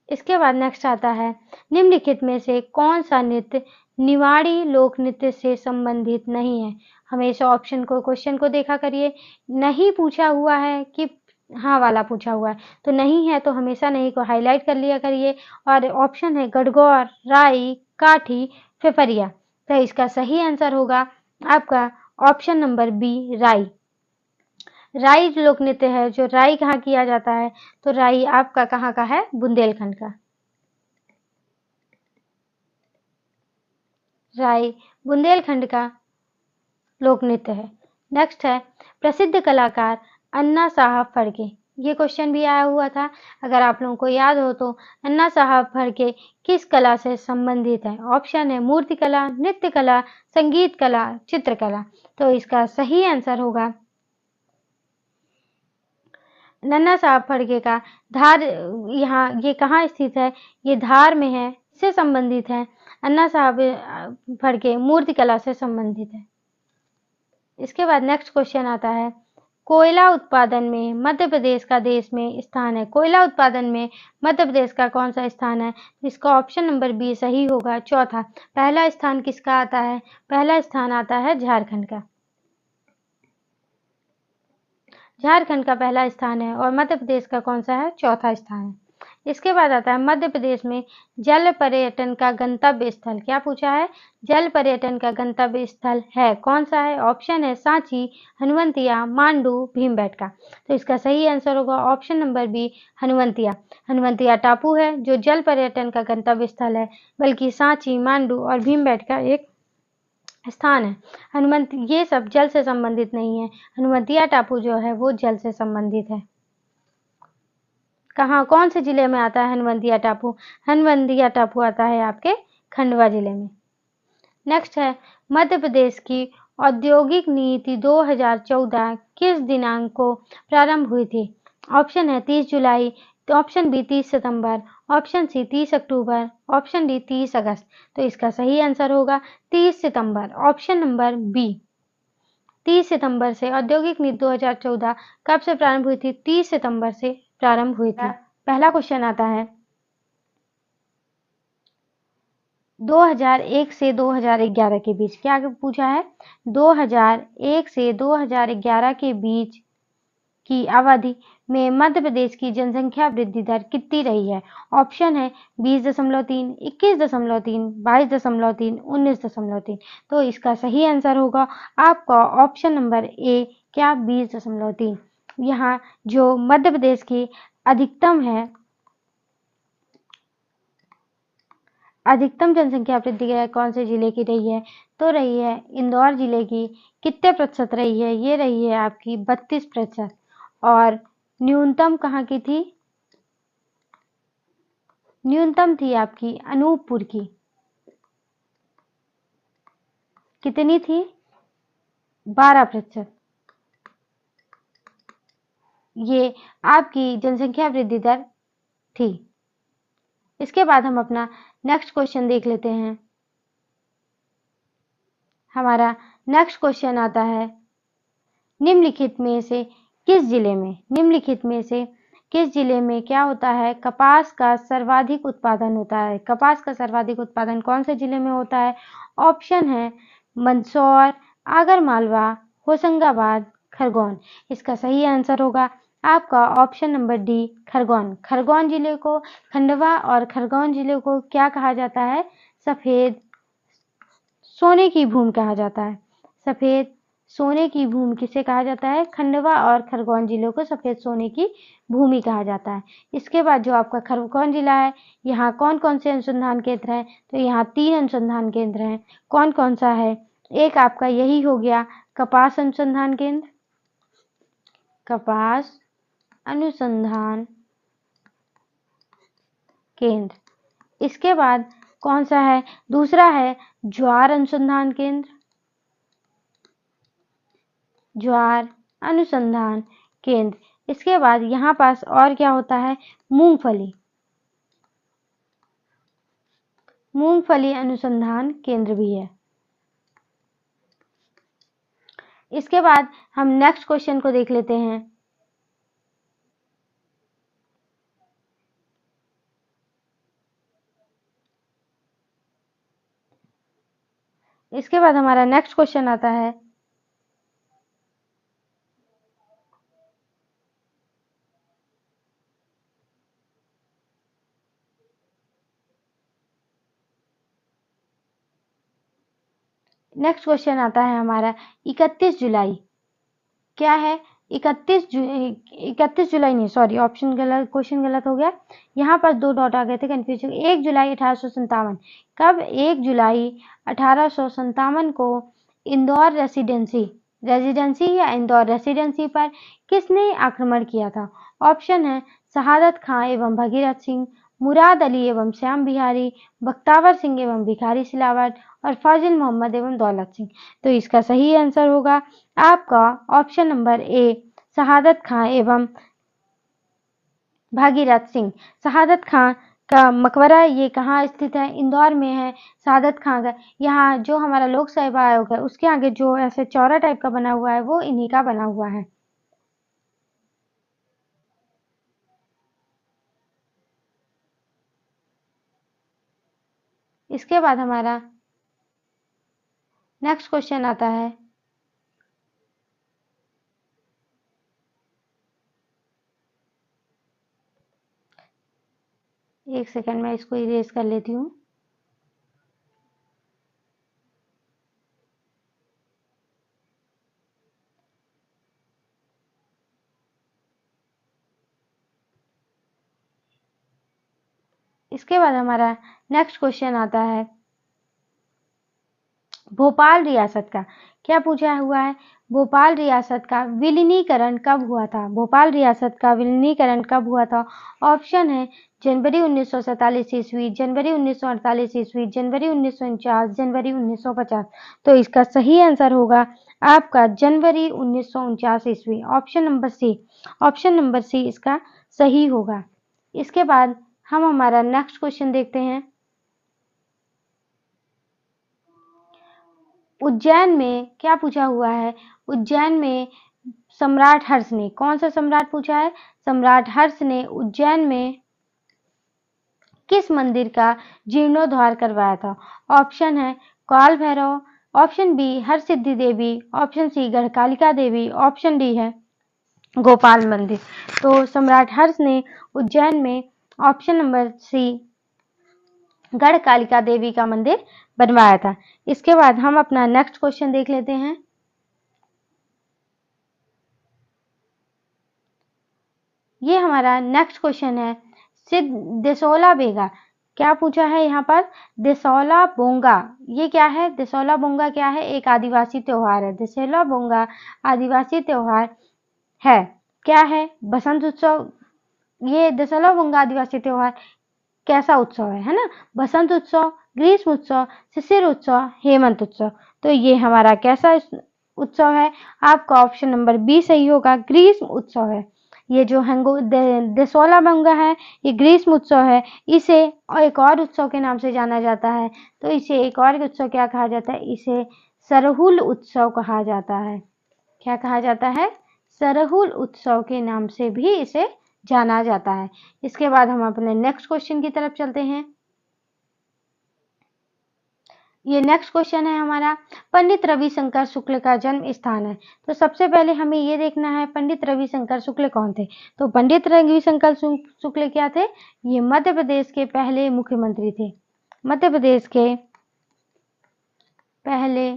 इसके बाद नेक्स्ट आता है, निम्नलिखित में से कौन सा नृत्य निवाड़ी लोक नृत्य से संबंधित नहीं है? हमेशा ऑप्शन को, क्वेश्चन को देखा करिए। नहीं पूछा हुआ है कि हाँ वाला पूछा हुआ है, तो नहीं है तो हमेशा नहीं को हाईलाइट कर लिया करिए। और ऑप्शन है गणगौर, राई, काठी, फेफरिया। तो इसका सही आंसर होगा आपका ऑप्शन नंबर बी, राई। राई लोक नृत्य है, जो राई कहाँ किया जाता है? तो राई आपका कहाँ का है? बुंदेलखंड का। राई बुंदेलखंड का लोक नृत्य है। नेक्स्ट है, प्रसिद्ध कलाकार अन्ना साहब फड़के। ये क्वेश्चन भी आया हुआ था, अगर आप लोगों को याद हो तो। अन्ना साहब फड़के किस कला से संबंधित है? ऑप्शन है मूर्ति कला, नृत्य कला, संगीत कला, चित्रकला। तो इसका सही आंसर होगा नन्ना साहब फड़के का धार, यहाँ ये कहाँ स्थित है? ये धार में है, इससे संबंधित है। अन्ना साहब फड़के मूर्ति कला से संबंधित है। इसके बाद नेक्स्ट क्वेश्चन आता है, कोयला उत्पादन में मध्य प्रदेश का देश में स्थान है। कोयला उत्पादन में मध्य प्रदेश का कौन सा स्थान है? इसका ऑप्शन नंबर बी सही होगा, चौथा। पहला स्थान किसका आता है? पहला स्थान आता है झारखंड का। झारखंड का पहला स्थान है और मध्य प्रदेश का कौन सा है? चौथा स्थान है। इसके बाद आता है मध्य प्रदेश में जल पर्यटन का गंतव्य स्थल। क्या पूछा है? जल पर्यटन का गंतव्य स्थल है, कौन सा है? ऑप्शन है सांची, हनुवंतिया, मांडू, भीमबेटका। तो इसका सही आंसर होगा option number B, Hanuwantiya. Hanuwantiya टापू है जो जल पर्यटन का गंतव्य स्थल है, बल्कि सांची, मांडू और भीमबेटका एक स्थान है। ये सब जल से संबंधित नहीं है। हनुवंतिया टापू जो है वो जल से संबंधित है। कहाँ, कौन से जिले में आता है हनुवंतिया टापू? हनुवंतिया टापू आता है आपके खंडवा जिले में। नेक्स्ट है मध्य प्रदेश की औद्योगिक नीति 2014 किस दिनांक को प्रारंभ हुई थी? ऑप्शन है 30 जुलाई, तो ऑप्शन बी 30 सितंबर, ऑप्शन सी 30 अक्टूबर, ऑप्शन डी 30 अगस्त। तो इसका सही आंसर होगा 30 सितंबर, ऑप्शन नंबर बी। 30 सितंबर से औद्योगिक नीति 2014 कब से प्रारंभ हुई थी? 30 सितंबर से प्रारंभ हुई थी। पहला क्वेश्चन आता है 2001 से 2011 के बीच। क्या पूछा है? 2001 से 2011 के बीच की अवधि में मध्य प्रदेश की जनसंख्या वृद्धि दर कितनी रही है? ऑप्शन है 20.3, 21.3, 22.3, 19.3। तो इसका सही आंसर होगा आपका ऑप्शन नंबर ए, क्या 20.3। यहाँ जो मध्य प्रदेश की अधिकतम है, अधिकतम जनसंख्या वृद्धि कौन से जिले की रही है? तो रही है इंदौर जिले की। कितने प्रतिशत रही है? ये रही है आपकी 32%। और न्यूनतम कहाँ की थी? न्यूनतम थी आपकी अनूपपुर की। कितनी थी? 12%। ये आपकी जनसंख्या वृद्धि दर थी। इसके बाद हम अपना नेक्स्ट क्वेश्चन देख लेते हैं। हमारा नेक्स्ट क्वेश्चन आता है निम्नलिखित में से किस जिले में क्या होता है? कपास का सर्वाधिक उत्पादन होता है। कपास का सर्वाधिक उत्पादन कौन से जिले में होता है? ऑप्शन है मंदसौर, आगरमालवा, होशंगाबाद, खरगोन। इसका सही आंसर होगा आपका option number D, Khargone. Khargone जिले को, खंडवा और खरगोन जिले को क्या कहा जाता है? सफेद सोने की भूमि कहा जाता है। सफेद सोने की भूमि किसे कहा जाता है? खंडवा और खरगोन जिलों को सफेद सोने की भूमि कहा जाता है। इसके बाद जो आपका खरगोन जिला है, यहाँ कौन कौन से अनुसंधान केंद्र हैं? तो यहाँ 3 अनुसंधान केंद्र हैं। कौन कौन सा है? एक आपका यही हो गया कपास अनुसंधान केंद्र, कपास अनुसंधान केंद्र। इसके बाद कौन सा है? दूसरा है ज्वार अनुसंधान केंद्र, ज्वार अनुसंधान केंद्र। इसके बाद यहाँ पास और क्या होता है? मूंगफली, मूंगफली अनुसंधान केंद्र भी है। इसके बाद हम नेक्स्ट क्वेश्चन को देख लेते हैं। इसके बाद हमारा नेक्स्ट क्वेश्चन आता है हमारा 31 जुलाई। क्या है? 31 जुलाई नहीं, सॉरी, ऑप्शन गलत, क्वेश्चन गलत हो गया। यहाँ पर 2 डॉट आ गए थे, कंफ्यूजन। 1 जुलाई 1857। कब? 1 जुलाई 1857 को इंदौर रेजिडेंसी या इंदौर रेसिडेंसी पर किसने आक्रमण किया था? ऑप्शन है शहादत खां एवं भगीरथ सिंह, मुराद अली एवं श्याम बिहारी, बख्तावर सिंह एवं भिखारी सिलावट और फाजिल मोहम्मद एवं दौलत सिंह। तो इसका सही आंसर होगा आपका ऑप्शन नंबर ए, शहादत खां एवं भागीरथ सिंह। शहादत खां का मकबरा ये कहाँ स्थित है? इंदौर में है शहादत खां का। यहाँ जो हमारा लोक सेवा आयोग है उसके आगे जो ऐसे चौरा टाइप का बना हुआ है वो इन्हीं का बना हुआ है। इसके बाद हमारा नेक्स्ट क्वेश्चन आता है एक सेकंड में इसको इरेज कर लेती हूँ। इसके बाद हमारा नेक्स्ट क्वेश्चन आता है भोपाल रियासत का। क्या पूछा हुआ है? भोपाल रियासत का विलीनीकरण कब हुआ था? भोपाल रियासत का विलीनीकरण कब हुआ था? ऑप्शन है जनवरी 1947 ईस्वी, जनवरी 1948 ईस्वी, जनवरी 1949, जनवरी 1950। तो इसका सही आंसर होगा आपका जनवरी 1949 ईस्वी, option number C. Option number C इसका सही होगा। इसके बाद हम हमारा नेक्स्ट क्वेश्चन देखते हैं। उज्जैन में क्या पूछा हुआ है? उज्जैन में सम्राट हर्ष ने, कौन सा सम्राट पूछा है? सम्राट हर्ष ने उज्जैन में किस मंदिर का जीर्णोद्धार करवाया था? ऑप्शन है काल भैरव, ऑप्शन बी हरसिद्धि देवी, ऑप्शन सी गढ़कालिका देवी, ऑप्शन डी है गोपाल मंदिर। तो सम्राट हर्ष ने उज्जैन में ऑप्शन नंबर सी गढ़कालिका देवी का मंदिर बनवाया था। इसके बाद हम अपना नेक्स्ट क्वेश्चन देख लेते हैं। ये हमारा नेक्स्ट क्वेश्चन है सिद्ध देसौला बेगा। क्या पूछा है यहाँ पर? देसौला बोंगा। ये क्या है? देसौला बोंगा क्या है? एक आदिवासी त्योहार है। देसौला बोंगा आदिवासी त्योहार है। क्या है? बसंत उत्सव। ये देसौला बोंगा आदिवासी त्योहार कैसा उत्सव है ना? बसंत उत्सव, ग्रीष्म उत्सव, शिशिर उत्सव, हेमंत उत्सव। तो ये हमारा कैसा उत्सव है? आपका ऑप्शन नंबर बी सही होगा, ग्रीष्म उत्सव है। ये जो देसौला बोंगा है ये ग्रीष्म उत्सव है। इसे एक और उत्सव के नाम से जाना जाता है। तो इसे एक और उत्सव क्या कहा जाता है? इसे सरहुल उत्सव कहा जाता है। क्या कहा जाता है? सरहुल उत्सव के नाम से भी इसे जाना जाता है। इसके बाद हम अपने नेक्स्ट क्वेश्चन की तरफ चलते हैं। ये नेक्स्ट क्वेश्चन है हमारा पंडित रविशंकर शुक्ल का जन्म स्थान है। तो सबसे पहले हमें ये देखना है पंडित रविशंकर शुक्ल कौन थे। तो पंडित रविशंकर शुक्ल क्या थे? ये मध्य प्रदेश के पहले मुख्यमंत्री थे। मध्य प्रदेश के पहले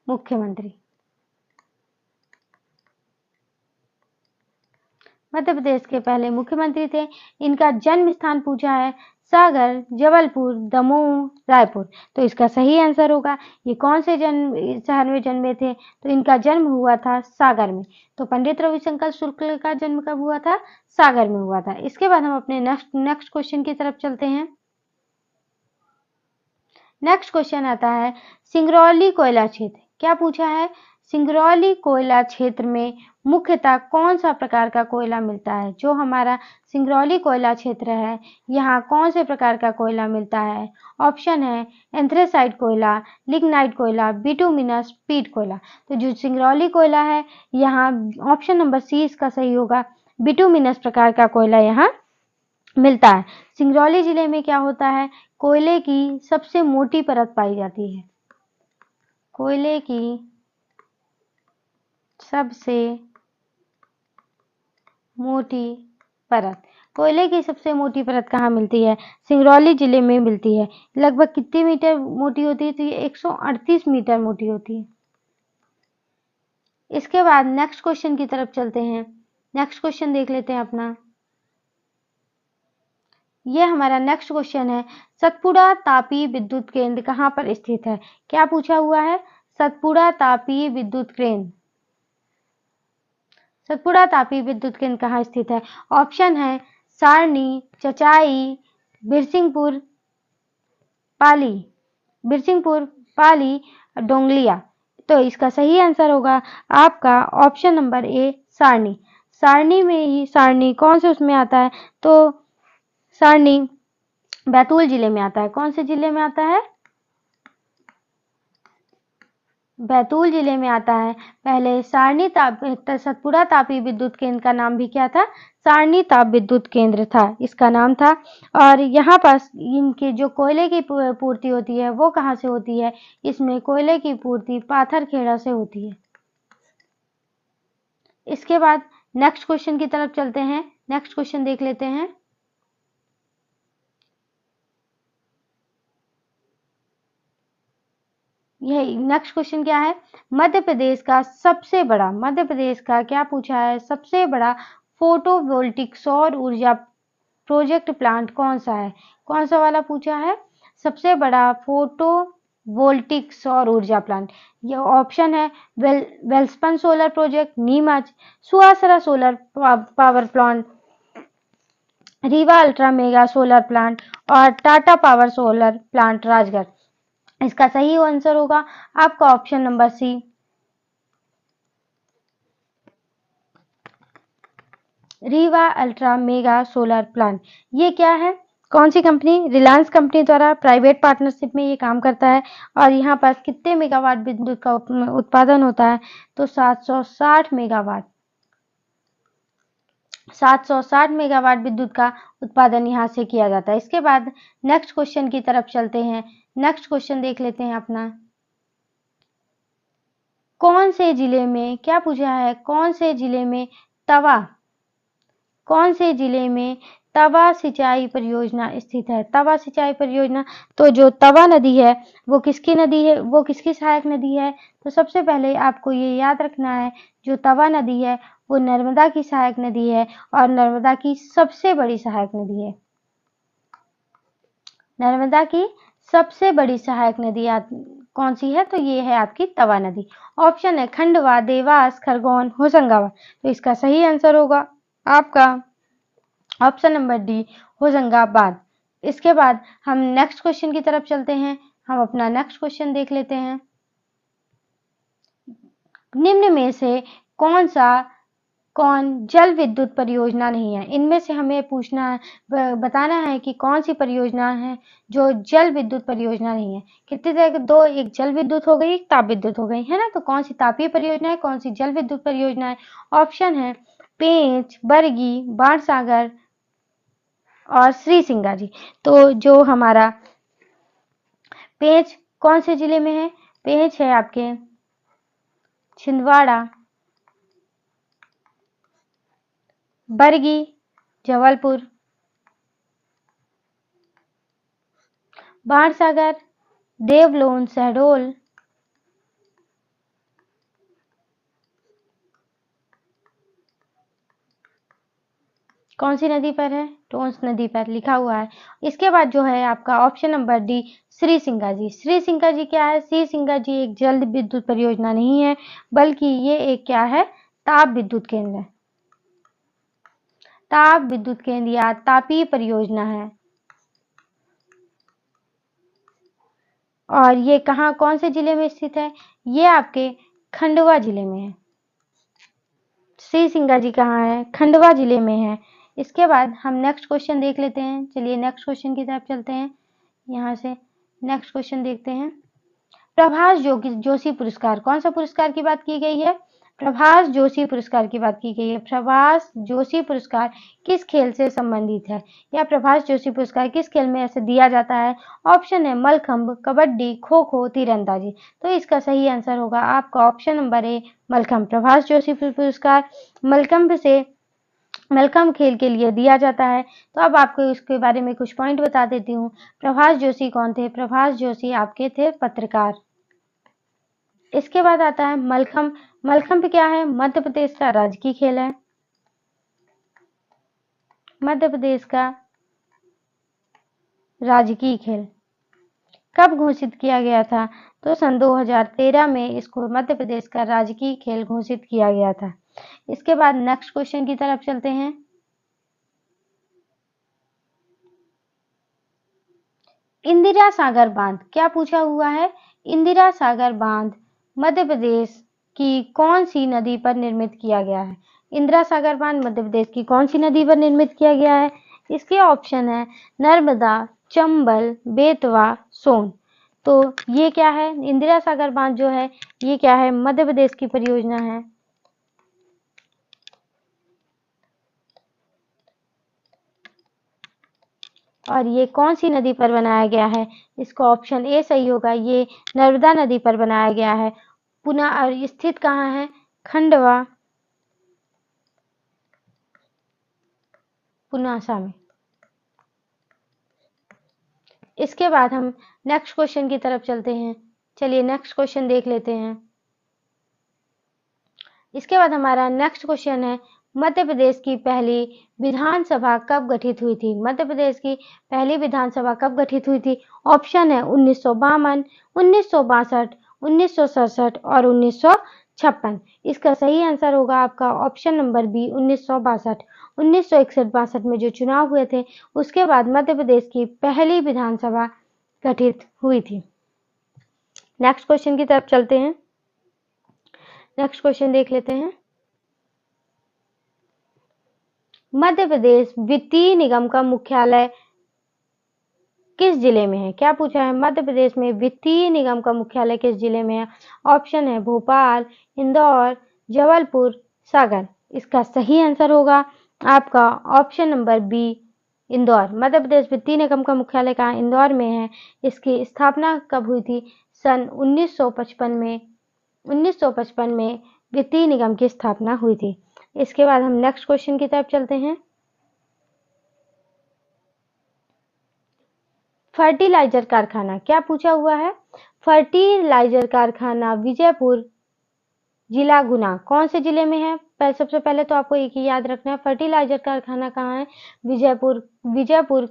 मुख्यमंत्री। मध्य प्रदेश के पहले मुख्यमंत्री थे। इनका जन्म स्थान पूछा है सागर, जबलपुर, दमोह, रायपुर। तो इसका सही आंसर होगा ये कौन से शहर में जन्मे थे? तो इनका जन्म हुआ था सागर में। तो पंडित रविशंकर शुक्ल का जन्म कब हुआ था? सागर में हुआ था। इसके बाद हम अपने नेक्स्ट क्वेश्चन की तरफ चलते हैं। नेक्स्ट क्वेश्चन आता है सिंगरौली कोयला क्षेत्र। क्या पूछा है? सिंगरौली कोयला क्षेत्र में मुख्यतः कौन सा प्रकार का कोयला मिलता है? जो हमारा सिंगरौली कोयला क्षेत्र है यहाँ कौन से प्रकार का कोयला मिलता है? ऑप्शन है एंथ्रेसाइट कोयला, लिग्नाइट कोयला, बिटुमिनस, पीट कोयला। तो जो सिंगरौली कोयला है यहाँ ऑप्शन नंबर सी इसका सही होगा, बिटुमिनस प्रकार का कोयला यहाँ मिलता है। सिंगरौली जिले में क्या होता है? कोयले की सबसे मोटी परत पाई जाती है। कोयले की सबसे मोटी परत। कोयले की सबसे मोटी परत कहाँ मिलती है? सिंगरौली जिले में मिलती है। लगभग कितनी मीटर मोटी होती है? तो ये 138 मीटर मोटी होती है। इसके बाद नेक्स्ट क्वेश्चन की तरफ चलते हैं। नेक्स्ट क्वेश्चन देख लेते हैं अपना। ये हमारा नेक्स्ट क्वेश्चन है सतपुड़ा तापी विद्युत केंद्र कहाँ पर स्थित है? क्या पूछा हुआ है? सतपुड़ा तापी विद्युत केंद्र। सतपुड़ा तापी विद्युत केंद्र कहाँ स्थित है? ऑप्शन है सारनी, चचाई, बिरसिंहपुर, पाली, डोंगलिया। तो इसका सही आंसर होगा आपका ऑप्शन नंबर ए सारनी। सारनी कौन से उसमें आता है? तो सारनी बैतूल जिले में आता है। कौन से जिले में आता है? बैतूल जिले में आता है। पहले सतपुड़ा तापी विद्युत केंद्र का नाम भी क्या था? सारनी ताप विद्युत केंद्र था इसका नाम था। और यहाँ पास इनके जो कोयले की पूर्ति होती है वो कहाँ से होती है? इसमें कोयले की पूर्ति पाथरखेड़ा से होती है। इसके बाद नेक्स्ट क्वेश्चन की तरफ चलते हैं। नेक्स्ट क्वेश्चन देख लेते हैं। यही नेक्स्ट क्वेश्चन क्या है, मध्य प्रदेश का क्या पूछा है, सबसे बड़ा फोटोवोल्टिक सौर ऊर्जा प्रोजेक्ट प्लांट कौन सा है, कौन सा वाला पूछा है, सबसे बड़ा फोटोवोल्टिक सौर ऊर्जा प्लांट। ये ऑप्शन है Welspun solar project Neemuch, Suwasra solar power plant, Rewa ultra mega solar plant और Tata power solar plant Rajgarh. इसका सही आंसर होगा आपका option number C, Rewa ultra mega solar plant. ये क्या है, कौन सी कंपनी, रिलायंस कंपनी द्वारा प्राइवेट पार्टनरशिप में ये काम करता है और यहाँ पर कितने मेगावाट विद्युत का उत्पादन होता है, तो 760 मेगावाट, 760 मेगावाट विद्युत का उत्पादन यहाँ से किया जाता है। इसके बाद नेक्स्ट क्वेश्चन की तरफ चलते हैं। नेक्स्ट क्वेश्चन देख लेते हैं अपना, कौन से जिले में, क्या पूछा है, कौन से जिले में तवा सिंचाई परियोजना स्थित है। तवा सिंचाई परियोजना, तो जो तवा नदी है वो किसकी नदी है, वो किसकी सहायक नदी है, तो सबसे पहले आपको ये याद रखना है, जो तवा नदी है वो नर्मदा की सहायक नदी है और नर्मदा की सबसे बड़ी सहायक नदी है। नर्मदा की सबसे बड़ी सहायक नदी कौन सी है, तो ये है आपकी तवा नदी। ऑप्शन है खंडवा, देवास, खरगोन, होशंगाबाद। तो इसका सही आंसर होगा आपका ऑप्शन नंबर डी, होशंगाबाद। इसके बाद हम नेक्स्ट क्वेश्चन की तरफ चलते हैं। हम अपना नेक्स्ट क्वेश्चन देख लेते हैं। निम्न में से कौन जल विद्युत परियोजना नहीं है। इनमें से हमें पूछना है, बताना है कि कौन सी परियोजना है जो जल विद्युत परियोजना नहीं है। कितनी तरह के, दो, एक जल विद्युत हो गई, एक ताप विद्युत हो गई, है ना। तो कौन सी तापीय परियोजना है, कौन सी जल विद्युत परियोजना है। ऑप्शन है पेंच, बरगी, बाणसागर और श्री सिंगा जी। तो जो हमारा पेंच कौन से जिले में है, पेंच है आपके छिंदवाड़ा, बरगी जबलपुर, बाणसागर देवलोन शहडोल, कौन सी नदी पर है, टोंस नदी पर लिखा हुआ है। इसके बाद जो है आपका ऑप्शन नंबर डी, श्री सिंगा जी। श्री सिंगा जी क्या है, श्री सिंगा जी एक जल विद्युत परियोजना नहीं है, बल्कि ये एक क्या है, ताप विद्युत केंद्र है। ताप विद्युत केंद्र या तापीय परियोजना है। और ये कहाँ, कौन से जिले में स्थित है, ये आपके खंडवा जिले में है। श्री सिंगा जी कहाँ है, खंडवा जिले में है। इसके बाद हम नेक्स्ट क्वेश्चन देख लेते हैं। चलिए नेक्स्ट क्वेश्चन की तरफ चलते हैं। यहाँ से नेक्स्ट क्वेश्चन देखते हैं। प्रभाष जोशी पुरस्कार, कौन सा पुरस्कार की बात की गई है, प्रभाष जोशी पुरस्कार की बात की गई है। प्रभाष जोशी पुरस्कार किस खेल से संबंधित है, या प्रभाष जोशी पुरस्कार किस खेल में ऐसे दिया जाता है। ऑप्शन है मलखंभ, कबड्डी, खो खो, तीरंदाजी। तो इसका सही आंसर होगा आपका ऑप्शन नंबर ए, मलखंभ। प्रभाष जोशी पुरस्कार मलखंभ खेल के लिए दिया जाता है। तो अब आपको इसके बारे में कुछ पॉइंट बता देती हूँ। प्रभाष जोशी कौन थे, प्रभाष जोशी आपके थे पत्रकार। इसके बाद आता है मलखंभ। मलखंभ क्या है, मध्य प्रदेश का राजकीय खेल है। मध्य प्रदेश का राजकीय खेल कब घोषित किया गया था, तो सन 2013 में इसको मध्य प्रदेश का राजकीय खेल घोषित किया गया था। इसके बाद नेक्स्ट क्वेश्चन की तरफ चलते हैं। इंदिरा सागर बांध, क्या पूछा हुआ है, इंदिरा सागर बांध मध्य प्रदेश की कौन सी नदी पर निर्मित किया गया है। इंदिरा सागर बांध मध्य प्रदेश की कौन सी नदी पर निर्मित किया गया है। इसके ऑप्शन है नर्मदा, चंबल, बेतवा, सोन। तो ये क्या है, इंदिरा सागर बांध जो है ये क्या है, मध्य प्रदेश की परियोजना है। और ये कौन सी नदी पर बनाया गया है, इसका ऑप्शन ए सही होगा, ये नर्मदा नदी पर बनाया गया है। पुनः और स्थित कहाँ है, खंडवा, पुनासा में। इसके बाद हम नेक्स्ट क्वेश्चन की तरफ चलते हैं। चलिए नेक्स्ट क्वेश्चन देख लेते हैं। इसके बाद हमारा नेक्स्ट क्वेश्चन है, मध्य प्रदेश की पहली विधानसभा कब गठित हुई थी? मध्य प्रदेश की पहली विधानसभा कब गठित हुई थी? ऑप्शन है 1952, 1962, 1967 और 1956। इसका सही आंसर होगा आपका ऑप्शन नंबर बी 1962। 1961-62 में जो चुनाव हुए थे उसके बाद मध्य प्रदेश की पहली विधानसभा गठित हुई थी। नेक्स्ट क्वेश्चन की तरफ चलते हैं। नेक्स्ट क्वेश्चन देख लेते हैं। मध्य प्रदेश वित्तीय निगम का मुख्यालय किस जिले में है? क्या पूछा है? मध्य प्रदेश में वित्तीय निगम का मुख्यालय किस जिले में है? ऑप्शन है भोपाल, इंदौर, जबलपुर, सागर। इसका सही आंसर होगा आपका option number B Indore. Madhya Pradesh वित्तीय निगम का मुख्यालय कहाँ? इंदौर में है। इसकी स्थापना कब हुई थी? सन 1955 में। 1955 में वित्तीय निगम की स्थापना हुई थी। इसके बाद हम नेक्स्ट क्वेश्चन की तरफ चलते हैं। फर्टिलाइजर कारखाना, क्या पूछा हुआ है? फर्टिलाइजर कारखाना विजयपुर, जिला गुना कौन से जिले में है? सबसे पहले तो आपको एक ही याद रखना है, फर्टिलाइजर कारखाना कहाँ है? विजयपुर। विजयपुर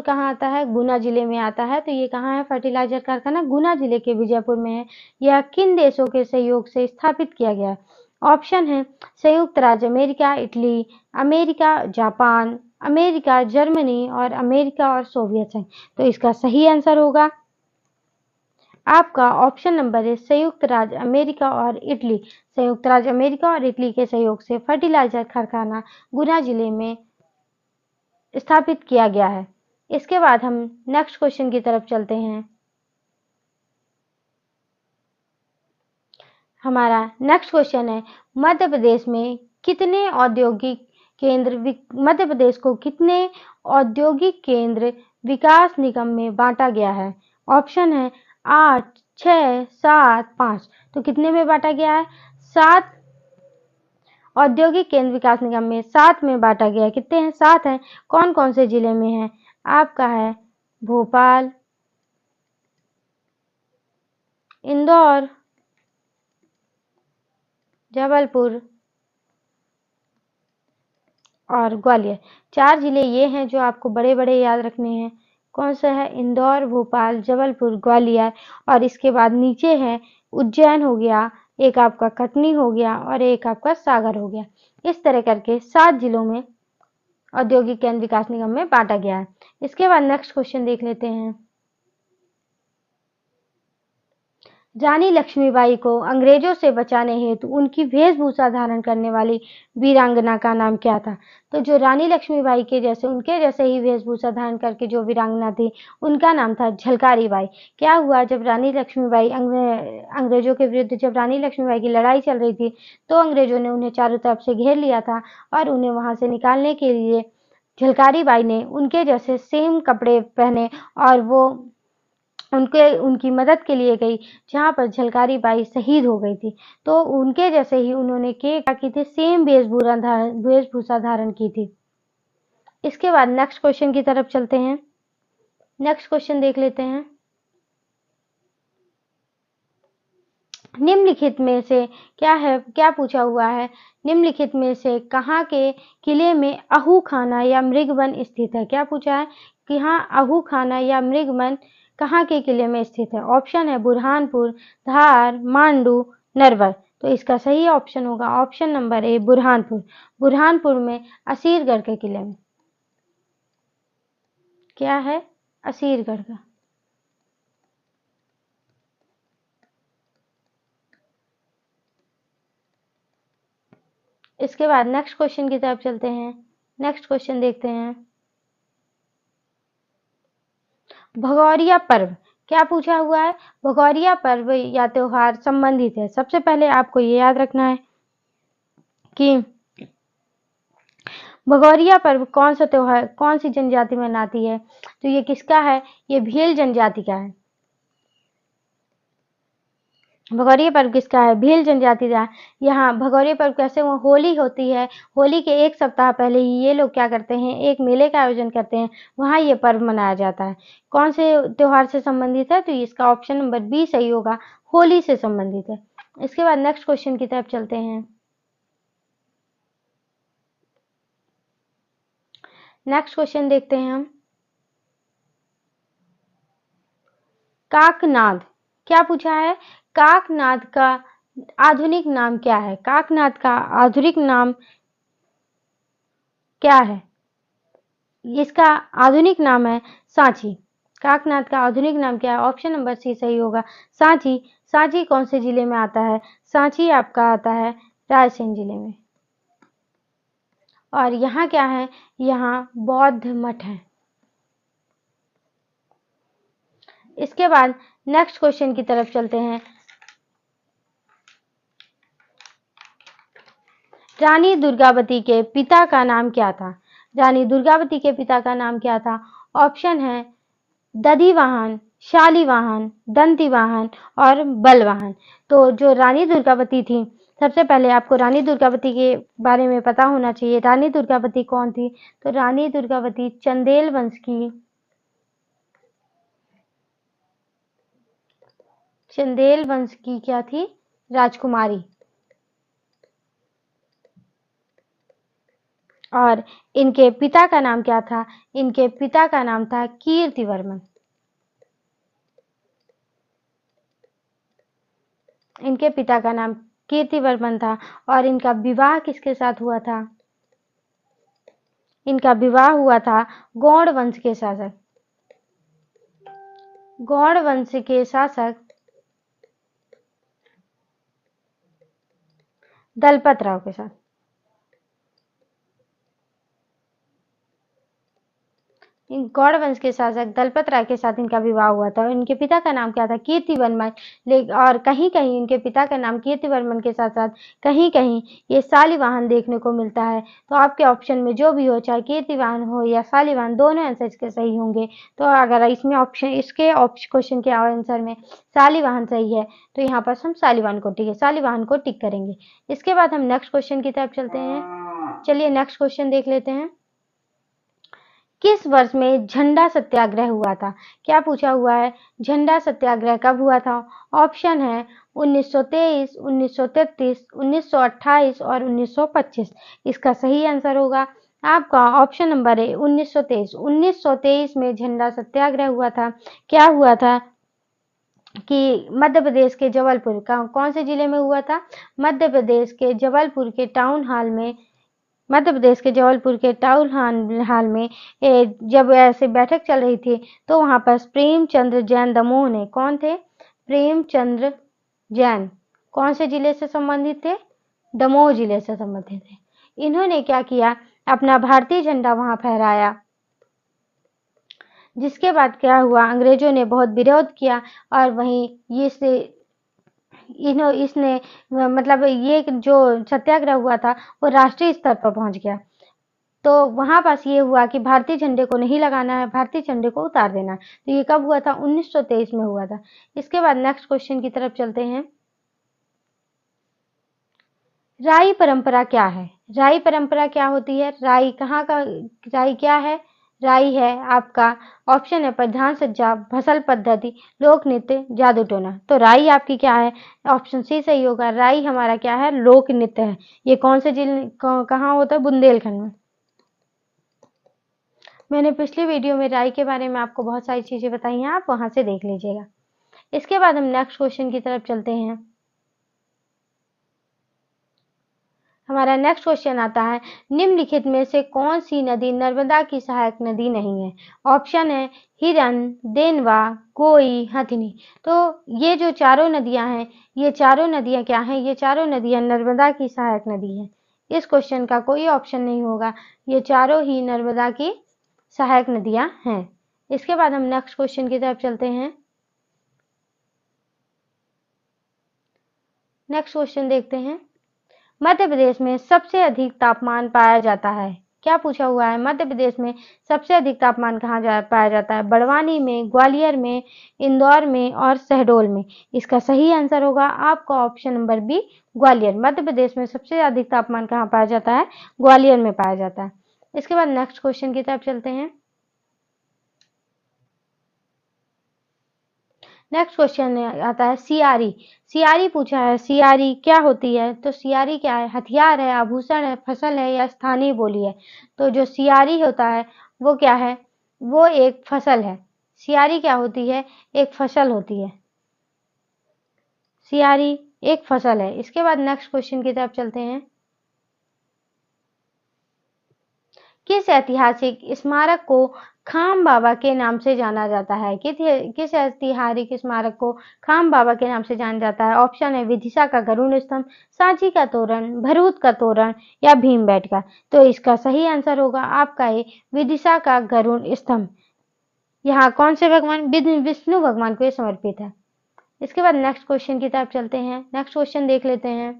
कहाँ आता है? गुना जिले में आता है। तो ये कहाँ है फर्टिलाइजर कारखाना? गुना जिले के विजयपुर में है। यह किन देशों के सहयोग से स्थापित किया गया है? ऑप्शन है संयुक्त राज्य America, Italy, America, Japan, America, Germany और अमेरिका और सोवियत संघ। तो इसका सही आंसर होगा आपका ऑप्शन नंबर है संयुक्त राज्य अमेरिका और इटली। संयुक्त राज्य अमेरिका और इटली के सहयोग से फर्टिलाइजर कारखाना गुना जिले में स्थापित किया गया है। इसके बाद हम नेक्स्ट क्वेश्चन की तरफ चलते हैं। हमारा नेक्स्ट क्वेश्चन है, मध्य प्रदेश में कितने औद्योगिक केंद्र मध्य प्रदेश को कितने औद्योगिक केंद्र विकास निगम में बांटा गया है? ऑप्शन है 8, 6, 7, 5। तो कितने में बांटा गया है? 7 औद्योगिक केंद्र विकास निगम में 7 में बांटा गया है। कितने हैं? 7 हैं। कौन कौन से जिले में है? आपका है भोपाल, इंदौर, जबलपुर और ग्वालियर। 4 जिले ये हैं जो आपको बड़े बड़े याद रखने हैं। कौन सा है? इंदौर, भोपाल, जबलपुर, ग्वालियर और इसके बाद नीचे है उज्जैन हो गया, एक आपका कटनी हो गया और एक आपका सागर हो गया। इस तरह करके 7 जिलों में औद्योगिक केंद्र विकास निगम में बांटा गया है। इसके बाद नेक्स्ट क्वेश्चन देख लेते हैं। रानी लक्ष्मीबाई को अंग्रेजों से बचाने हेतु उनकी वेशभूषा धारण करने वाली वीरांगना का नाम क्या था? तो जो रानी लक्ष्मीबाई के जैसे उनके जैसे ही वेशभूषा धारण करके जो वीरांगना थी उनका नाम था झलकारी बाई। क्या हुआ जब रानी लक्ष्मीबाई अंग्रेजों के विरुद्ध जब रानी लक्ष्मीबाई की लड़ाई चल रही थी तो अंग्रेजों ने उन्हें चारों तरफ से घेर लिया था और उन्हें वहां से निकालने के लिए झलकारी बाई ने उनके जैसे सेम कपड़े पहने और वो उनकी मदद के लिए गई जहाँ पर झलकारी बाई शहीद हो गई थी। तो उनके जैसे ही उन्होंने क्या की थी? सेम वेशभूषा धारण की थी। इसके बाद नेक्स्ट क्वेश्चन की तरफ चलते हैं। नेक्स्ट क्वेश्चन देख लेते हैं। निम्नलिखित में से क्या पूछा हुआ है? निम्नलिखित में से कहाँ के किले में आहू खाना या मृगवन स्थित है? क्या पूछा है कि हाँ आहू खाना या मृगवन कहाँ के किले में स्थित है? ऑप्शन है बुरहानपुर, धार, मांडू, नरवर। तो इसका सही ऑप्शन होगा ऑप्शन नंबर ए बुरहानपुर। बुरहानपुर में असीरगढ़ के किले में क्या है? असीरगढ़ का। इसके बाद नेक्स्ट क्वेश्चन की तरफ चलते हैं। नेक्स्ट क्वेश्चन देखते हैं। भगौरिया पर्व क्या पूछा हुआ है? भगौरिया पर्व या त्योहार संबंधित है। सबसे पहले आपको ये याद रखना है कि भगौरिया पर्व कौन सा त्योहार कौन सी जनजाति मनाती है? तो ये किसका है? ये भील जनजाति का है। भगौरिया पर्व किसका है? भील जनजाति का। यहाँ भगौरिया पर्व कैसे वो होली होती है, होली के 1 सप्ताह पहले ही ये लोग क्या करते हैं, एक मेले का आयोजन करते हैं, वहाँ ये पर्व मनाया जाता है। कौन से त्योहार से संबंधित है? तो इसका ऑप्शन नंबर बी सही होगा, होली से संबंधित है। इसके बाद नेक्स्ट क्वेश्चन की तरफ चलते हैं। नेक्स्ट क्वेश्चन देखते हैं हम। काकनाद, क्या पूछा है? काकनाद का आधुनिक नाम क्या है? काकनाद का आधुनिक नाम क्या है? इसका आधुनिक नाम है सांची। काकनाद का आधुनिक नाम क्या है? ऑप्शन नंबर सी सही होगा, सांची। सांची कौन से जिले में आता है? सांची आपका आता है रायसेन जिले में। और यहाँ क्या है? यहाँ बौद्ध मठ है। इसके बाद नेक्स्ट क्वेश्चन की तरफ चलते हैं। रानी दुर्गावती के पिता का नाम क्या था? रानी दुर्गावती के पिता का नाम क्या था? ऑप्शन है दधिवाहन, शालिवाहन, दंतिवाहन और बलवाहन। तो जो रानी दुर्गावती थी, सबसे पहले आपको रानी दुर्गावती के बारे में पता होना चाहिए। रानी दुर्गावती कौन थी? तो रानी दुर्गावती चंदेल वंश की क्या थी? राजकुमारी। और इनके पिता का नाम क्या था? इनके पिता का नाम था कीर्तिवर्मन। इनके पिता का नाम कीर्तिवर्मन था। और इनका विवाह किसके साथ हुआ था? इनका विवाह हुआ था गौड़ वंश के शासक, गौड़ वंश के शासक दलपत राव के साथ। इन गौड़ वंश के शासक दलपत राय के साथ इनका विवाह हुआ था। और इनके पिता का नाम क्या था? कीर्तिवर्मन। और कहीं कहीं इनके पिता का नाम कीर्तिवर्मन के साथ साथ कहीं कहीं ये शालिवाहन देखने को मिलता है। तो आपके ऑप्शन में जो भी हो, चाहे कीर्तिवाहन हो या शालिवाहन, दोनों आंसर इसके सही होंगे। तो अगर इसमें क्वेश्चन के आंसर में शालिवाहन सही है, तो यहाँ पर हम शालिवाहन को टिक करेंगे। इसके बाद हम नेक्स्ट क्वेश्चन की तरफ चलते हैं। चलिए नेक्स्ट क्वेश्चन देख लेते हैं। किस वर्ष में झंडा सत्याग्रह हुआ था? क्या पूछा हुआ है? झंडा सत्याग्रह कब हुआ था? ऑप्शन है 1923, 1933, 1928 और 1925। इसका सही आंसर होगा आपका ऑप्शन नंबर है 1923। 1923 में झंडा सत्याग्रह हुआ था। क्या हुआ था कि मध्य प्रदेश के जबलपुर का कौन से जिले में हुआ था? मध्य प्रदेश के जबलपुर के टाउन हाल में जब ऐसे बैठक चल रही थी, तो वहां पर प्रेमचंद्र जैन दमोह ने, कौन थे? प्रेमचंद्र जैन कौन से जिले से संबंधित थे? दमोह जिले से संबंधित थे। इन्होंने क्या किया? अपना भारतीय झंडा वहां फहराया, जिसके बाद क्या हुआ? अंग्रेजों ने बहुत विरोध किया। और वहीं इसने मतलब ये जो सत्याग्रह हुआ था वो राष्ट्रीय स्तर पर पहुंच गया। तो वहां पास ये हुआ कि भारतीय झंडे को नहीं लगाना है, भारतीय झंडे को उतार देना है। तो ये कब हुआ था? 1923 में हुआ था। इसके बाद नेक्स्ट क्वेश्चन की तरफ चलते हैं। राई परंपरा क्या है? राई परंपरा क्या होती है? राई क्या है? राई है आपका ऑप्शन है प्रधान सज्जा, फसल पद्धति, लोक नृत्य, जादू टोना। तो राई आपकी क्या है? ऑप्शन सी सही होगा। राई हमारा क्या है? लोक नृत्य है। ये कौन से जिले कहाँ होता है? बुंदेलखंड में। मैंने पिछली वीडियो में राई के बारे में आपको बहुत सारी चीजें बताई हैं, आप वहां से देख लीजिएगा। इसके बाद हम नेक्स्ट क्वेश्चन की तरफ चलते हैं। हमारा नेक्स्ट क्वेश्चन आता है, निम्नलिखित में से कौन सी नदी नर्मदा की सहायक नदी नहीं है? ऑप्शन है हिरन, देनवा, कोई, हथिनी। तो ये जो चारों नदियां हैं, ये चारों नदियां क्या हैं? ये चारों नदियां नर्मदा की सहायक नदी हैं। इस क्वेश्चन का कोई ऑप्शन नहीं होगा, ये चारों ही नर्मदा की सहायक नदियां हैं। इसके बाद हम नेक्स्ट क्वेश्चन की तरफ चलते हैं। नेक्स्ट क्वेश्चन देखते हैं। मध्य प्रदेश में सबसे अधिक तापमान पाया जाता है, क्या पूछा हुआ है? मध्य प्रदेश में सबसे अधिक तापमान कहाँ पाया जाता है? बड़वानी में, ग्वालियर में, इंदौर में और शहडोल में। इसका सही आंसर होगा आपका option number B, Gwalior. Madhya Pradesh में सबसे अधिक तापमान कहाँ पाया जाता है? ग्वालियर में पाया जाता है। इसके बाद नेक्स्ट क्वेश्चन की तरफ चलते हैं। नेक्स्ट क्वेश्चन आता है सियारी। सियारी पूछा है, सियारी क्या होती है? तो सियारी क्या है? हथियार है, आभूषण है, फसल है या स्थानीय बोली है? तो जो सियारी होता है वो क्या है? वो एक फसल है। सियारी क्या होती है? एक फसल होती है। सियारी एक फसल है। इसके बाद नेक्स्ट क्वेश्चन की तरफ चलते हैं। किस ऐतिहासिक स्मारक को खाम बाबा के नाम से जाना जाता है? किस ऐतिहासिक स्मारक को खाम बाबा के नाम से जाना जाता है? ऑप्शन है विदिशा का गरुड़ स्तंभ, सांची का तोरण, भरूच का तोरण या भीमबेटका। तो इसका सही आंसर होगा आपका ये विदिशा का गरुड़ स्तंभ। यहाँ कौन से भगवान? विष्णु भगवान को ये समर्पित है। इसके बाद नेक्स्ट क्वेश्चन की तरफ चलते हैं। नेक्स्ट क्वेश्चन देख लेते हैं।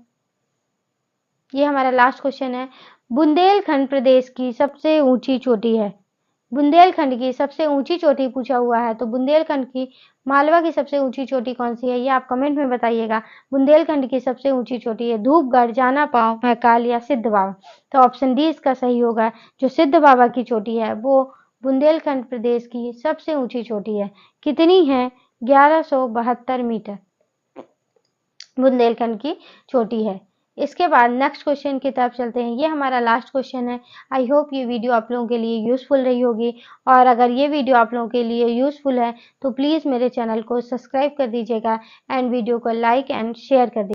ये हमारा लास्ट क्वेश्चन है। बुंदेलखंड प्रदेश की सबसे ऊंची चोटी है। बुंदेलखंड की सबसे ऊंची चोटी पूछा हुआ है, तो बुंदेलखंड की मालवा की सबसे ऊंची चोटी कौन सी है? ये आप कमेंट में बताइएगा। बुंदेलखंड की सबसे ऊंची चोटी है धूपगढ़, जाना पाव, महाकाल या सिद्ध बाबा। तो ऑप्शन डी इसका सही होगा। जो सिद्ध बाबा की चोटी है वो बुंदेलखंड प्रदेश की सबसे ऊंची चोटी है। कितनी है? 1172 मीटर बुंदेलखंड की चोटी है। इसके बाद नेक्स्ट क्वेश्चन की तरफ चलते हैं। ये हमारा लास्ट क्वेश्चन है। आई होप ये वीडियो आप लोगों के लिए यूज़फुल रही होगी, और अगर ये वीडियो आप लोगों के लिए यूज़फुल है तो प्लीज़ मेरे चैनल को सब्सक्राइब कर दीजिएगा एंड वीडियो को लाइक एंड शेयर कर दीजिएगा।